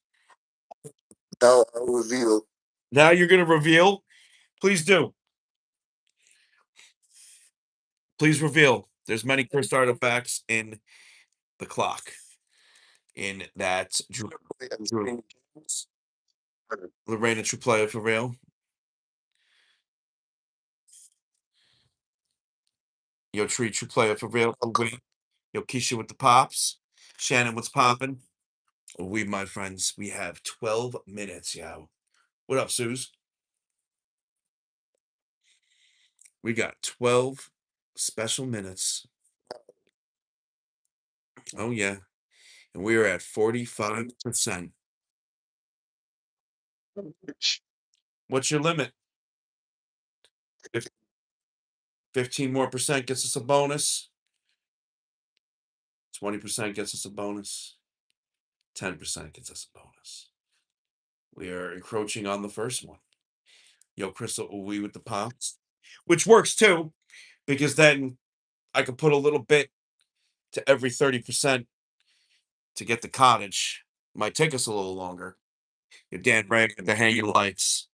Now I reveal. Now you're going to reveal? Please do. Please reveal. There's many cursed artifacts in the clock. In that Lorena true player for real. Yo, Tree true player for real. Oh, wait. Yo, Keisha with the pops. Shannon, what's popping? We, my friends, we have 12 minutes, yo. What up, Suze? We got 12 special minutes. Oh, yeah. And we are at 45%. What's your limit? 15 more percent gets us a bonus. 20% gets us a bonus. 10% gets us a bonus. We are encroaching on the first one. Yo, Crystal, we with the pops, which works too, because then I could put a little bit to every 30% to get the cottage. Might take us a little longer. Your Dan Bragg with the hanging lights.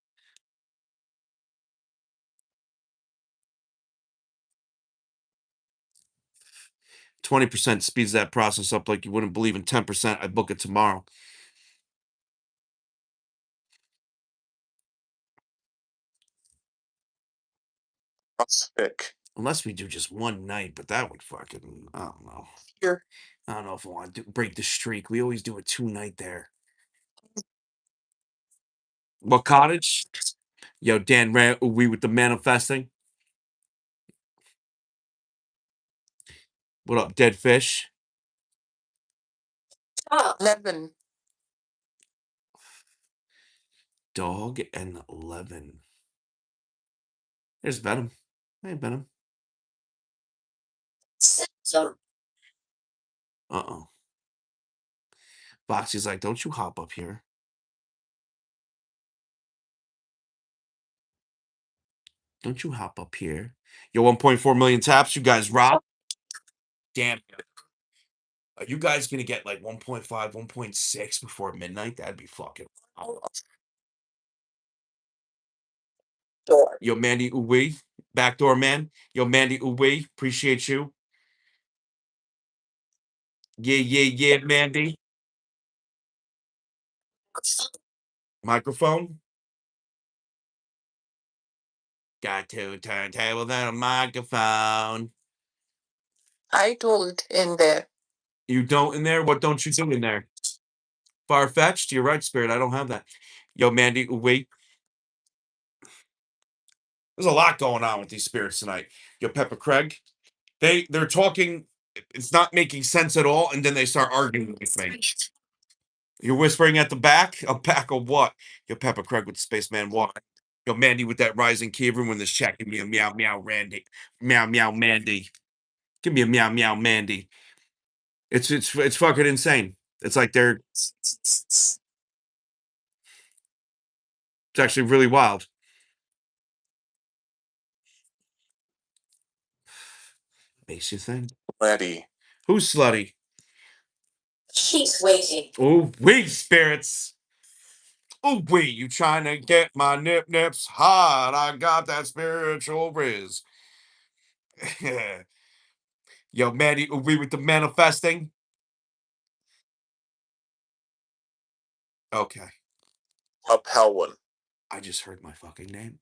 20% speeds that process up like you wouldn't believe, and 10% I book it tomorrow. Prospect. Unless we do just one night, but that would fucking, I don't know. Here. I don't know if I want to break the streak. We always do a 2-night there. What cottage? Yo, Dan ran we with the manifesting. What up, dead fish? 11. Dog and 11. There's Venom. Hey, Venom. So Uh-oh. Boxy's like, don't you hop up here. Don't you hop up here. Yo, 1.4 million taps. You guys rock. Damn. Are you guys going to get like 1.5, 1.6 before midnight? That'd be fucking. Door. Yo, Mandy Uwe. Backdoor man. Yo, Mandy Uwe. Appreciate you. Yeah, Mandy. Microphone. Got two turntables and a microphone. I told in there. You don't in there? What don't you do in there? Far-fetched? You're right, Spirit. I don't have that. Yo, Mandy, wait. There's a lot going on with these spirits tonight. Yo, Pepper Craig. They're talking. It's not making sense at all, and then they start arguing with me. You're whispering at the back? A back of what? Yo, Pepper Craig with Spaceman Walk. Yo, Mandy with that rising key. Everyone that's checking me a meow meow Randy. Meow meow Mandy. Give me a meow meow Mandy. It's fucking insane. It's like it's actually really wild. Makes you think. Letty. Who's slutty? she's waiting. Oh, we spirits. Oh, we, you trying to get my nip nips hot? I got that spiritual riz. Yo, Maddie, we with the manifesting. Okay. Uphelwin. I just heard my fucking name.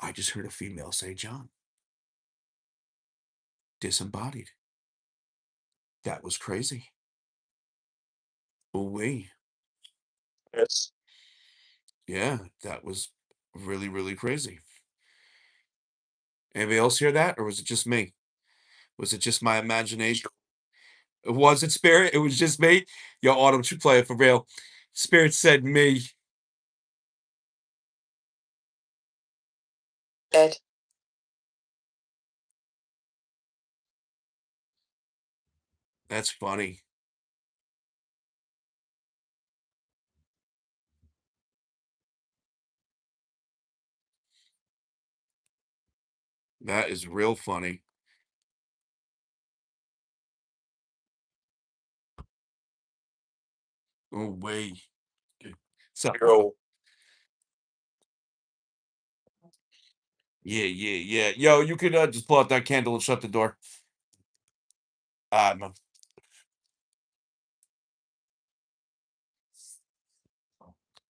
I just heard a female say John. Disembodied. That was crazy. Oh, we. Yes. Yeah, that was really, really crazy. Anybody else hear that? Or was it just me? Was it just my imagination? Was it Spirit? It was just me? Yo, Autumn, you play it for real. Spirit said me. Ed. That's funny. That is real funny. Oh, wait. So, Zero. yeah. Yo, you could just pull out that candle and shut the door. No.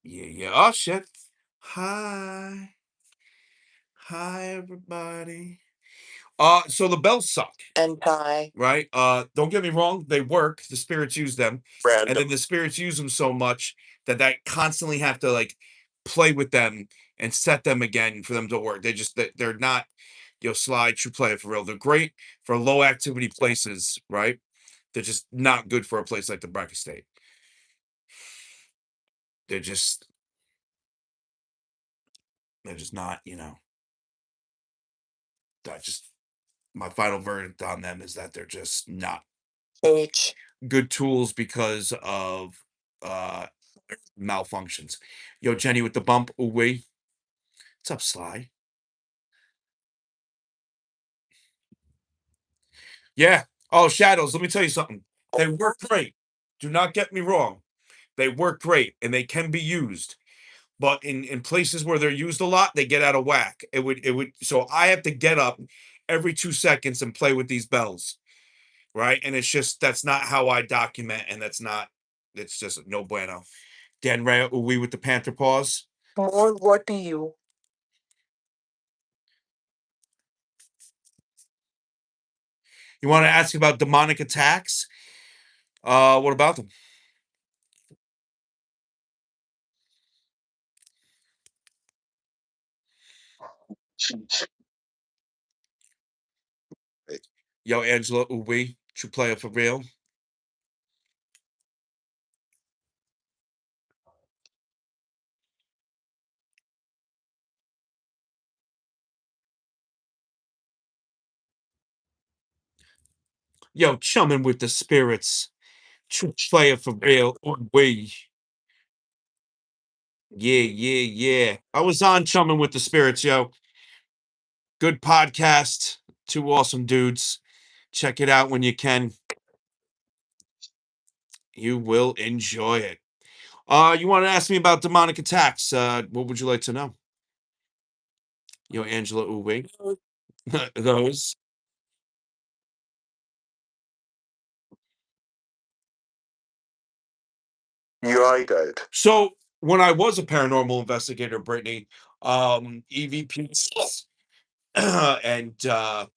Yeah. Oh, shit. Hi. Hi, everybody. So the bells suck. And I. Right? Don't get me wrong, they work. The spirits use them. Random. And then the spirits use them so much that I constantly have to like play with them and set them again for them to work. They're not slide true play for real. They're great for low activity places, right? They're just not good for a place like the Breck Estate. They're just not, that just my final verdict on them is that they're just not H. good tools because of malfunctions. Yo, Jenny with the bump. Ooh, wait. What's up, Sly? Yeah. Oh, Shadows, let me tell you something. They work great. Do not get me wrong. They work great and they can be used. But in places where they're used a lot, they get out of whack. So I have to get up every 2 seconds and play with these bells. right? And it's just that's not how I document, and it's just no bueno. Dan Ray, we with the Panther paws. More what to you? You want to ask about demonic attacks? What about them? Yo, Angela Uwe, true player for real. Yo, chumming with the spirits. True player for real. Uwe. Yeah, yeah. I was on chumming with the spirits, yo. Good podcast. Two awesome dudes. Check it out when you can. You will enjoy it. You want to ask me about demonic attacks? What would you like to know? Yo, Angela Uwe. Those. You are good. So when I was a paranormal investigator, Brittany, EVPs and that's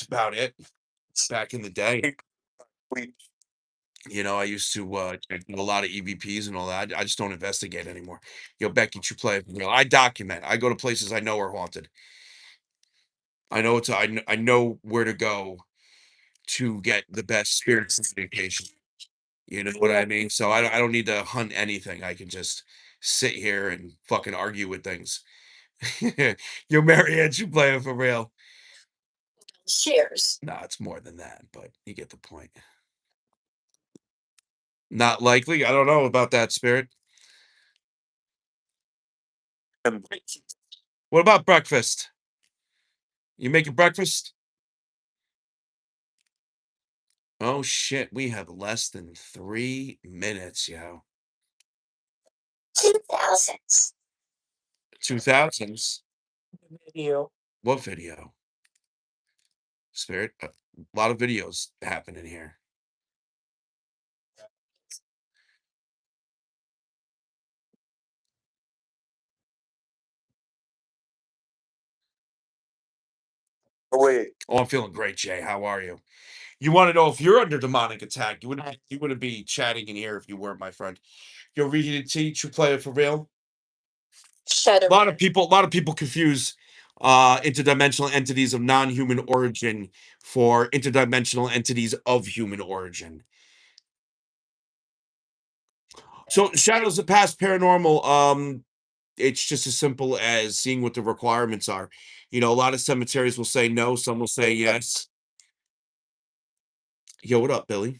about it. Back in the day, We I used to do a lot of EVPs and all that. I just don't investigate anymore. Yo, Becky, you play for real. I document. I go to places I know are haunted. I know where to go to get the best spirit communication. You know what I mean? So I don't need to hunt anything. I can just sit here and fucking argue with things. Yo, Marianne, you playing for real? Shares. No, it's more than that, but you get the point. Not likely. I don't know about that, Spirit. can What about breakfast? You making breakfast? Oh shit, we have less than 3 minutes, yo. 2000s. 2000s. Video. What video? Spirit? A lot of videos happening here. wait. Oh, I'm feeling great, Jay. How are you? You want to know if you're under demonic attack? You wouldn't be chatting in here if you weren't, my friend. You're reading to teach. You play it for real. Shadow. A lot of people confuse interdimensional entities of non-human origin for interdimensional entities of human origin. So shadows of past paranormal, it's just as simple as seeing what the requirements are. A lot of cemeteries will say no, some will say yes. Yo, what up, Billy?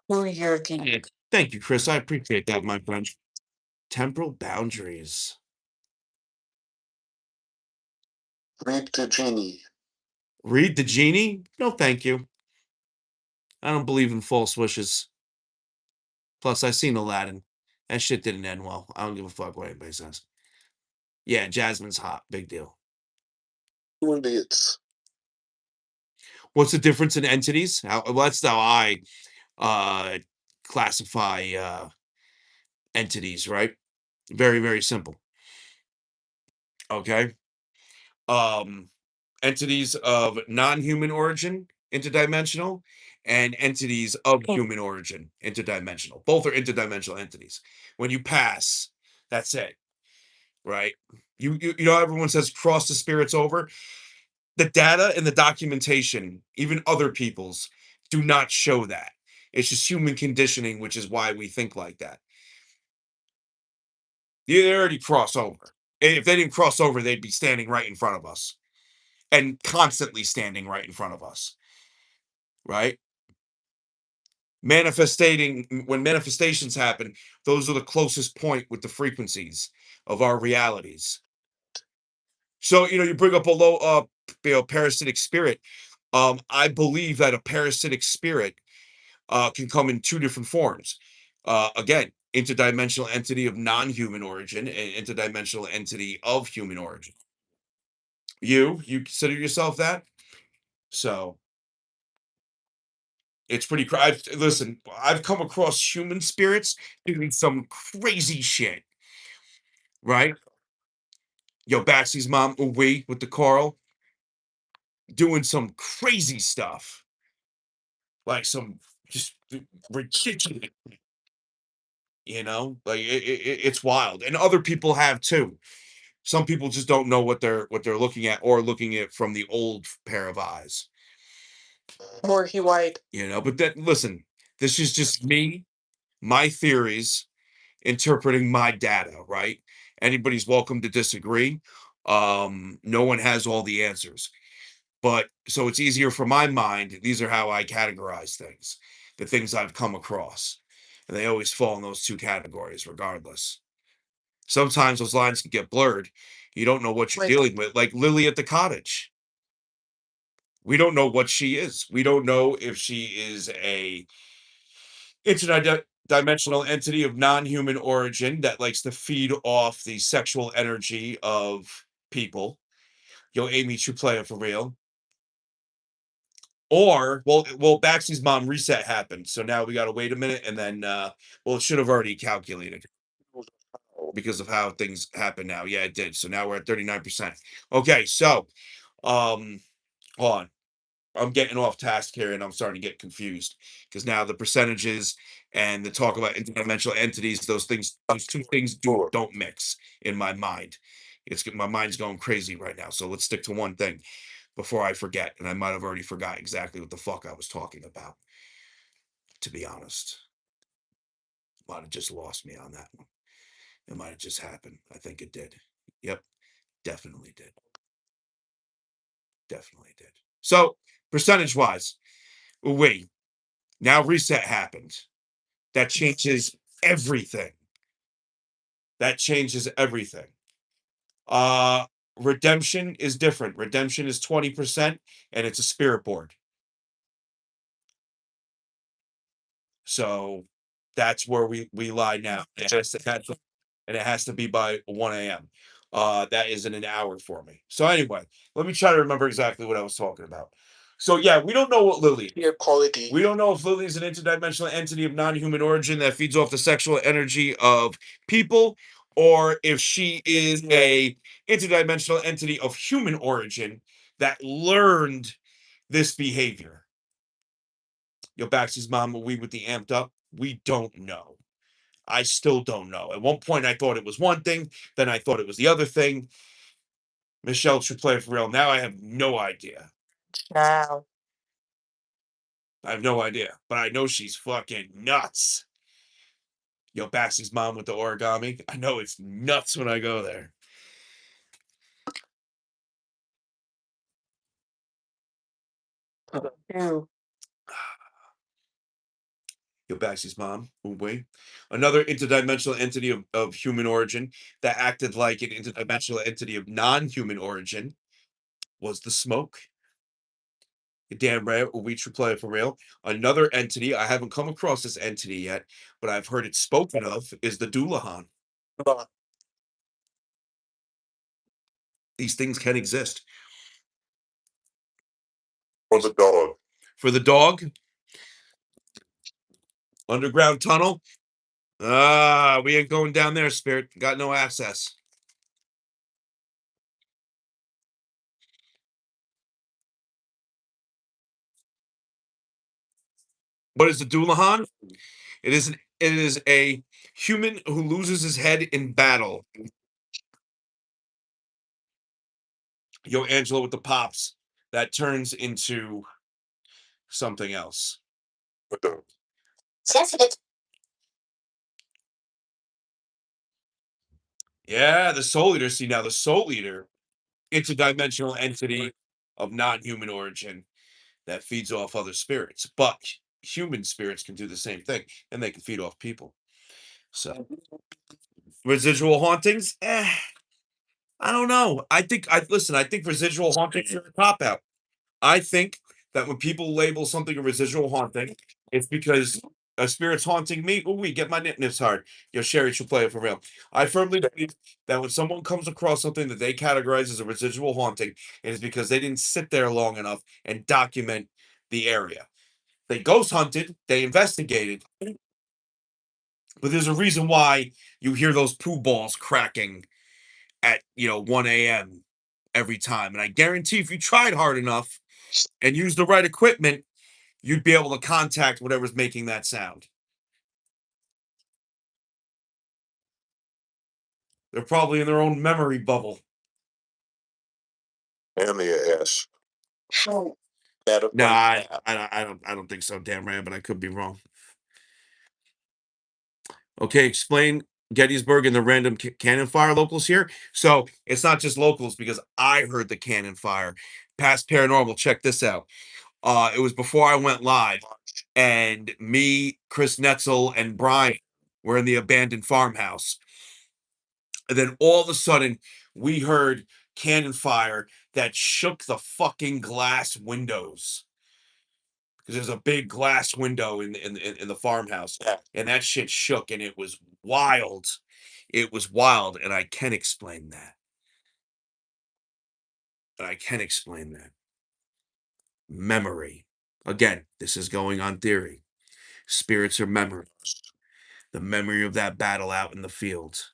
Who you're Yeah. Thank you, Chris. I appreciate that, my friend. Temporal boundaries. Read the genie. Read the genie? No, thank you. I don't believe in false wishes. Plus, I seen Aladdin. That shit didn't end well. I don't give a fuck what anybody says. Yeah, Jasmine's hot. Big deal. Idiots. What's the difference in entities? Well, that's how I uh classify entities, right? Very, very simple. Okay. Um Entities of non-human origin, interdimensional, and entities of human origin, interdimensional. Both are interdimensional entities. When you pass, that's it, right? Everyone says cross the spirits over. The data and the documentation, even other people's, do not show that. It's just human conditioning, which is why we think like that. They already cross over. If they didn't cross over, they'd be standing right in front of us and constantly standing right in front of us, right? Manifestating When manifestations happen, those are the closest point with the frequencies of our realities. So, you bring up a low parasitic spirit. I believe that a parasitic spirit can come in two different forms. Again, interdimensional entity of non-human origin and interdimensional entity of human origin. You consider yourself that? So it's pretty listen, I've come across human spirits doing some crazy shit, right? Yo, Baxy's mom, we with the Carl, doing some crazy stuff. Like some just ridiculous, like it's wild. And other people have too. Some people just don't know what they're looking at or looking at from the old pair of eyes. More he white. But that listen, this is just me, my theories, interpreting my data, right? Anybody's welcome to disagree. No one has all the answers. But so it's easier for my mind. These are how I categorize things, the things I've come across. And they always fall in those two categories, regardless. Sometimes those lines can get blurred. You don't know what you're Like- dealing with. Like Lily at the cottage. We don't know what she is. We don't know if she is a interdimensional entity of non-human origin that likes to feed off the sexual energy of people. Yo, Amy should play it for real. Or Baxy's mom reset happened, so now we gotta wait a minute and then it should have already calculated because of how things happen now. Yeah, it did. So now we're at 39%. Okay, so hold on. I'm getting off task here and I'm starting to get confused because now the percentages and the talk about interdimensional entities, those two things don't mix in my mind. My mind's going crazy right now. So let's stick to one thing before I forget. And I might have already forgot exactly what the fuck I was talking about. To be honest, might have just lost me on that one. It might have just happened. I think it did. Yep, definitely did. Definitely did. So percentage wise, wait. Now reset happened. That changes everything. That changes everything. Redemption is different. Redemption is 20% and it's a spirit board. So that's where we lie now. And it has to be by 1 a.m. That is in an hour for me. So anyway, let me try to remember exactly what I was talking about. So yeah, we don't know what Lily. Your quality. We don't know if Lily is an interdimensional entity of non-human origin that feeds off the sexual energy of people, or if she is a interdimensional entity of human origin that learned this behavior. Yo, Baxy's mom, we with the amped up. We don't know. I still don't know. At one point, I thought it was one thing, then I thought it was the other thing. Michelle should play for real. Now I have no idea. Now. I have no idea, but I know she's fucking nuts. Yo, Baxy's mom with the origami. I know it's nuts when I go there. Ew. Yo, Baxy's mom. Wait. Another interdimensional entity of human origin that acted like an interdimensional entity of non-human origin was the smoke. You're damn right. We should play it for real. Another entity, I haven't come across this entity yet, but I've heard it spoken of, is the Doulahan. These things can exist. For the dog. For the dog, underground tunnel. We ain't going down there, Spirit. Got no access. What is the Doulahan? It is a human who loses his head in battle. Yo, Angela with the pops. That turns into something else. Sensitive. Yeah, the Soul Eater. See, now the Soul Eater, interdimensional entity of non-human origin that feeds off other spirits. But human spirits can do the same thing, and they can feed off people. So residual hauntings? I don't know. I think I think residual hauntings are a cop out. I think that when people label something a residual haunting, it's because a spirit's haunting me. Ooh, we get my nip-nips hard. Yo, Sherry should play it for real. I firmly believe that when someone comes across something that they categorize as a residual haunting, it is because they didn't sit there long enough and document the area. They ghost hunted, they investigated, but there's a reason why you hear those poo balls cracking at 1 a.m. every time. And I guarantee if you tried hard enough and used the right equipment, you'd be able to contact whatever's making that sound. They're probably in their own memory bubble. And the ass. That No, I don't think so, damn right, but I could be wrong. Okay, explain Gettysburg and the random cannon fire locals here. So it's not just locals because I heard the cannon fire. Past paranormal, check this out. It was before I went live, and me, Chris Netzel, and Brian were in the abandoned farmhouse. And then all of a sudden, we heard cannon fire that shook the fucking glass windows. Because there's a big glass window in the farmhouse, and that shit shook, and it was wild. It was wild, and I can explain that. Memory. Again, this is going on theory. Spirits are memory. The memory of that battle out in the field.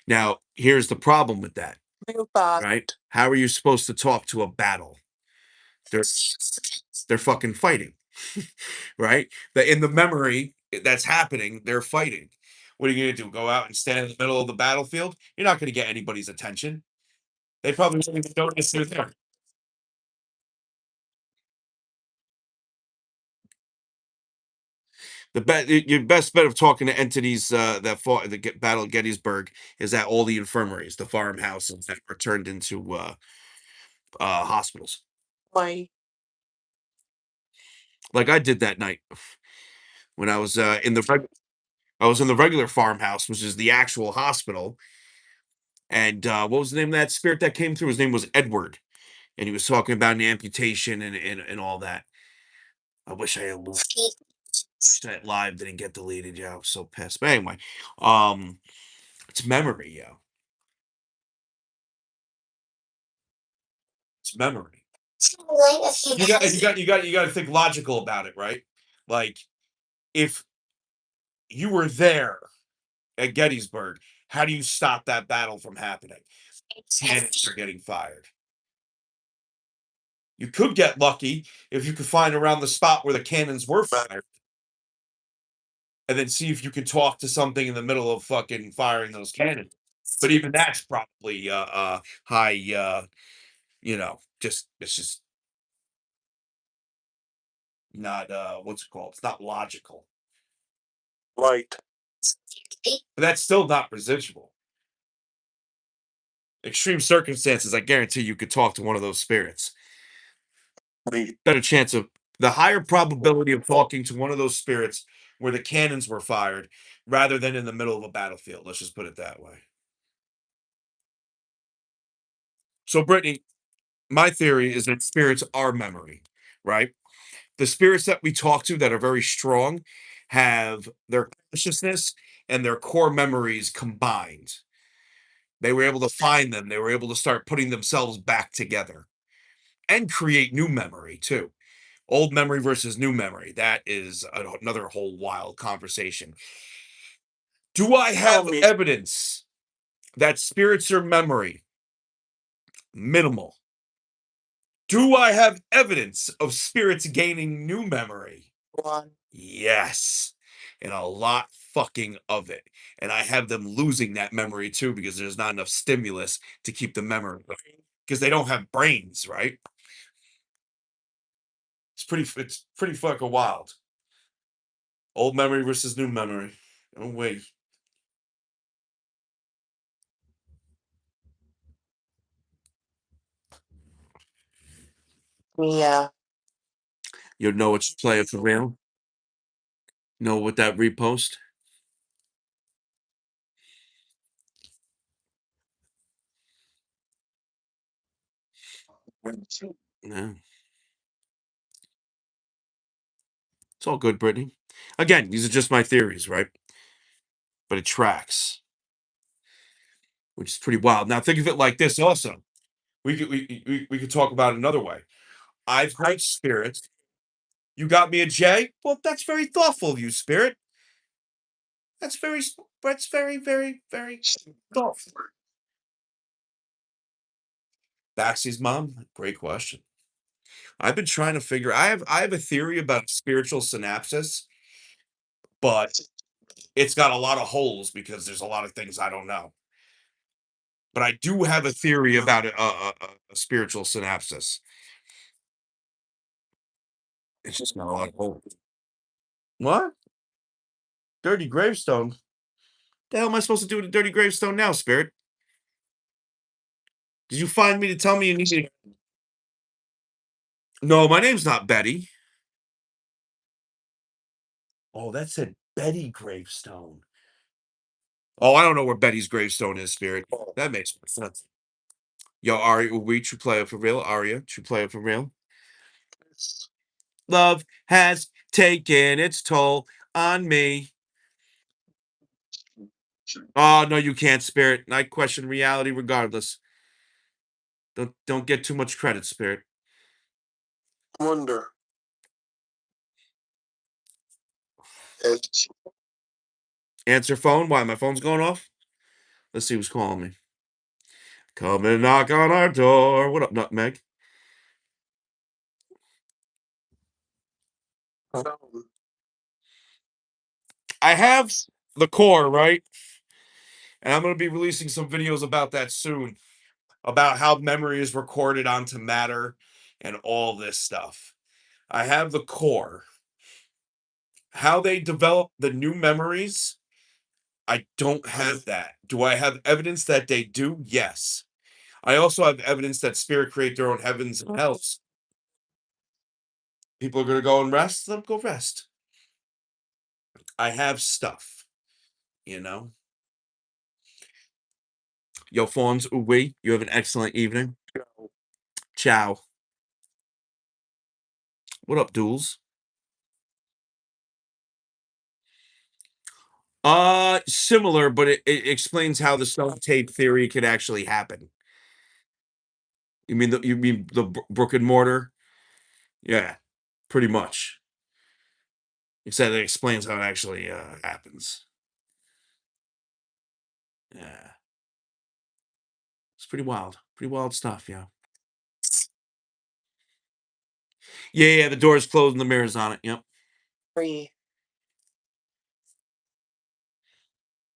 Now, here's the problem with that, right? How are you supposed to talk to a battle? They're fucking fighting, right? In the memory that's happening, they're fighting. What are you gonna do? Go out and stand in the middle of the battlefield? You're not gonna get anybody's attention. They probably won't even notice you're there. Your best bet of talking to entities that fought the Battle of Gettysburg is at all the infirmaries, the farmhouses that were turned into hospitals. Why? Like I did that night when I was I was in the regular farmhouse, which is the actual hospital. And what was the name of that spirit that came through? His name was Edward, and he was talking about an amputation and all that. I wish I had that live didn't get deleted. Yeah, I was so pissed. But anyway, um, it's memory, yo. It's memory. You got to think logical about it, right? Like if you were there at Gettysburg, how do you stop that battle from happening? Cannons are getting fired. You could get lucky if you could find around the spot where the cannons were fired, and then see if you can talk to something in the middle of fucking firing those cannons. But even that's probably high. Just it's just not what's it called? It's not logical. Light. But that's still not residual. Extreme circumstances, I guarantee you could talk to one of those spirits. Better chance of the higher probability of talking to one of those spirits where the cannons were fired rather than in the middle of a battlefield. Let's just put it that way. So, Brittany, my theory is that spirits are memory, right? The spirits that we talk to that are very strong have their consciousness and their core memories combined. They were able to find them, they were able to start putting themselves back together and create new memory too. Old memory versus new memory. That is another whole wild conversation. Do I have evidence that spirits are memory? Minimal. Do I have evidence of spirits gaining new memory? One. Yes. And a lot fucking of it. And I have them losing that memory too because there's not enough stimulus to keep the memory because they don't have brains, right? It's pretty fucking wild. Old memory versus new memory. Oh wait. Yeah. You know what you play for real? Know what that repost? Yeah. It's all good, Brittany. Again, these are just my theories, right? But it tracks, which is pretty wild. Now think of it like this also. We could talk about it another way. I've heard spirits. You got me a J? Well, that's very thoughtful of you, Spirit. That's very, very, very thoughtful. Baxy's mom? Great question. I've been trying to figure. I have a theory about spiritual synapses, but it's got a lot of holes because there's a lot of things I don't know. But I do have a theory about a spiritual synapses. It's just got a lot of holes. What? Dirty gravestone? The hell am I supposed to do with a dirty gravestone now, Spirit? Did you find me to tell me you need to? No, my name's not Betty. Oh, that said Betty gravestone. Oh, I don't know where Betty's gravestone is, Spirit. That makes more sense. Yo, Aria, we true player for real? Aria, true player for real? Love has taken its toll on me. Oh no, you can't, Spirit. I question reality regardless. Don't get too much credit, Spirit. Wonder. Edge. Answer phone. Why my phone's going off? Let's see who's calling me. Come and knock on our door. What up, Nutmeg? Down. I have the core, right? And I'm going to be releasing some videos about that soon, about how memory is recorded onto matter and all this stuff. I have the core. How they develop the new memories, I don't have that. Do I have evidence that they do? Yes. I also have evidence that spirit create their own heavens and hells. People are going to go and rest. Let them go rest. I have stuff, you know. Yo, Fawns, ooh-wee, you have an excellent evening. Ciao. What up, duels? Similar, but it explains how the self-tape theory could actually happen. You mean the brick and mortar? Yeah, pretty much. Except it explains how it actually happens. Yeah. It's pretty wild. Pretty wild stuff, yeah. Yeah, the door's closed and the mirror's on it. Yep. Free.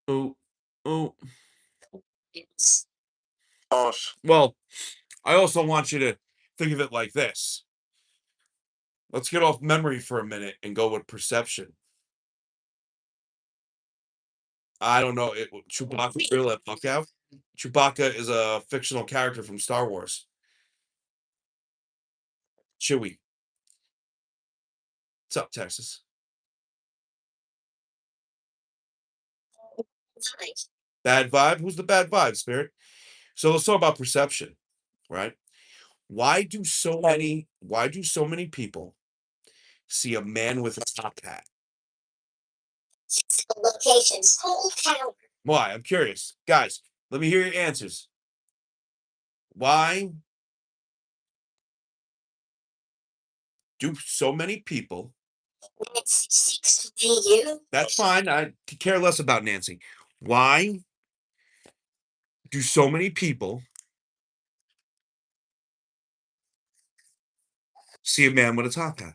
Oh, oh. Off. Well, I also want you to think of it like this. Let's get off memory for a minute and go with perception. I don't know. Chewbacca real at fuck out. Chewbacca is a fictional character from Star Wars. Chewie. What's up, Texas? Bad vibe? Who's the bad vibe, Spirit? So let's talk about perception, right? Why do so many people see a man with a top hat? Locations. Whole town. Why? I'm curious. Guys, let me hear your answers. Why do so many people? It's 6 That's fine. I could care less about Nancy. Why do so many people see a man with a top hat?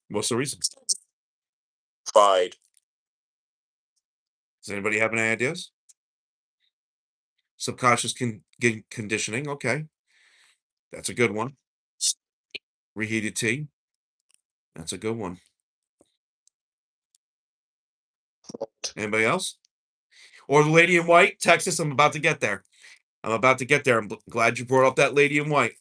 What's the reason? Fied. Does anybody have any ideas? Subconscious conditioning. Okay. That's a good one. Reheated tea. That's a good one. Anybody else? Or the lady in white? Texas, I'm about to get there. I'm glad you brought up that lady in white.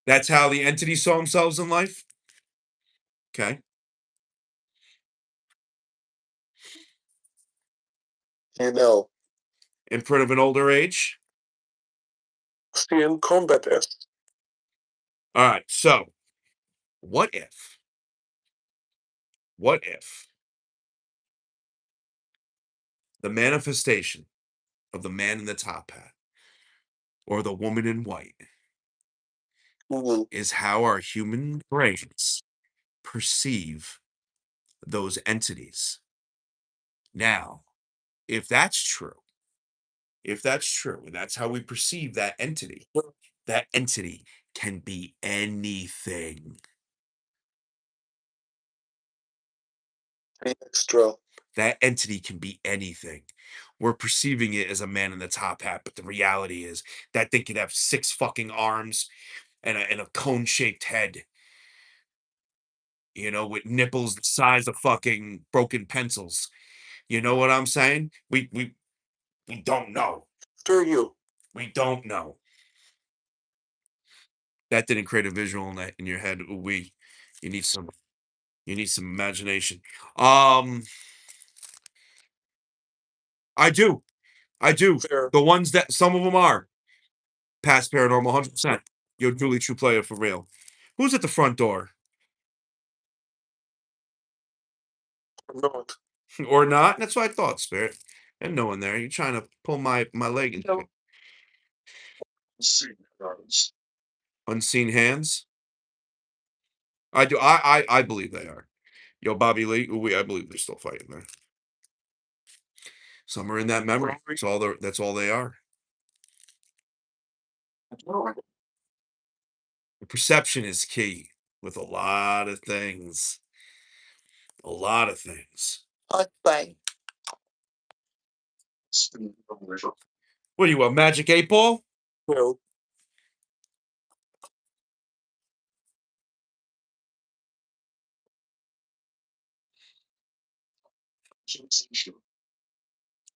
That's how the entities saw themselves in life? Okay. You know. Imprint of an older age? Seeing combat S. All right. So, what if? What if the manifestation of the man in the top hat or the woman in white Ooh. is how our human brains perceive those entities? Now, if that's true, and that's how we perceive that entity can be anything. Extra. That entity can be anything. We're perceiving it as a man in the top hat, but the reality is that thing could have 6 fucking arms and a cone-shaped head, with nipples the size of fucking broken pencils. You know what I'm saying? We don't know. After you. We don't know. That didn't create a visual in your head. You need some imagination. I do. I do. Fair. The ones that some of them are past paranormal 100%. You're a truly true player for real. Who's at the front door? Not. Or not? That's what I thought, Spirit. And no one there. You're trying to pull my leg into No. it. Unseen hands? I do. I believe they are. Yo, Bobby Lee. I believe they're still fighting there. Some are in that memory. That's all they are. The perception is key with a lot of things. A lot of things. Hot bang. What are you, a magic 8 ball? No.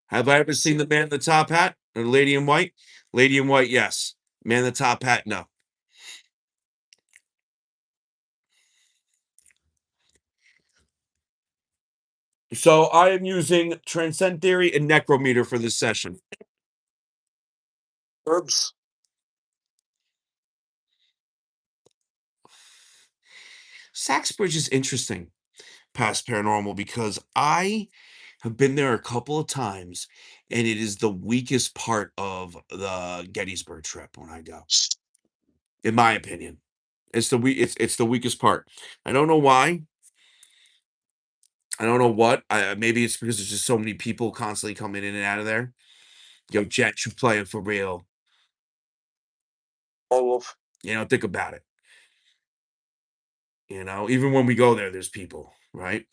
Have I ever seen the man in the top hat or the lady in white? Lady in white, yes. Man in the top hat, no. So I am using Transcend Theory and Necrometer for this session. Herbs. Saxbridge is interesting past paranormal because I have been there a couple of times and it is the weakest part of the Gettysburg trip when I go. In my opinion. It's the weakest part. I don't know why. I don't know what. Maybe it's because there's just so many people constantly coming in and out of there. Yo, Jet, you play it for real. All of. Think about it. Even when we go there, there's people, right?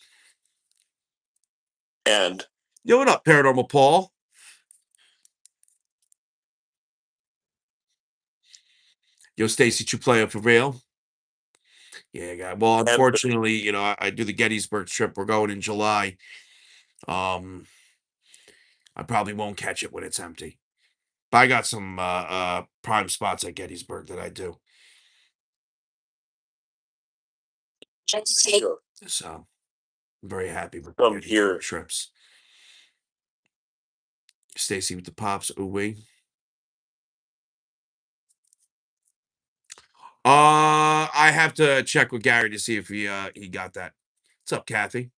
And. Yo, what up, Paranormal Paul? Yo, Stacy, you play it for real? Yeah, guy. Well, unfortunately, I do the Gettysburg trip. We're going in July. I probably won't catch it when it's empty. But I got some prime spots at Gettysburg that I do. So I'm very happy with Come Gettysburg here. trips. Stacy with the pops. Ooh wee. I have to check with Gary to see if he got that. What's up, Kathy?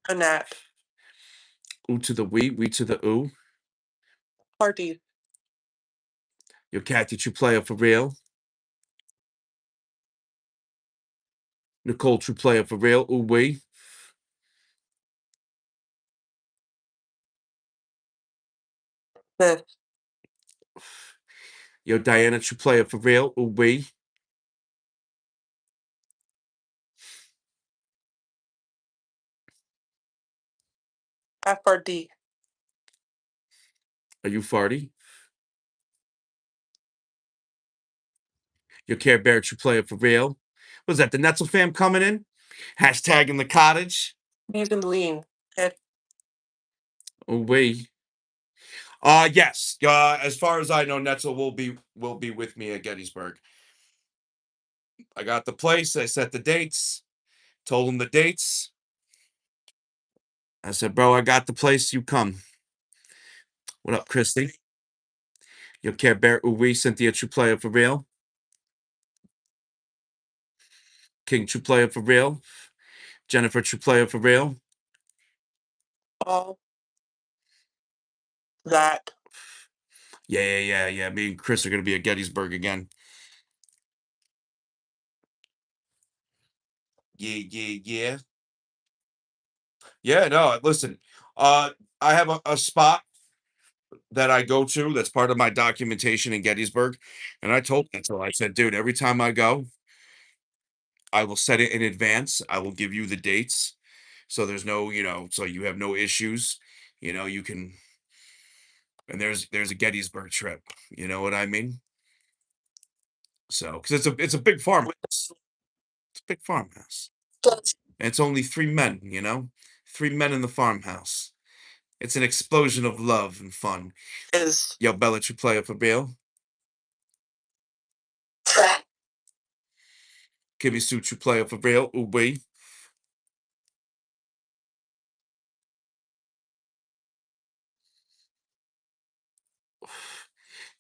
A nap. Ooh to the we to the ooh. Party. Yo, Kathy, you play it for real? Nicole, true player for real? Ooh wee. This. Yo, Diana, true player for real? Ooh wee. FRD. Are you farty? Your Care Bear, true player for real? Was that the Netzel fam coming in? Hashtag in the cottage. Even lean. Head. Oh wait. Yes. As far as I know, Netzel will be with me at Gettysburg. I got the place. I set the dates. Told him the dates. I said, bro, I got the place. You come. What up, Christy? Yo, Care Bear, Uwe, Cynthia, true player for real. King, true player for real. Jennifer, true player for real. All that Yeah. Me and Chris are gonna be at Gettysburg again. Yeah. Yeah, no, listen. I have a spot that I go to that's part of my documentation in Gettysburg. And I told Ansel, I said, dude, every time I go, I will set it in advance. I will give you the dates. So there's no, so you have no issues. You can, and there's a Gettysburg trip. You know what I mean? So, because it's a big farmhouse. It's a big farmhouse. And it's only three men, 3 men in the farmhouse. It's an explosion of love and fun. is Yo, Bella, you play up for Bill. Trap. Kimmy Suit, you play up for real. Ooh, wee.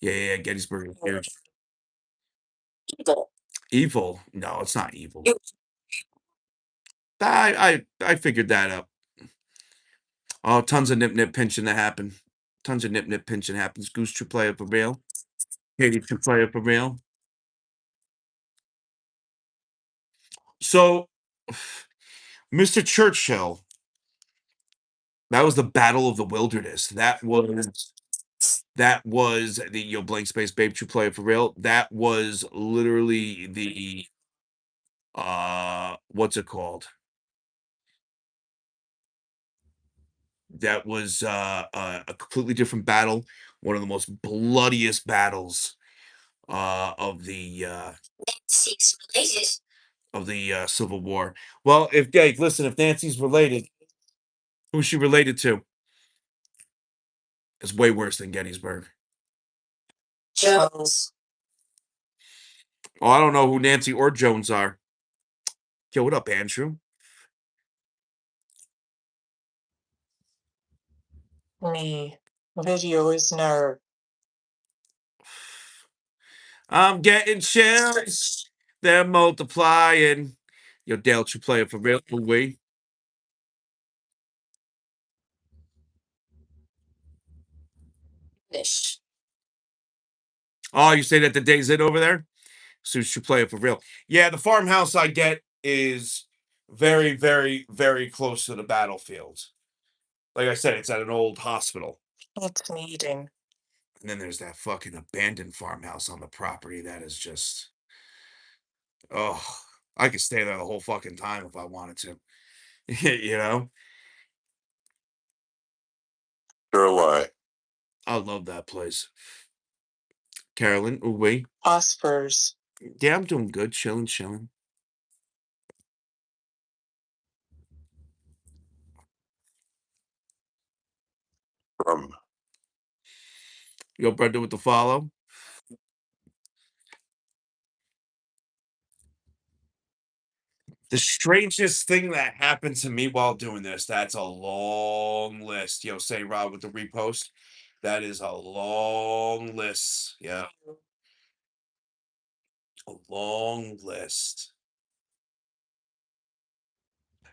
Yeah, Gettysburg is huge. Evil. Evil? No, it's not evil. You- I figured that out. Oh, tons of nip pinching that happen. Tons of nip pinching happens. Goose, you play up for real. Katie, you play up for real. So, Mr. Churchill, that was the Battle of the Wilderness. That was the blank space babe true player for real. That was literally the what's it called? That was a completely different battle, one of the most bloodiest battles of Nancy's related. the Civil War. Well, listen, if Nancy's related, who's she related to? It's way worse than Gettysburg. Jones. Oh, I don't know who Nancy or Jones are. Yo, what up, Andrew? me. Video is nerd. I'm getting chills. They're multiplying. Yo, Dale, you play it for real? We. Fish. Oh, you say that the day's it over there? So you should play it for real. Yeah, the farmhouse I get is very, very, very close to the battlefield. Like I said, it's at an old hospital. It's meeting. And then there's that fucking abandoned farmhouse on the property that is just, oh, I could stay there the whole fucking time if I wanted to. you know? Sure why. I love that place. Carolyn, ooh, wait. Oscars. Yeah, I'm doing good. Chilling. From Yo, Brenda with the follow. The strangest thing that happened to me while doing this, that's a long list. Yo, say Rob with the repost. That is a long list. Yeah, a long list.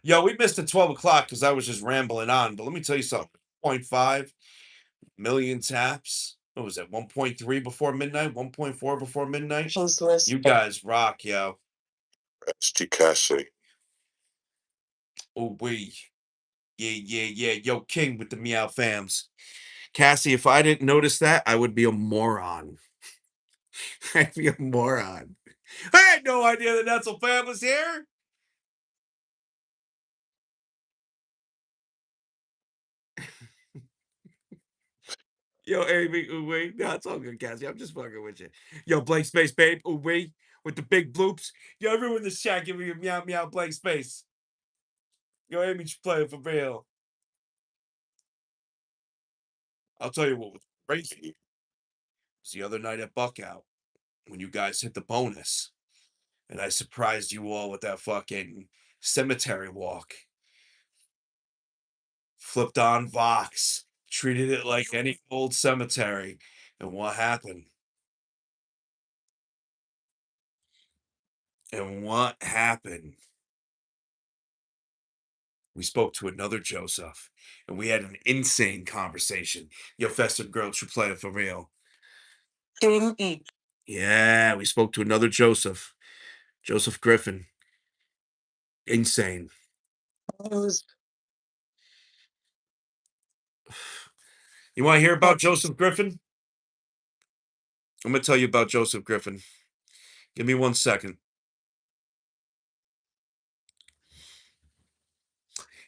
Yo, we missed the 12 o'clock because I was just rambling on. But let me tell you something 0.5 million taps. What was it? 1.3 before midnight? 1.4 before midnight? Who's listening? You guys rock, yo. SG Cassidy. Oh, we. Yeah. Yo, King with the Meow Fams. Cassie, if I didn't notice that, I would be a moron. I'd be a moron. I had no idea the Netzel fam was here. Yo, Amy, ooh wait. No, it's all good, Cassie. I'm just fucking with you. Yo, blank space, babe. Ooh wait. With the big bloops. Yo, everyone in this chat give me a meow blank space. Yo, Amy, you play it for real. I'll tell you what was crazy. It was the other night at Buckout when you guys hit the bonus. And I surprised you all with that fucking cemetery walk. Flipped on Vox, treated it like any old cemetery. And what happened? And what happened? We spoke to another Joseph, and we had an insane conversation. Your festive girl should play it for real. King Yeah, we spoke to another Joseph, Joseph Griffin. Insane. News. You want to hear about Joseph Griffin? I'm going to tell you about Joseph Griffin. Give me 1 second.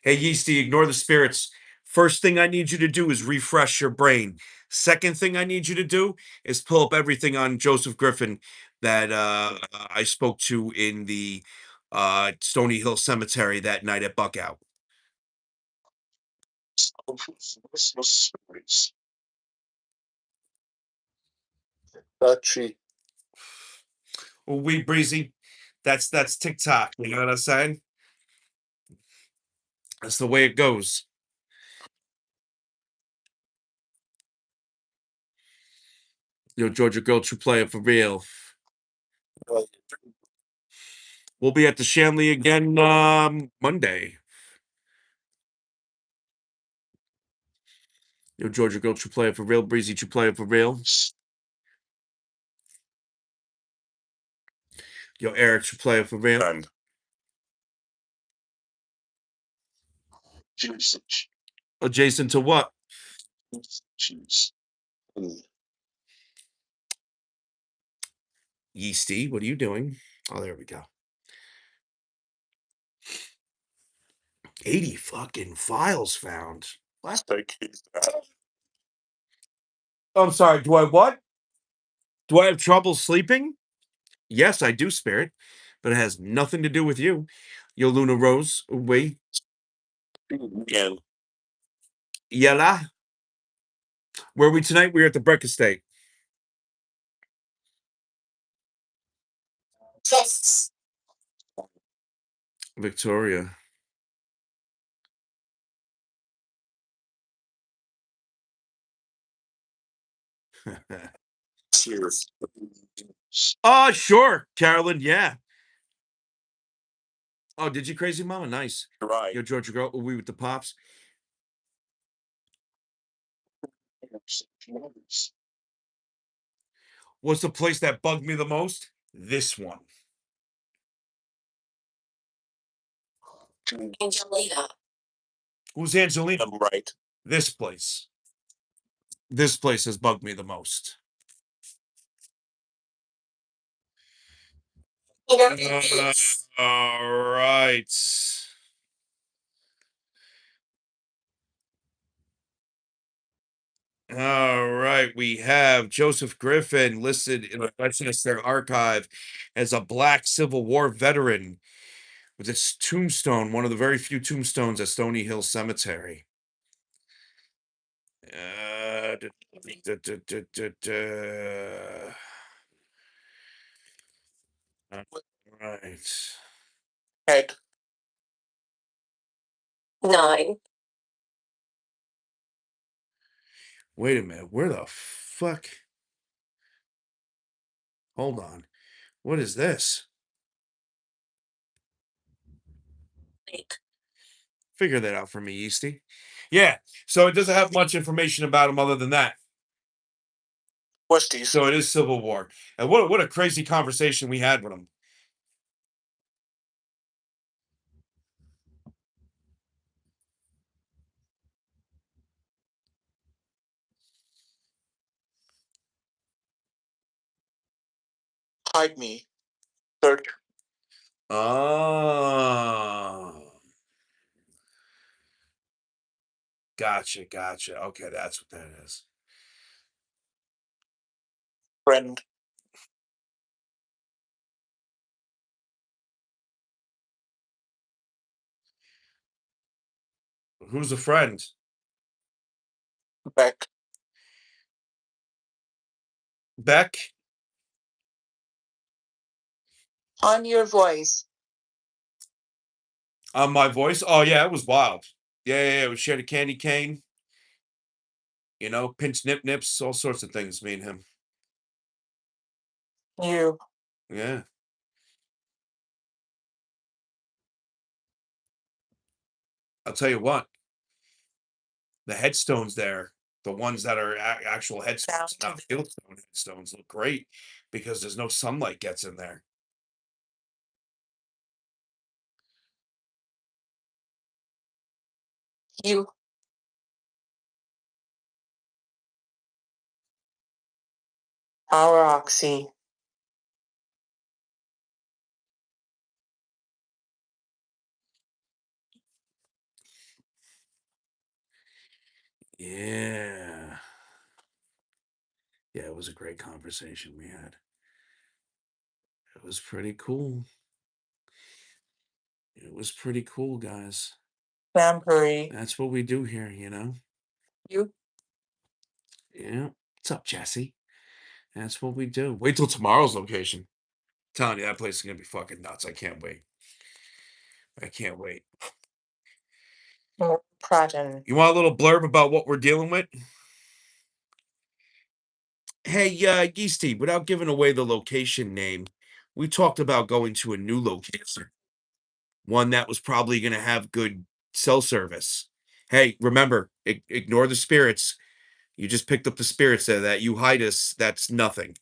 Hey, Yeasty, ignore the spirits. First thing I need you to do is refresh your brain. Second thing I need you to do is pull up everything on Joseph Griffin that I spoke to in the Stony Hill Cemetery that night at Buckout. Battery. Well, we breezy. That's TikTok. You know what I'm saying? That's the way it goes. Yo, Georgia girl, true player for real. We'll be at the Shanley again Monday. Yo, Georgia girl, true player for real. Breezy, true player for real. Yo, Eric, true player for real. And usage. Adjacent to what? Choose. Yeasty, what are you doing? Oh, there we go. 80 fucking files found. What? I'm sorry. Do I what? Do I have trouble sleeping? Yes, I do, Spirit, but it has nothing to do with you. Yo, Luna Rose, wait. Again. Yella. Where are we tonight? We're at the Breck Estate. Fists. Victoria. Cheers. Oh, sure, Carolyn. Yeah. Oh, did you crazy mama? Nice. Right. Yo, Georgia girl, we with the pops. What's the place that bugged me the most? This one. Angelina. Who's Angelina? I'm right. This place. This place has bugged me the most. All right. All right. We have Joseph Griffin listed in the Westchester Archive as a Black Civil War veteran with its tombstone, one of the very few tombstones at Stony Hill Cemetery. Da- da- da- da- da- da. All right. Head. 9. Wait a minute. Where the fuck? Hold on. What is this? Figure that out for me, Yeasty. Yeah. So it doesn't have much information about him other than that. What's these? So it is Civil War. And what a crazy conversation we had with him. Hide me. Search. Oh. Gotcha, gotcha. Okay, that's what that is. Friend. Who's a friend? Back. Beck? on your voice. On my voice? Oh yeah, it was wild. Yeah, yeah, yeah. We shared a candy cane. You know, pinch nip nips, all sorts of things, me and him. You. Yeah. I'll tell you what, the headstones there, the ones that are actual headstones, Down not to the- fieldstone headstones, look great because there's no sunlight gets in there. You. Our oxy. Yeah. Yeah, it was a great conversation we had. It was pretty cool. It was pretty cool, guys. Lamprey. That's what we do here, you know? You. Yeah. What's up, Jesse? That's what we do. Wait till tomorrow's location. Telling you, that place is gonna be fucking nuts. I can't wait. I can't wait. Pratten. You want a little blurb about what we're dealing with? Hey, Yeasty, without giving away the location name, we talked about going to a new location. One that was probably going to have good cell service. Hey, remember, ignore the spirits. You just picked up the spirits there. That you hide us, that's nothing.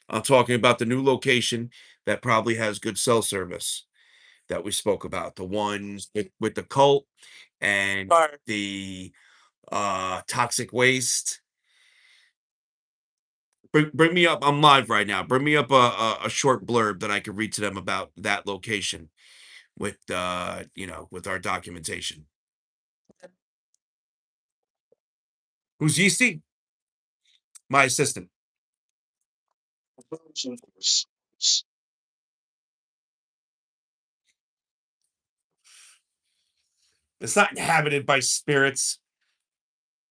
I'm talking about the new location that probably has good cell service that we spoke about. The ones with the cult and Bar. the toxic waste. Bring me up. I'm live right now. Bring me up a short blurb that I could read to them about that location with with our documentation. Who's Yeasty? My assistant. It's not inhabited by spirits.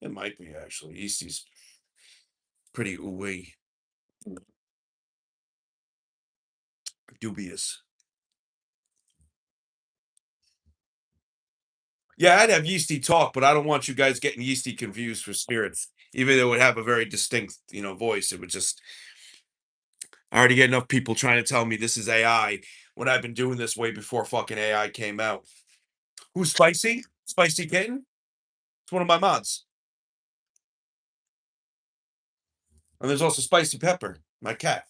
It might be actually. Yeasty's pretty ooey. Dubious. Yeah, I'd have Yeasty talk, but I don't want you guys getting Yeasty confused for spirits. Even though it would have a very distinct, voice, it would just. I already get enough people trying to tell me this is AI when I've been doing this way before fucking AI came out. Who's Spicy? Spicy Kitten? It's one of my mods. And there's also Spicy Pepper, my cat.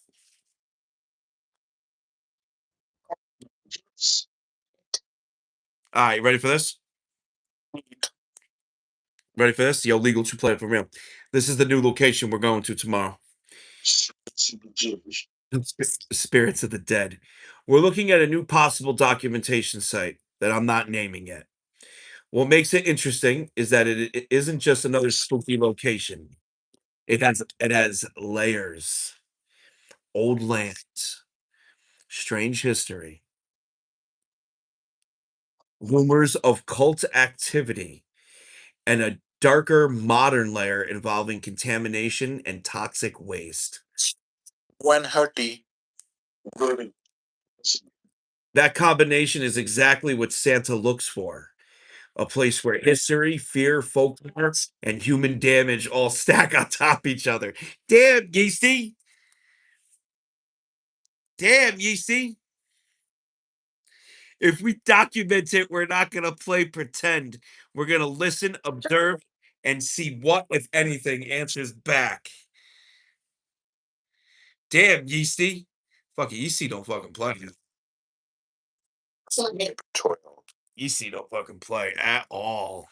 All right, ready for this? Ready for this? Yo, legal to play it for real. This is the new location we're going to tomorrow. Spirits of the Dead. We're looking at a new possible documentation site that I'm not naming yet. What makes it interesting is that it isn't just another spooky location. It has layers, old lands, strange history, rumors of cult activity, and a darker modern layer involving contamination and toxic waste. 130. That combination is exactly what Santa looks for. A place where history, fear, folklore, and human damage all stack on top each other. Damn, Yeasty. Damn, Yeasty. If we document it, we're not going to play pretend. We're going to listen, observe, and see what, if anything, answers back. Damn, Yeasty. Fuck it, Yeasty don't fucking play. Yeasty don't fucking play at all.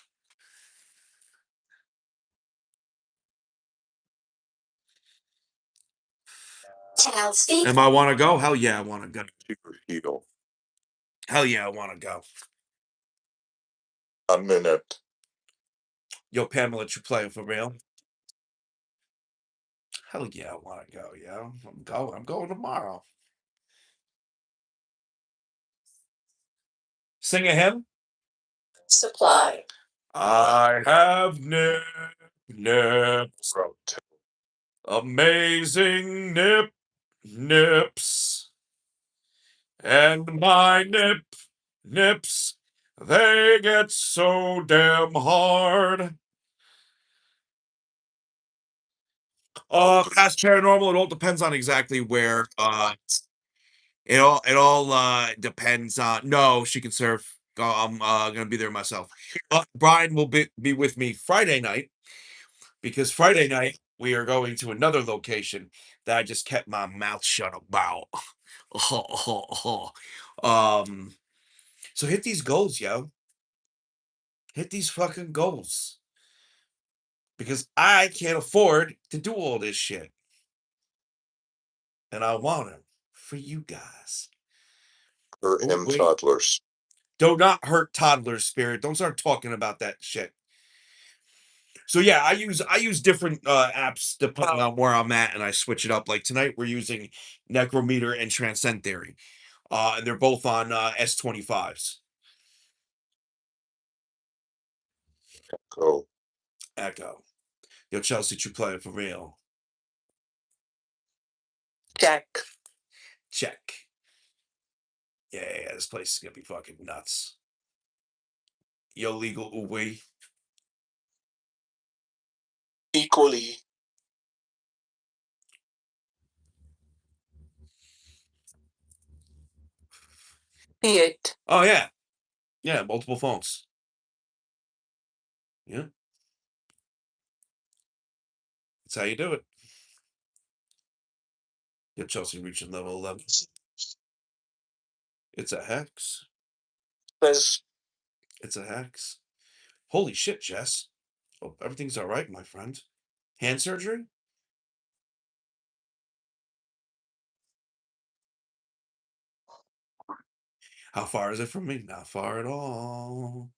Chelsea. Am I want to go? Hell yeah, I want to go. Hell yeah, I want to go. A minute. Yo, Pamela, you playing for real? Hell yeah, I want to go, yo. I'm going. I'm going tomorrow. Sing a hymn. Supply. I have nips. Amazing nips. And my nips, they get so damn hard. Past paranormal, it all depends on exactly where. It all depends on. No, she can surf. I'm gonna be there myself. Brian will be with me Friday night because Friday night we are going to another location that I just kept my mouth shut about. um, so hit these goals, yo. Hit these fucking goals because I can't afford to do all this shit, and I want it for you guys. Hurt him Wait. toddlers. Do not hurt toddlers, Spirit. Don't start talking about that shit. So yeah, I use different apps depending on where I'm at, and I switch it up. Like tonight, we're using Necrometer and Transcend Theory, and they're both on S25s. Go. Echo, yo, Chelsea, you play it for real? Check. Check. Yeah, this place is gonna be fucking nuts. Yo, legal uwe. Equally. See it. Oh yeah, yeah, multiple phones. Yeah, that's how you do it. Yo, Chelsea reaching level 11. It's a hex. Says It's a hex. Holy shit, Jess. Oh, everything's all right, my friend. Hand surgery? How far is it from me? Not far at all.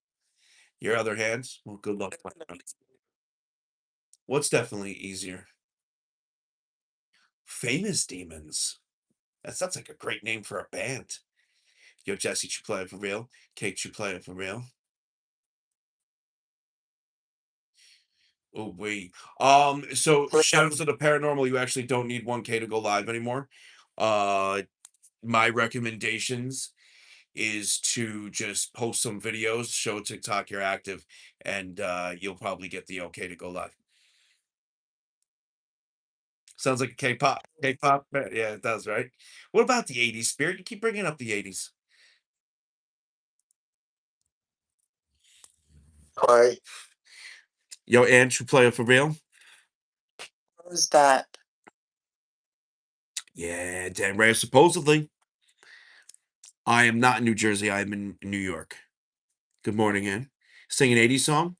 Your other hands? Well, good luck, my friend. What's definitely easier? Famous Demons. That's like a great name for a band. Yo, Jesse, you play it for real? Kate, you play it for real? Oh wait. So shouts to the paranormal, you actually don't need 1K to go live anymore. My recommendations is to just post some videos, show TikTok you're active, and you'll probably get the okay to go live. Sounds like a K-pop. K-pop, yeah, it does, right? What about the 80s, Spirit? You keep bringing up the 80s. Hi. Yo, Ange, you play it for real? What was that? Yeah, damn right. Supposedly, I am not in New Jersey. I am in New York. Good morning, Ann. Sing an 80s song?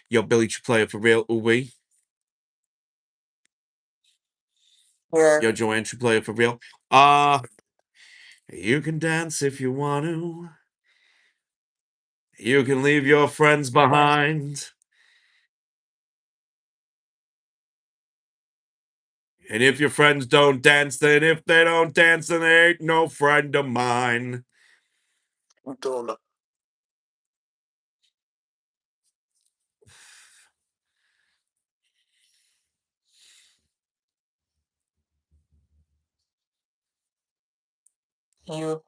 Yo, Billy, you play it for real? Ooh, wee. Here. Yo, Joanne, you play it for real? You can dance if you want to. You can leave your friends behind. And if your friends don't dance, then if they don't dance, then they ain't no friend of mine. don't You.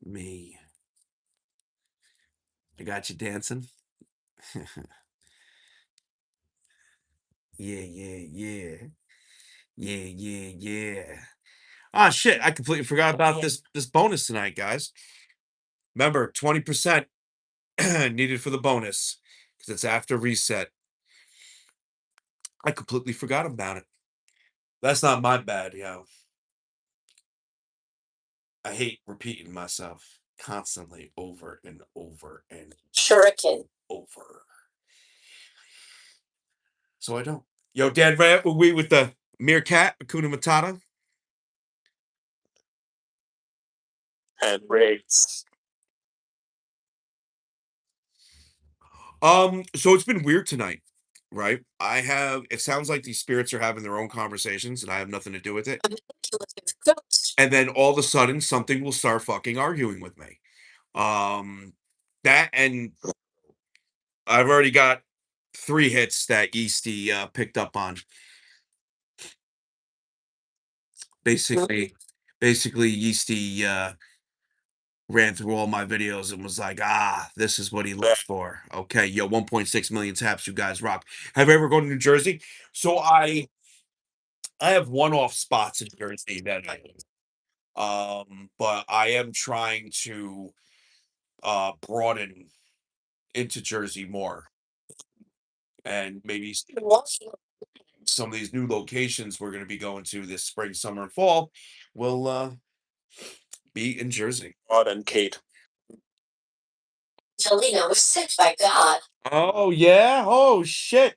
Me. I got you dancing. Yeah, yeah, yeah. Yeah, yeah, yeah. Ah, shit. I completely forgot about this bonus tonight, guys. Remember, 20% needed for the bonus because it's after reset. I completely forgot about it. That's not my bad, yo. I hate repeating myself constantly over and over and Shuriken. over. So I don't. Yo, Dan Rat, we with the meerkat, Akuna Matata. hand raise. So it's been weird tonight, right? It sounds like these spirits are having their own conversations and I have nothing to do with it. Manipulative ghost. And then all of a sudden something will start fucking arguing with me. That and I've already got 3 hits that Yeasty picked up on. Basically, Yeasty ran through all my videos and was like, this is what he looks for. Okay, yo, 1.6 million taps. You guys rock. Have you ever gone to New Jersey? So I have one-off spots in Jersey that but I am trying to broaden into Jersey more, and maybe some of these new locations we're going to be going to this spring, summer, and fall will be in Jersey. Rod and Kate. Angelina was sent by God. Oh yeah. Oh shit.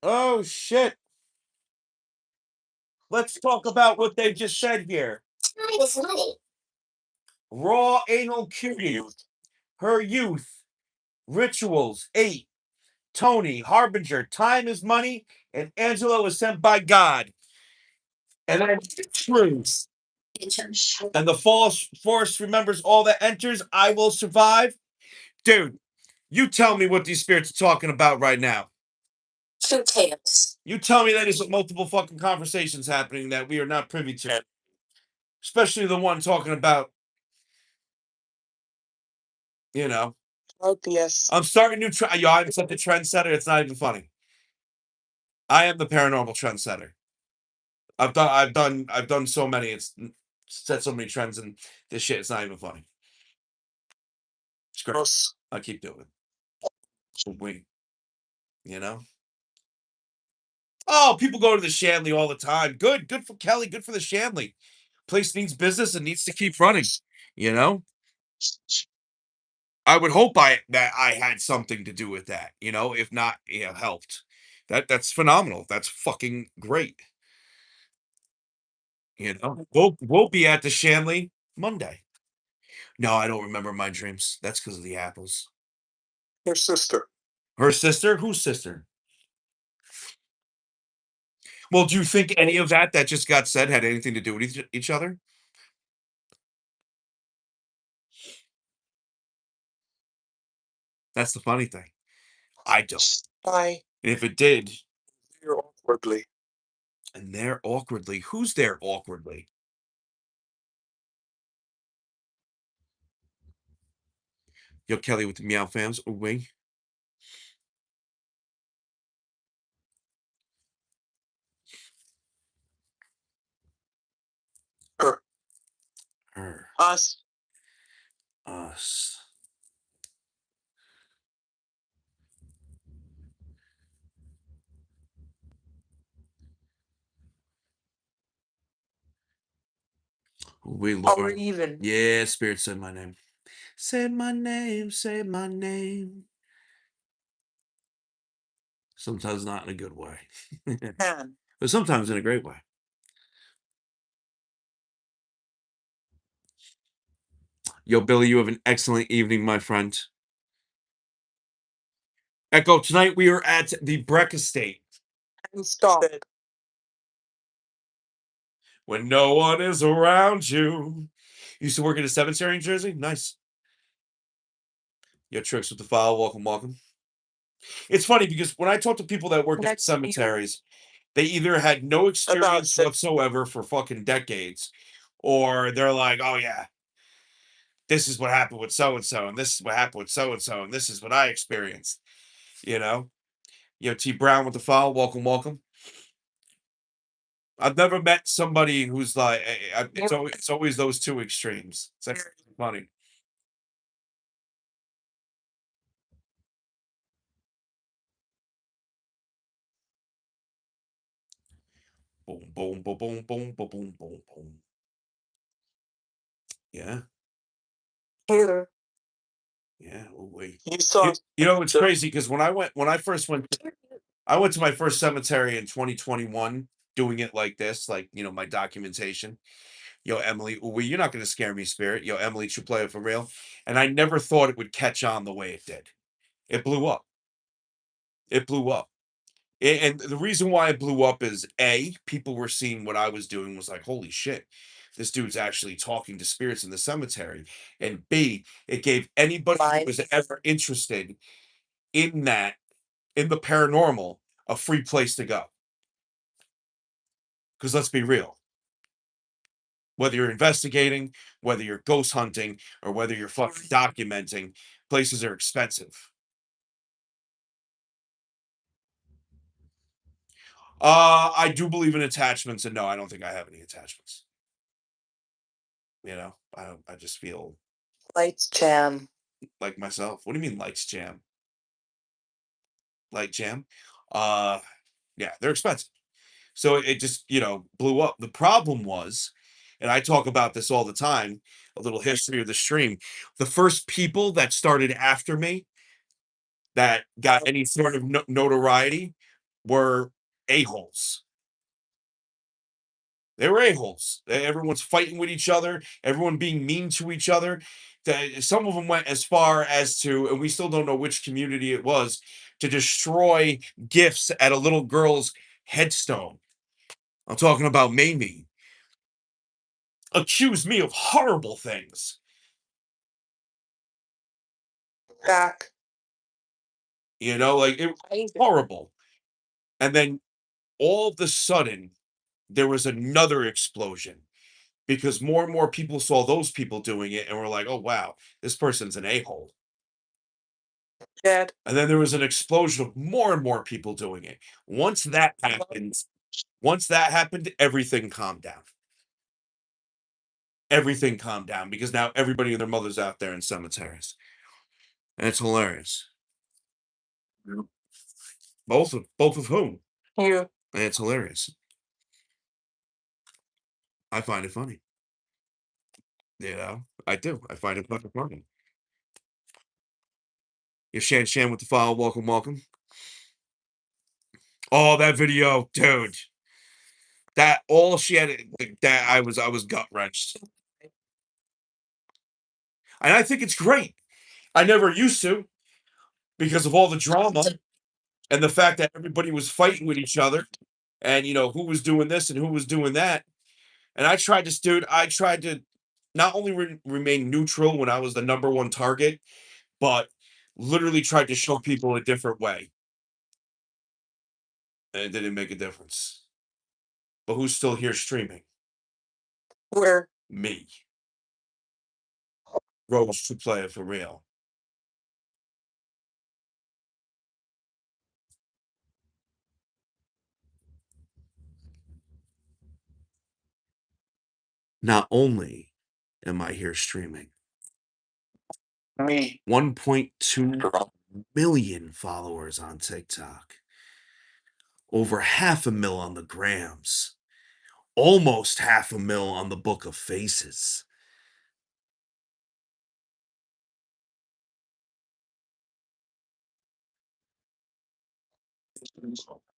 Oh shit. Let's talk about what they just said here. Time is money. Raw anal cutie. Her youth. Rituals. 8. Tony, Harbinger, time is money, and Angela was sent by God. And then truth. And the false force remembers all that enters. I will survive. Dude, you tell me what these spirits are talking about right now. Two tails. You tell me that there's multiple fucking conversations happening that we are not privy to. Especially the one talking about, you know. Oh, yes. I'm starting new trend. Yo, I'm such a trendsetter. It's not even funny. I am the paranormal trendsetter. I've done so many. It's set so many trends and this shit. It's not even funny. It's great. I keep doing it. We, you know. Oh, people go to the Shanley all the time. Good for Kelly. Good for the Shanley. Place needs business and needs to keep running. You know. I would hope that I had something to do with that. You know, if not, helped. That's phenomenal. That's fucking great. You know, we'll be at the Shanley Monday. No, I don't remember my dreams. That's because of the apples. Your sister. Her sister? Whose sister? Well, do you think any of that just got said had anything to do with each other? That's the funny thing. I don't. Bye. And if it did, You're awkwardly. and they're awkwardly, who's there awkwardly? Yo, Kelly with the meow fams. Oh, wait. Her. Her. Us. Us. We Or Lord. even. Yeah, Spirit said my name. Say my name, say my name. Sometimes not in a good way. Can. But sometimes in a great way. Yo, Billy, you have an excellent evening, my friend. Echo, tonight we are at the Breck Estate. And stop. When no one is around you. Used to work at a cemetery in Jersey. Nice. Yo, Tricks with the file. Welcome, welcome. It's funny because when I talk to people that work at Next week. cemeteries, they either had no experience six. whatsoever for fucking decades, or they're like, oh yeah, this is what happened with so and so, and this is what happened with so and so, and this is what I experienced. You know? Yo, T Brown with the file. Welcome, welcome. I've never met somebody who's like, it's always those two extremes. It's actually funny. Boom, boom, boom, boom, boom, boom, boom, boom, boom. Yeah, Taylor. yeah. Oh, wait. You saw. You know, it's crazy because when I first went, I went to my first cemetery in 2021, doing it like this, like my documentation. Yo, Emily, you're not gonna scare me, Spirit. Yo, Emily, true player for real. And I never thought it would catch on the way it did. It blew up. It blew up. And the reason why it blew up is people were seeing what I was doing was like, holy shit, this dude's actually talking to spirits in the cemetery. And B, it gave anybody who was ever interested in that, in the paranormal, a free place to go. Because let's be real. Whether you're investigating, whether you're ghost hunting, or whether you're fucking documenting, places are expensive. I do believe in attachments, and no, I don't think I have any attachments. You know, I just feel Lights jam. like myself. What do you mean lights jam? Light jam? Yeah, they're expensive. So it just, blew up. The problem was, and I talk about this all the time, a little history of the stream. The first people that started after me that got any sort of notoriety were a-holes. They were a-holes. Everyone's fighting with each other, everyone being mean to each other. Some of them went as far as to, and we still don't know which community it was, to destroy gifts at a little girl's headstone. I'm talking about Mamie. Accused me of horrible things. Back. Like it was horrible. And then all of a sudden, there was another explosion because more and more people saw those people doing it and were like, oh, wow, this person's an a-hole. Dead. And then there was an explosion of more and more people doing it. Once that happened, everything calmed down. Everything calmed down because now everybody and their mother's out there in cemeteries. And it's hilarious. Both of whom? You. And it's hilarious. I find it funny. I do. I find it fucking funny. If Shan with the file, welcome, welcome. Oh, that video, dude. That all she had that I was gut wrenched. And I think it's great. I never used to because of all the drama and the fact that everybody was fighting with each other and who was doing this and who was doing that. And I tried to not only remain neutral when I was the number one target, but literally tried to show people a different way. And it didn't make a difference. But who's still here streaming? Where? Me. Rose to play it for real. Not only am I here streaming, Me. 1.2 million followers on TikTok, over 500,000 on the grams, almost 500,000 on the Book of Faces.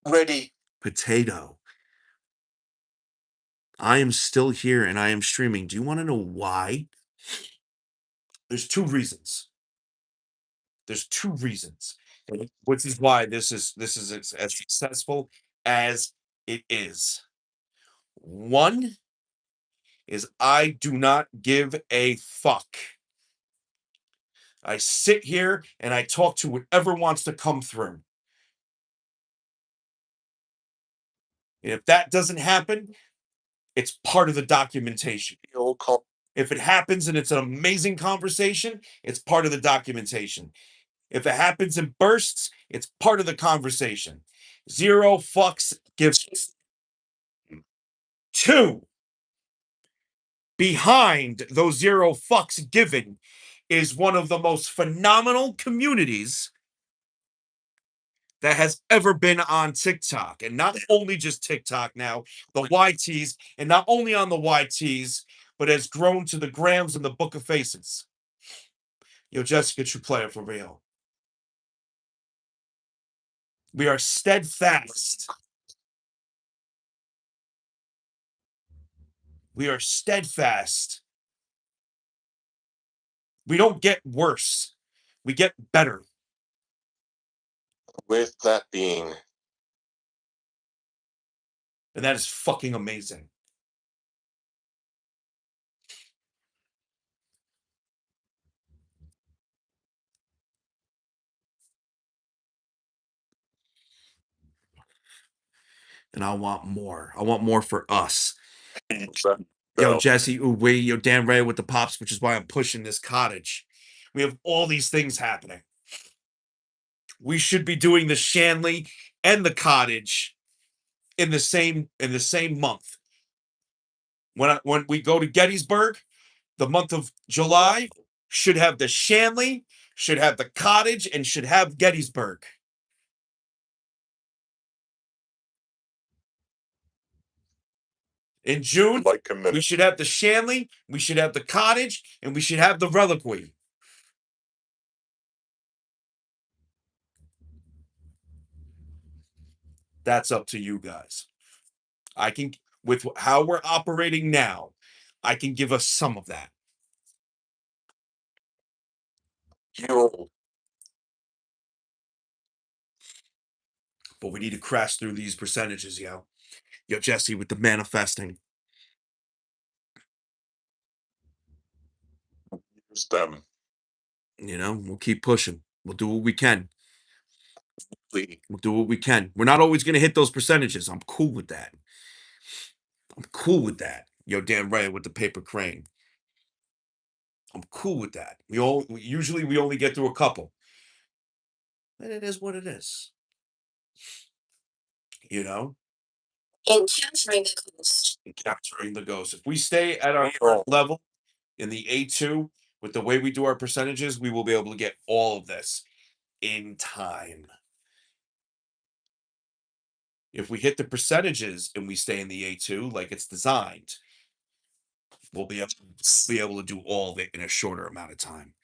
Ready. Potato. I am still here and I am streaming. Do you want to know why? There's two reasons. Which is why this is as successful as it is. One is I do not give a fuck. I sit here and I talk to whoever wants to come through. And if that doesn't happen, it's part of the documentation. If it happens and it's an amazing conversation, it's part of the documentation. If it happens in bursts, it's part of the conversation. Zero fucks given. Two, behind those zero fucks given is one of the most phenomenal communities that has ever been on TikTok. And not only just TikTok now, the YTs, and not only on the YTs, but has grown to the grams and the Book of Faces. Yo, Jessica should play it for real. We are steadfast. We are steadfast. We don't get worse. We get better. With that being. And that is fucking amazing. And I want more. I want more for us. Yo, Bell. Jesse, yo, Dan Ray with the pops, which is why I'm pushing this cottage. We have all these things happening. We should be doing the Shanley and the cottage in the same month. When we go to Gettysburg, the month of July should have the Shanley, should have the cottage, and should have Gettysburg. In June, Like a minute. we should have the Shanley, we should have the cottage, and we should have the reliquary. That's up to you guys. I can, with how we're operating now, I can give us some of that. Yo. But we need to crash through these percentages, yo. Yo, Jesse, with the manifesting. Use them. You know, we'll keep pushing. We'll do what we can. Lee. We'll do what we can. We're not always going to hit those percentages. I'm cool with that. I'm cool with that. Yo, Dan Ray with the paper crane. I'm cool with that. Usually we only get through a couple. And it is what it is. You know? Encountering the ghost. Capturing the ghost. If we stay at our current level in the A2 with the way we do our percentages, we will be able to get all of this in time. If we hit the percentages and we stay in the A2 like it's designed, we'll be able to do all of it in a shorter amount of time.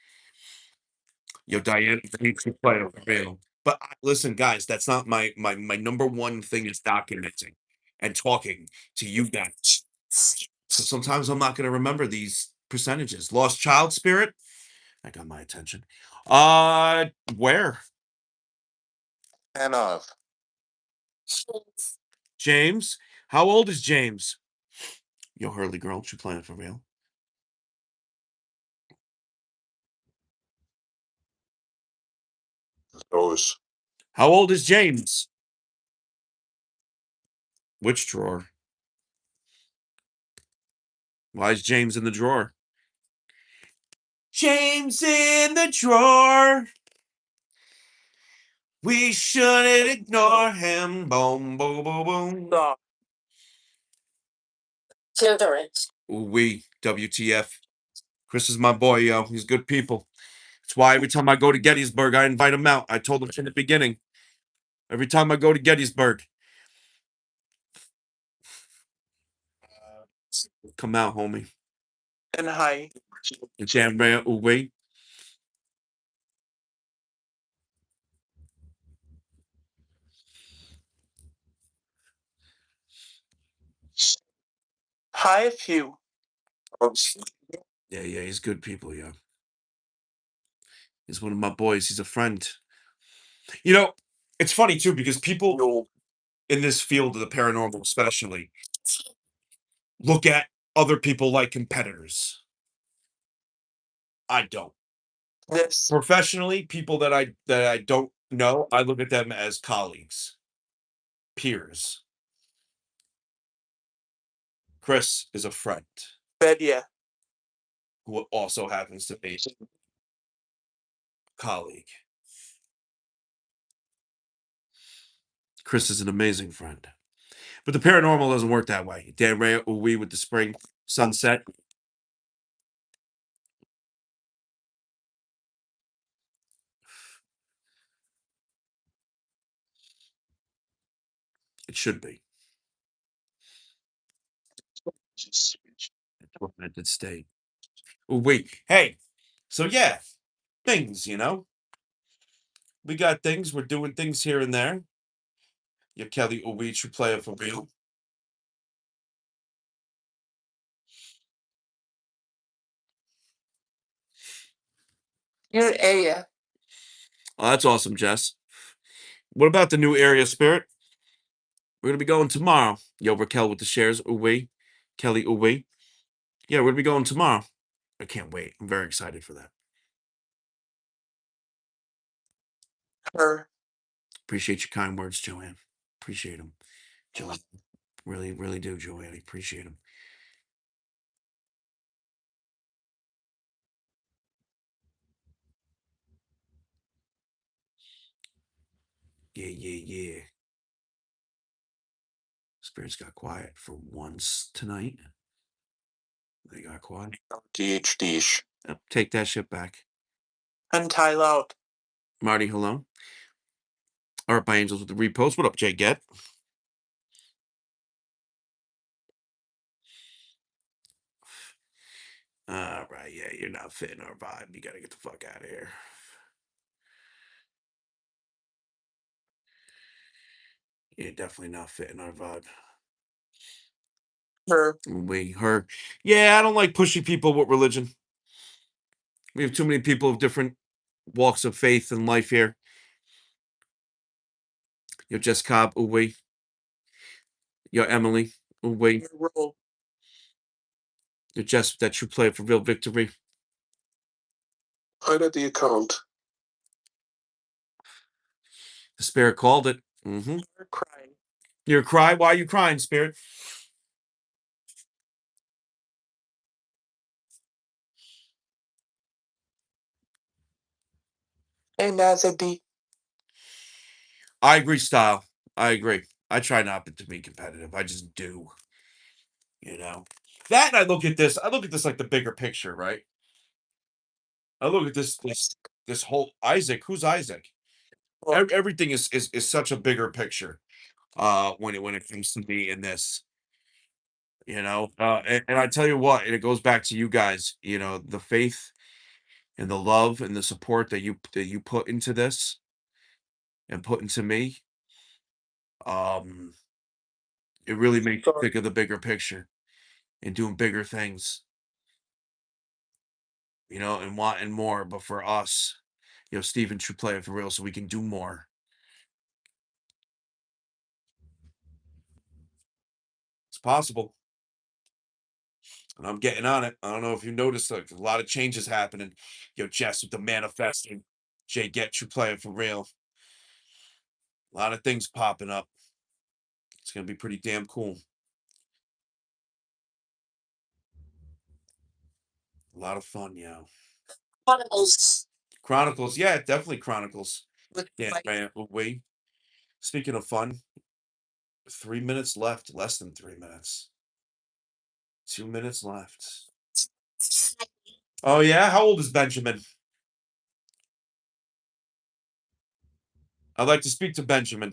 Yo, Diane, thanks for playing for real. But listen, guys, that's not my number one thing is documenting and talking to you guys. So sometimes I'm not going to remember these percentages. Lost child spirit, that got my attention. Where? And of. James? How old is James? Yo, Hurley girl, she playing for real. Those. How old is James? Which drawer? Why is James in the drawer? James in the drawer. We shouldn't ignore him. Boom, boom, boom, boom. Stop. Deodorant. We WTF. Chris is my boy, yo. He's good people. That's why every time I go to Gettysburg, I invite him out. I told him in the beginning. Every time I go to Gettysburg, come out, homie. And hi. And Jam Ray, wait. Hi, a few. Yeah, he's good people, yo. He's one of my boys. He's a friend. You know, it's funny too because people in this field of the paranormal, especially, look at other people like competitors. I don't. This. Professionally, people that I don't know, I look at them as colleagues, peers. Chris is a friend Bedia. who also happens to be a colleague. Chris is an amazing friend. But the paranormal doesn't work that way. Dan Ray, we with the spring sunset. It should be. Tormented state. Wait, hey. So yeah, things, you know. We got things. We're doing things here and there. Your Kelly we true player for real. Your area. Oh, that's awesome, Jess. What about the new area spirit? We're gonna be going tomorrow. Yo, Raquel with the shares. Uwe. Kelly Uwe. Yeah, we're gonna be going tomorrow. I can't wait. I'm very excited for that. Her. Appreciate your kind words, Joanne. Appreciate them. Joanne. Really, really do, Joanne. I appreciate them. Yeah. Spirits got quiet for once tonight. They got quiet. DHD. Take that shit back. Untie loud. Marty, hello. Art by Angels with the repost. What up, Jay Get? All right, yeah, you're not fitting our vibe. You gotta get the fuck out of here. You're definitely not fitting our vibe. Her. Her. Yeah, I don't like pushy people with religion. We have too many people of different walks of faith and life here. You're Jess Cobb, Uwe. You're Emily, Uwe. Her role. You're Jess, that true player for real victory. Hide at the account. The spirit called it. Mm-hmm. Her cry. You're cry. Why are you crying, spirit? And as a D. I agree, style. I agree. I try not to be competitive. I just do. You know. That and I look at this. I look at this like the bigger picture, right? I look at this whole Isaac. Who's Isaac? Everything is such a bigger picture. When it comes to me in this, and I tell you what, and it goes back to you guys. The faith and the love and the support that you put into this and put into me. It really makes you think of the bigger picture and doing bigger things. And wanting more, but for us, Stephen should play it for real so we can do more. It's possible. And I'm getting on it. I don't know if you noticed, like, a lot of changes happening. Jess with the manifesting. Jay Get you playing for real. A lot of things popping up. It's gonna be pretty damn cool. A lot of fun, Chronicles. Chronicles, yeah, definitely Chronicles. With Yeah, fight. man. Wait. Speaking of fun, 3 minutes left. Less than 3 minutes. 2 minutes left. Oh yeah, how old is Benjamin? I'd like to speak to Benjamin.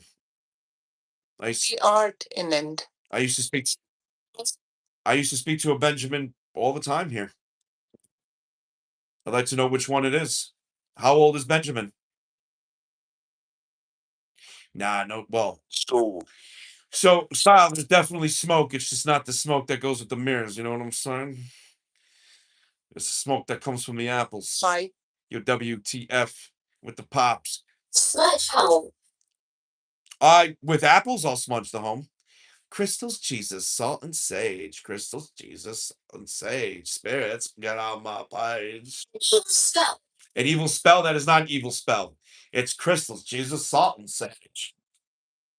The art in end. I used to speak. I used to speak to a Benjamin all the time here. I'd like to know which one it is. How old is Benjamin? Nah, no. Well, so style. There's definitely smoke. It's just not the smoke that goes with the mirrors. You know what I'm saying? It's the smoke that comes from the apples. Fight. Your WTF with the pops. Smudge home. With apples, I'll smudge the home. Crystals, Jesus, salt and sage. Crystals, Jesus, and sage. Spirits, get on my page. Spell. An evil spell? That is not an evil spell. It's crystals, Jesus, salt, and sage.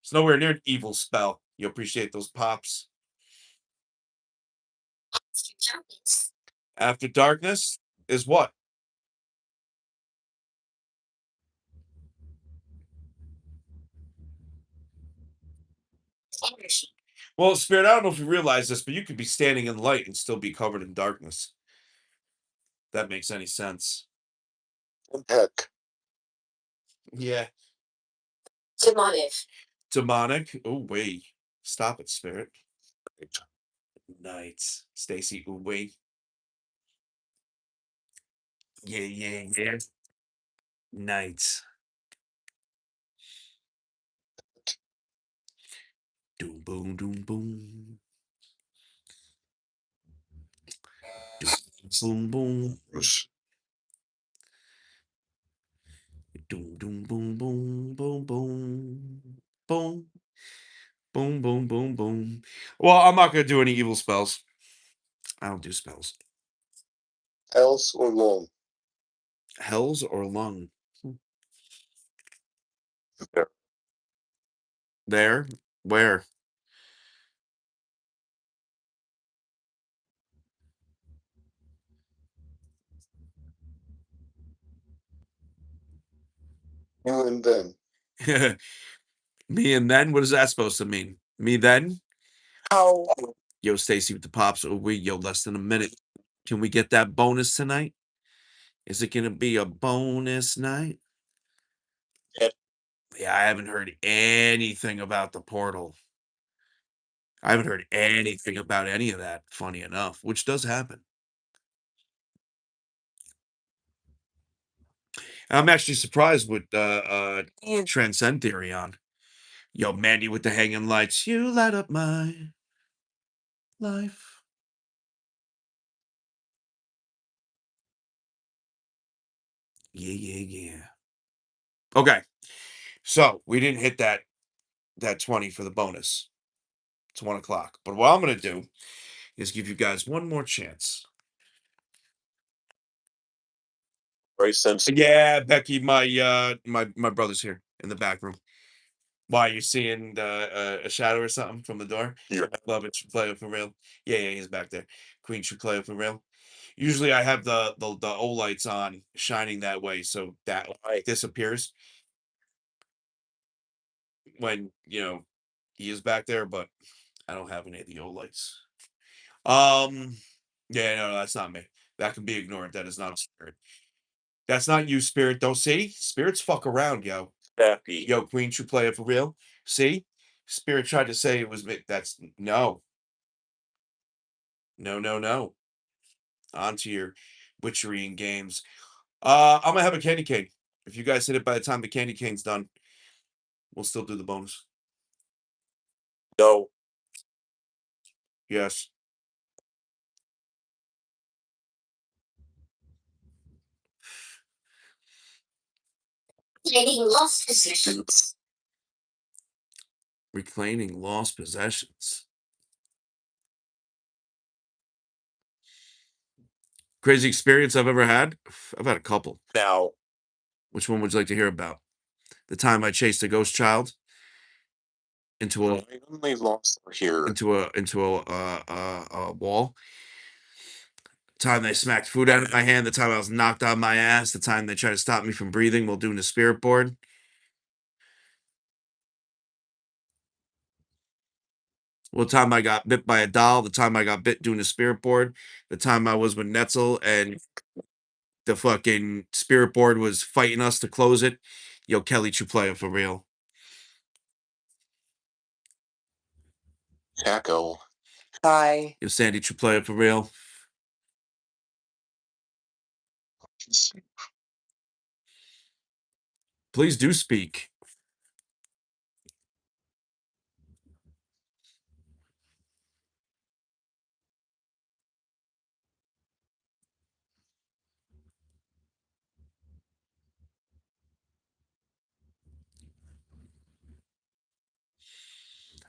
It's nowhere near an evil spell. You appreciate those pops. After darkness is what? Energy. Well, Spirit, I don't know if you realize this, but you could be standing in light and still be covered in darkness. If that makes any sense. Heck. Yeah. Demonic. Demonic. Oh, wait. Stop it, Spirit. Night. Stacy, oh, wait. Yeah. Night. Doom, boom, doom, boom. Doom, boom, boom. Doom, doom, boom, boom, boom, boom. Boom. Boom, boom, boom, boom. Well, I'm not going to do any evil spells. I don't do spells. Else or long. Hells or lung? There. There? Where? You and them. Me and then? What is that supposed to mean? Me then? How? Yo, Stacy with the pops. Oh, yo, less than a minute. Can we get that bonus tonight? Is it gonna be a bonus night? Yep. Yeah, I haven't heard anything about the portal. I haven't heard anything about any of that, funny enough, which does happen. I'm actually surprised with Transcend Theory on. Yo, Mandy with the hanging lights. You light up my life. Yeah, yeah, yeah. Okay. So we didn't hit that 20 for the bonus. It's 1 o'clock. But what I'm gonna do is give you guys one more chance. Very sensitive. Yeah, Becky, my brother's here in the back room. Why, you seeing a shadow or something from the door? Yeah. Love it, should play for real. Yeah, he's back there. Queen should play for real. Usually I have the O lights on shining that way, so that light disappears when he is back there, but I don't have any of the O lights. Yeah, no, that's not me. That can be ignored. That is not a spirit. That's not you, spirit. Don't see? Spirits fuck around, yo. Happy. Yo, Queen should play it for real. See? Spirit tried to say it was me. That's no. No, no, no. On to your witchery and games. I'm gonna have a candy cane. If you guys hit it by the time the candy cane's done, we'll still do the bonus. No. Yes. Claiming lost possessions. Reclaiming lost possessions. Crazy experience I've ever had? I've had a couple. Now. Which one would you like to hear about? The time I chased a ghost child into a I only lost her here. a wall. Time they smacked food out of my hand. The time I was knocked on my ass. The time they tried to stop me from breathing while doing the spirit board. Well, the time I got bit by a doll. The time I got bit doing the spirit board. The time I was with Netzel and the fucking spirit board was fighting us to close it. Yo, Kelly Chuplaya for real. Taco. Hi. Yo, Sandy Chuplaya for real. Please do speak.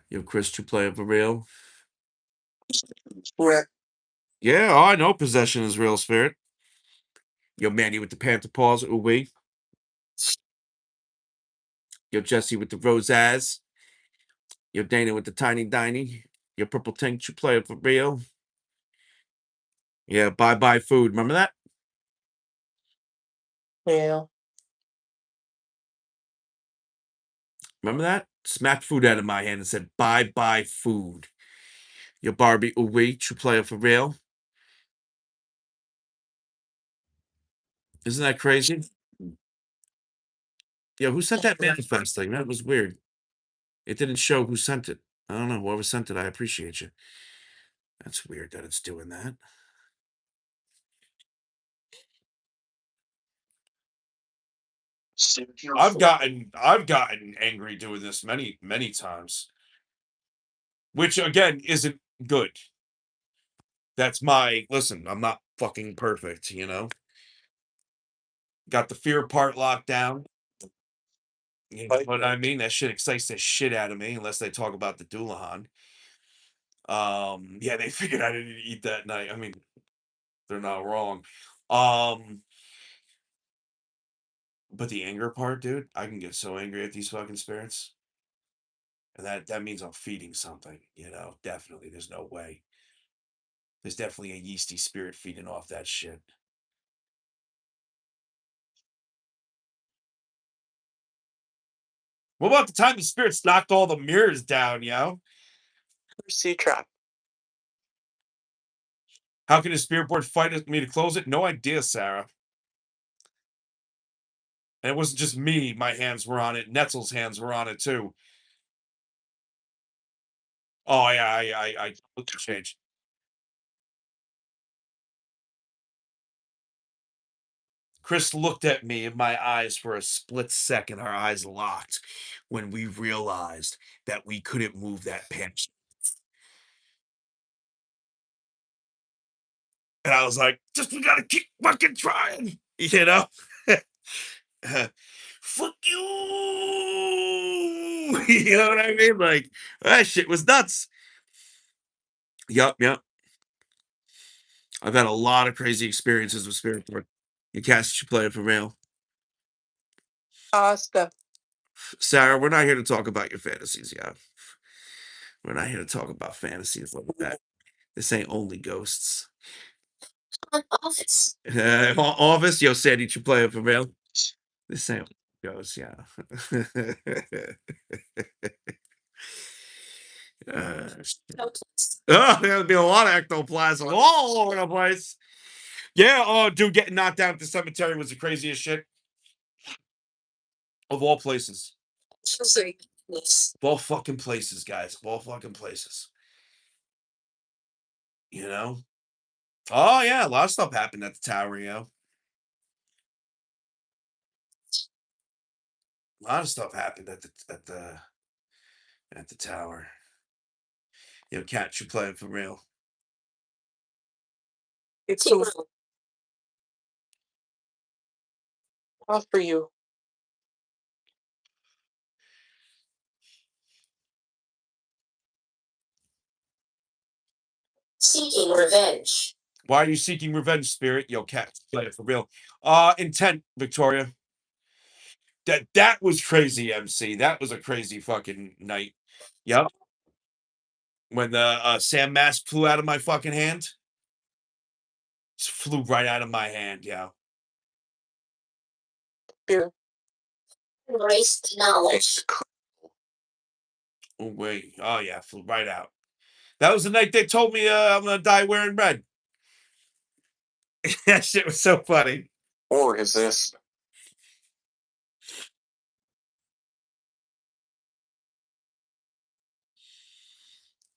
Yo, Chris Chuplaya for real. Breck. Yeah, oh, I know possession is real, spirit. Yo, Mandy with the panther paws. Ooh, wee. Yo, Jesse with the rosaz. Yo, Dana with the tiny diny. Yo, purple tank Chuplaya for real. Yeah, bye food. Remember that? Yeah. Remember that? Smacked food out of my hand and said, bye food. Yo, Barbie, ooh, wee. Chuplaya for real. Isn't that crazy? Yo, who sent that manifest thing? That was weird. It didn't show who sent it. I don't know. Whoever sent it, I appreciate you. That's weird that it's doing that. I've gotten angry doing this many times. Which again isn't good. That's my listen, I'm not fucking perfect, you know? Got the fear part locked down. You know what I mean? That shit excites the shit out of me, unless they talk about the Doulahan. Yeah, they figured I didn't eat that night. I mean, they're not wrong. But the anger part, dude, I can get so angry at these fucking spirits. And that means I'm feeding something, definitely. There's no way. There's definitely a yeasty spirit feeding off that shit. What about the time the spirits knocked all the mirrors down, yo? Mercy trap. How can a spirit board fight me to close it? No idea, Sarah. And it wasn't just me. My hands were on it. Netzel's hands were on it too. Oh yeah, I looked at change. Chris looked at me in my eyes for a split second. Our eyes locked when we realized that we couldn't move that pinch. And I was like, just we gotta keep fucking trying, you know? Fuck you. You know what I mean? Like, that shit was nuts. Yup, yup. I've had a lot of crazy experiences with spirit board. You cast you play it for real. Asta. Sarah, we're not here to talk about your fantasies, yeah. We're not here to talk about fantasies like that. This ain't only ghosts. On office. Office, yo, Sandy, you play it for real. This ain't ghosts, yeah. Oh, there'll be a lot of ectoplasm all over the place. Yeah, oh, dude, getting knocked down at the cemetery was the craziest shit of all places. Yes. Of all fucking places, guys. Of all fucking places. You know? Oh, yeah, a lot of stuff happened at the tower, you know? A lot of stuff happened at the tower. Yo, Cat, you playing for real. It's Team so room. tough for you. Seeking revenge. Why are you seeking revenge, spirit? Yo, Cat, play it for real. Intent, Victoria. That was crazy, MC. That was a crazy fucking night. Yep. When the Sam mask flew out of my fucking hand. Just flew right out of my hand, yeah. Fear. Embraced knowledge. Oh, wait. Oh, yeah, flew right out. That was the night they told me I'm gonna die wearing red. That shit was so funny. Or is this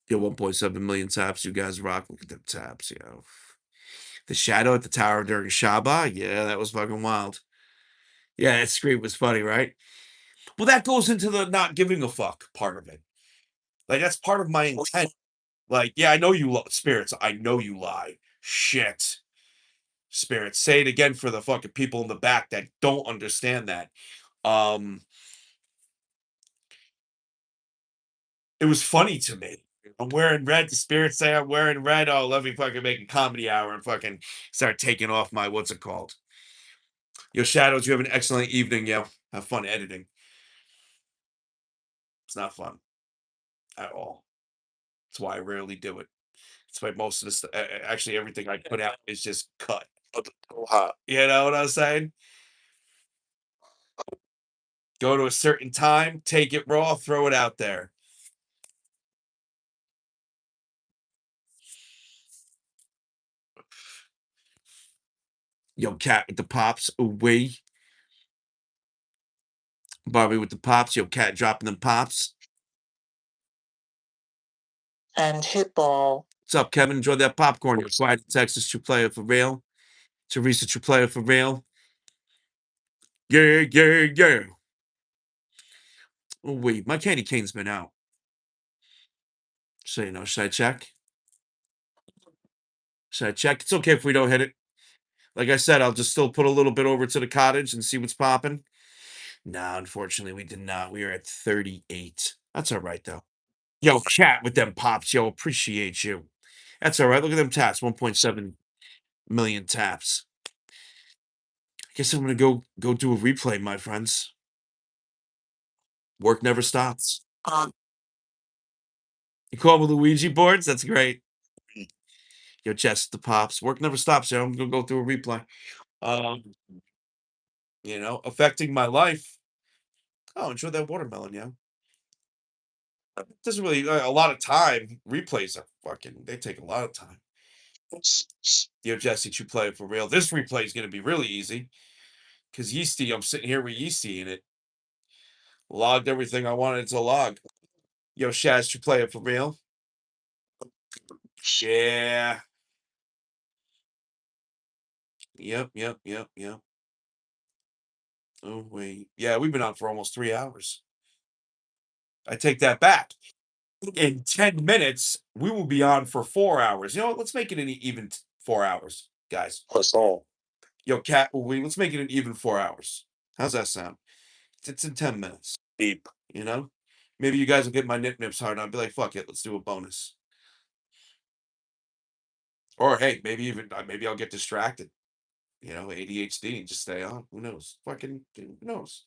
Yo, 1.7 million taps. You guys rock. Look at them taps, yo. The shadow at the tower during Shaba. Yeah, that was fucking wild. Yeah, that scream was funny, right? Well, that goes into the not giving a fuck part of it. Like, that's part of my intent. Like, yeah, I know you spirits. I know you lie. Shit. Spirits. Say it again for the fucking people in the back that don't understand that. It was funny to me. I'm wearing red. The spirits say I'm wearing red. Oh, let me fucking make a comedy hour and fucking start taking off my what's it called? Yo, Shadows, you have an excellent evening, yo. Have fun editing. It's not fun at all. That's why I rarely do it. That's why most of this, actually, everything I put out is just cut. hot? You know what I'm saying? Go to a certain time, take it raw, throw it out there. Yo, Cat with the pops away. Barbie with the pops. Yo, Cat dropping them pops. And Hitball. What's up, Kevin? Enjoy that popcorn. You're quiet in Texas. True player for real. Teresa, true player for real. Yeah, yeah, yeah. Oh, wait. My candy cane's been out. So, you know, should I check? Should I check? It's okay if we don't hit it. Like I said, I'll just still put a little bit over to the cottage and see what's popping. Nah, unfortunately, we did not. We are at 38. That's all right, though. Yo, chat with them pops. Yo, appreciate you. That's all right. Look at them taps. 1.7 million taps. I guess I'm gonna go do a replay, my friends. Work never stops. You call them Luigi boards? That's great. Yo, Jess, the pops. Work never stops. Yo, I'm gonna go through a replay. Um, you know, affecting my life. Oh, enjoy that watermelon, yeah. It doesn't really a lot of time. Replays are they take a lot of time. Yo, Jesse, you play it for real. This replay is gonna be really easy. Cause Yeasty, I'm sitting here with Yeasty in it. Logged everything I wanted to log. Yo, Shaz, you play it for real? Yeah. Yep. Oh wait. Yeah, we've been on for almost 3 hours. I take that back. In 10 minutes, we will be on for 4 hours. You know what? Let's make it an even 4 hours, guys. What's all? Yo, Cat, let's make it an even 4 hours. How's that sound? It's in 10 minutes. Deep. You know? Maybe you guys will get my nips hard and I'll be like, fuck it, let's do a bonus. Or hey, maybe I'll get distracted. You know, ADHD and just stay on. Who knows? Who knows?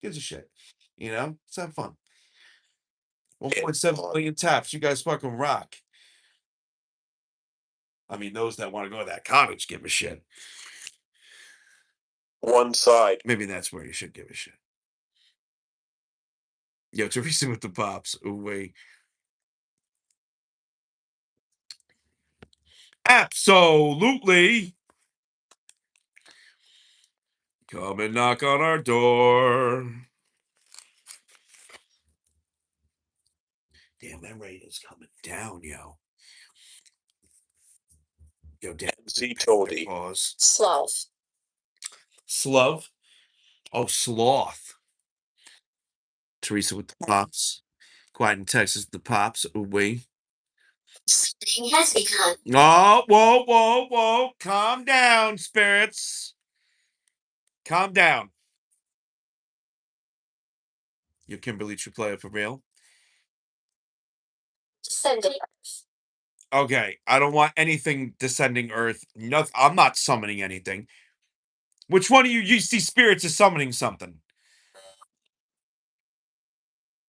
Gives a shit. You know? Let's have fun. 1.7 million taps. You guys fucking rock. I mean, those that want to go to that cottage give a shit. One side. Maybe that's where you should give a shit. Yo, Teresa with the pops. Oh, wait. Absolutely. Come and knock on our door. Damn, that rate is coming down, yo. Yo, damn. MC Toady. Pause. Sloth. Slove. Oh, sloth. Teresa with the pops. Quiet in Texas, the pops. Oh, wait. Something has begun. Oh, whoa. Calm down, spirits. Calm down. You Kimberly should play it for real. Descending earth. Okay, I don't want anything descending earth. Nothing. I'm not summoning anything. Which one of you see spirits is summoning something?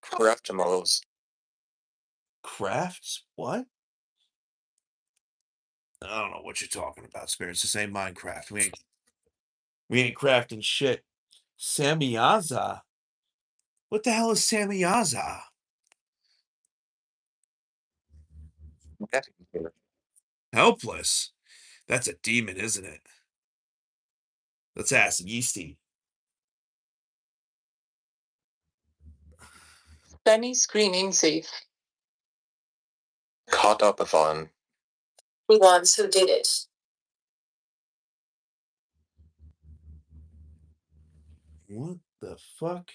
Craftimals. Crafts? What? I don't know what you're talking about, spirits. This ain't Minecraft. We ain't crafting shit. Samyaza? What the hell is Samyaza? Helpless. That's a demon, isn't it? Let's ask Yeasty. Sunny screening safe. Caught up upon. The ones who did it. What the fuck?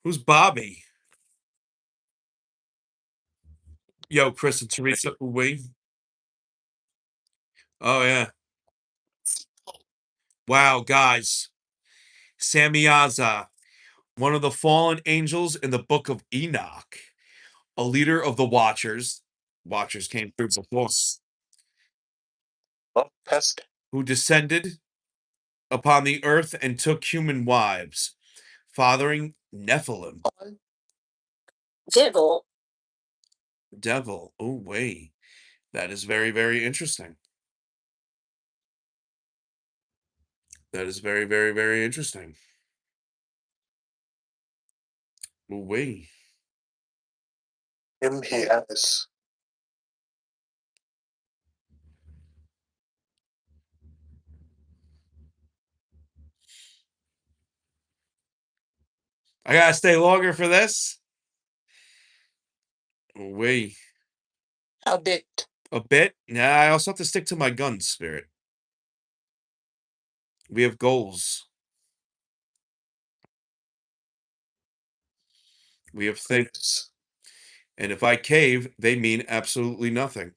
Who's Bobby? Yo, Chris and Teresa. Wait. Oh, yeah. Wow, guys. Samyaza, one of the fallen angels in the book of Enoch, a leader of the Watchers. Watchers came through before. Love pest. Who descended upon the earth and took human wives, fathering Nephilim. Devil. Devil. Oh, wait. That is very, very interesting. That is very, very, very interesting. Oh, wait. Him he has. I gotta stay longer for this. Oh, wait. A bit. A bit? Nah, I also have to stick to my guns, Spirit. We have goals. We have things. And if I cave, they mean absolutely nothing.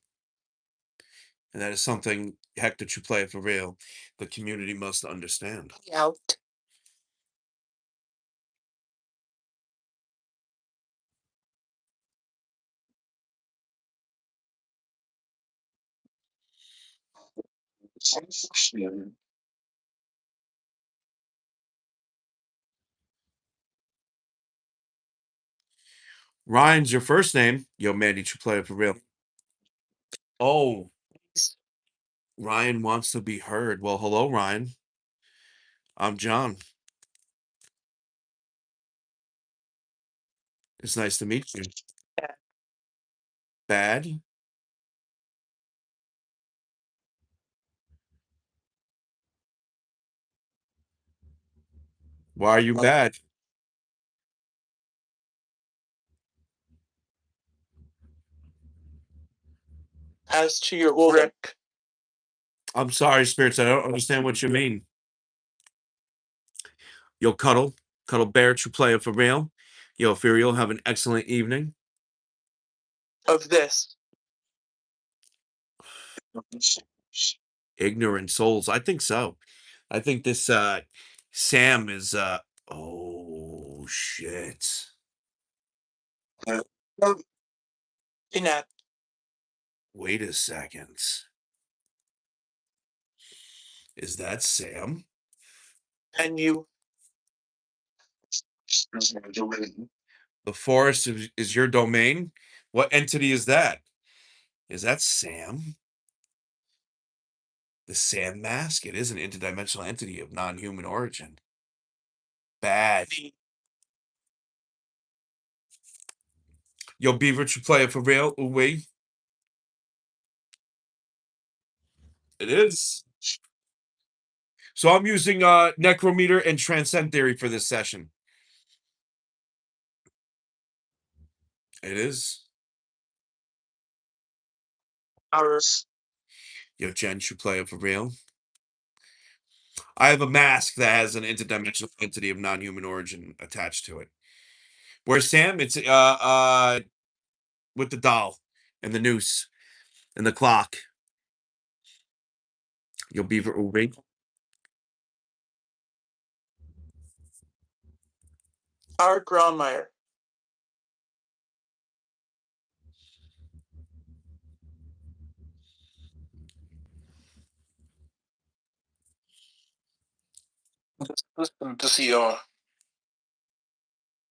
And that is something, Hector, to play it for real. The community must understand. Out. Ryan's your first name. Yo, man, did you play it for real? Oh, Ryan wants to be heard. Well, hello, Ryan. I'm John. It's nice to meet you. Bad? Why are you bad? As to your Breck, I'm sorry, spirits. I don't understand what you mean. Yo, Cuddle Bear, true player for real. Yo, Ethereal, have an excellent evening. of this, Ignorant souls. I think so. I think this Sam is oh shit. inept, Wait a second. Is that Sam? and you, The forest is your domain? What entity is that? Is that Sam? The Sam mask? It is an interdimensional entity of non-human origin. Bad. the Yo, Beaver, you play it for real? Ooh, wait. It is. So I'm using Necrometer and Transcend Theory for this session. It is. ours, Yo, Jen, you play it for real? I have a mask that has an interdimensional entity of non-human origin attached to it. Where's Sam? It's with the doll and the noose and the clock. Yo, Beaver, ooh, wait. our Grandmire, Listen to see your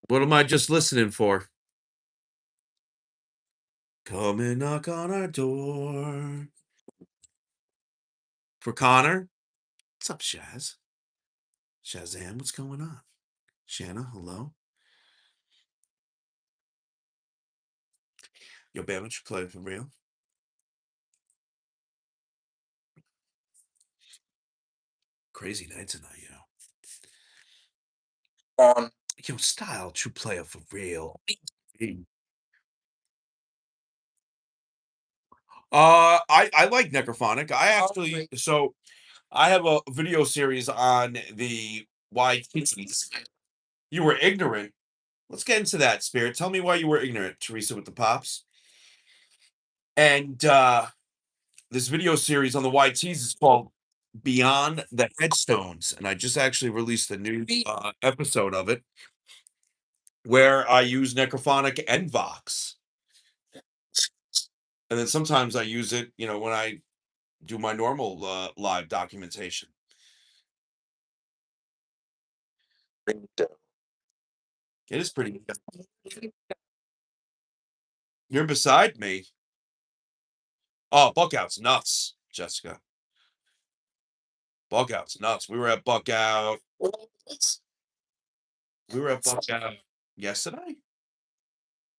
What am I just listening for? Come and knock on our door. For Connor? What's up, Shaz? Shazam, what's going on? Shanna, hello? Yo, Bam, what you play for real? Crazy night tonight, yo. on. Yo, Style, true player for real. I like Necrophonic. I actually so I have a video series on the why you were ignorant. Let's get into that, Spirit. Tell me why you were ignorant, Teresa with the pops. And this video series on the YTs is called Beyond the Headstones, and I just actually released a new episode of it where I use Necrophonic and Vox. And then sometimes I use it, when I do my normal live documentation. Window. It is pretty. You're beside me. Oh, Buckout's nuts, Jessica. Buckout's nuts. We were at Buckout. We were at Buckout yesterday.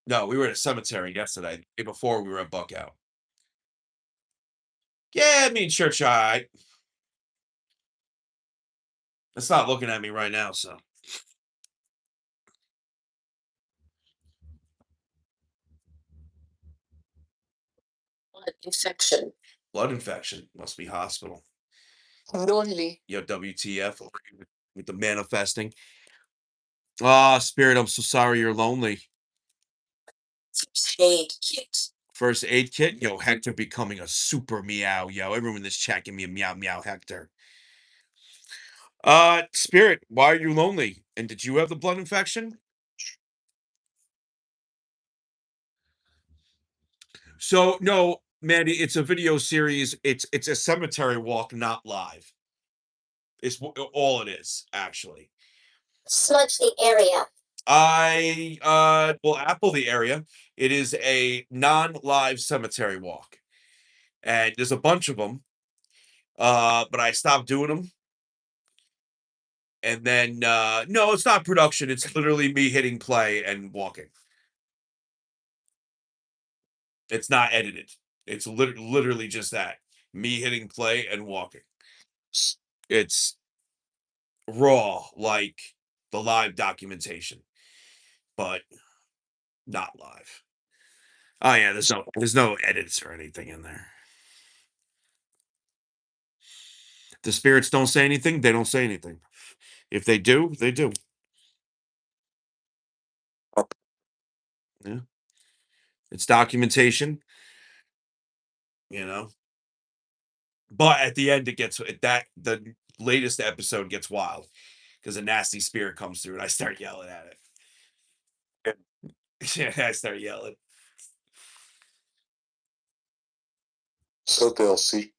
No, we were at a cemetery yesterday. The day before we were at Buckout. Yeah, me and Church Eye. It's not looking at me right now, so. Blood infection. Blood infection. Must be hospital. Lonely. Yo, WTF with the manifesting. Ah, Spirit, I'm so sorry you're lonely. Aid kit. First aid kit. Yo, Hector becoming a super meow. Yo, everyone in this chat give me a meow meow Hector. Spirit, why are you lonely? And did you have the blood infection? So no, Mandy, it's a video series. It's a cemetery walk, not live. It's all it is, actually. Smudge the area. I will Apple the area. It is a non-live cemetery walk, and there's a bunch of them. But I stopped doing them. And then no, it's not production. It's literally me hitting play and walking. It's not edited. It's literally just that. Me hitting play and walking. It's raw like the live documentation, but not live. Oh yeah, there's no edits or anything in there. The spirits don't say anything, they don't say anything. If they do, they do. Yeah. It's documentation, you know. But at the end, it gets the latest episode gets wild because a nasty spirit comes through and I start yelling at it. Yeah, I start yelling. So they'll see.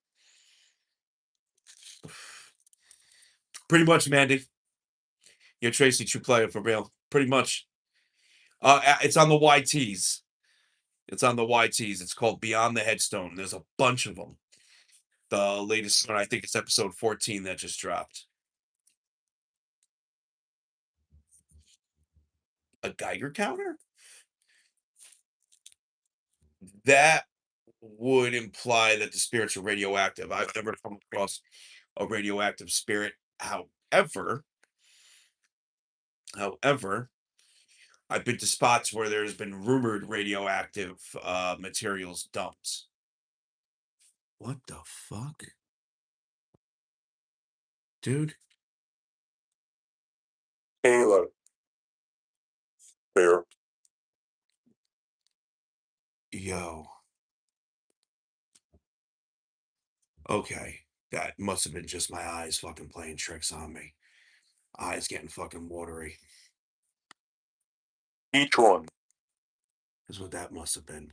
Pretty much, Mandy. You're Tracy True Player for real. Pretty much. It's on the YTs. It's on the YTs. It's called Beyond the Headstone. There's a bunch of them. The latest one, I think it's episode 14 that just dropped. A Geiger counter? That would imply that the spirits are radioactive. I've never come across a radioactive spirit. However, I've been to spots where there's been rumored radioactive materials dumped. What the fuck? Dude? Halo. Fair. Yo. Okay. That must have been just my eyes fucking playing tricks on me. Eyes getting fucking watery. Each one. Is what that must have been.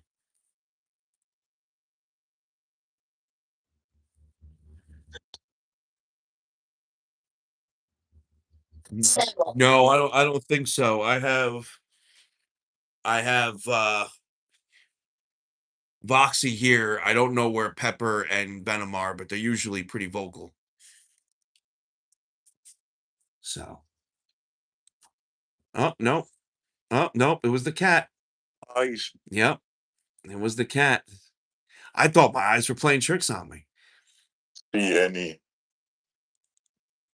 Several. No, I don't think so. I have Voxy here. I don't know where Pepper and Venom are, but they're usually pretty vocal. So. Oh, no. Oh, no, it was the cat. Eyes. Yep. It was the cat. I thought my eyes were playing tricks on me. See any.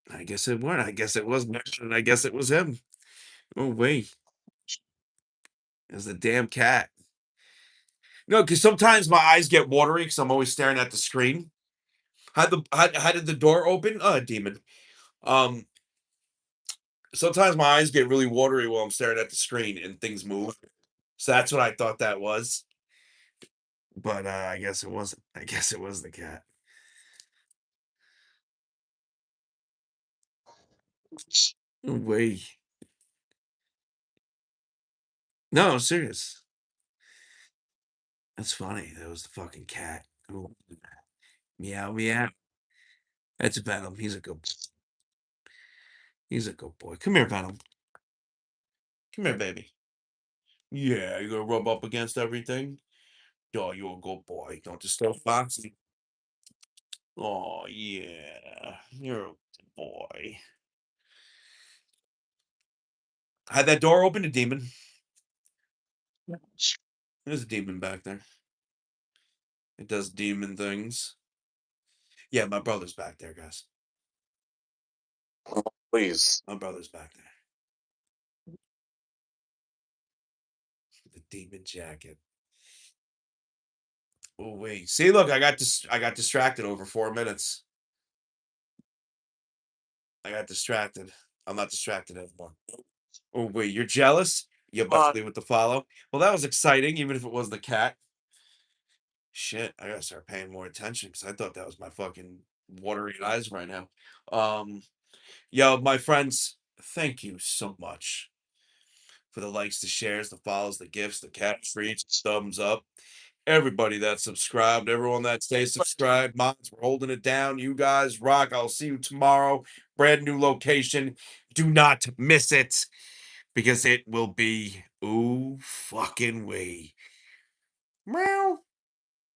I guess it weren't. I guess it was and I guess it was him. Oh wait. It was the damn cat. No, because sometimes my eyes get watery because I'm always staring at the screen. How did the door open? Oh, demon. Um, sometimes my eyes get really watery while I'm staring at the screen and things move. So that's what I thought that was. But I guess it wasn't. I guess it was the cat. No way. No, I'm serious. That's funny. That was the fucking cat. Ooh. Meow meow. That's Venom. He's a good. He's a good boy. Come here, Venom. Come here, baby. Yeah, you gonna rub up against everything? Oh, you're a good boy. Don't disturb Foxy. Oh yeah, you're a good boy. Had that door open, a demon. There's a demon back there. It does demon things. Yeah, my brother's back there, guys. Please. My brother's back there. The demon jacket. Oh wait, see, look, I got distracted over 4 minutes. I got distracted. I'm not distracted anymore. Oh wait, you're jealous? You're busted with the follow. Well, that was exciting, even if it was the cat. Shit, I gotta start paying more attention because I thought that was my fucking watery eyes right now. Yo, my friends, thank you so much for the likes, the shares, the follows, the gifts, the cat treats, thumbs up. Everybody that subscribed, everyone that stays subscribed, mods, we're holding it down. You guys rock. I'll see you tomorrow. Brand new location. Do not miss it because it will be ooh fucking way. Meow.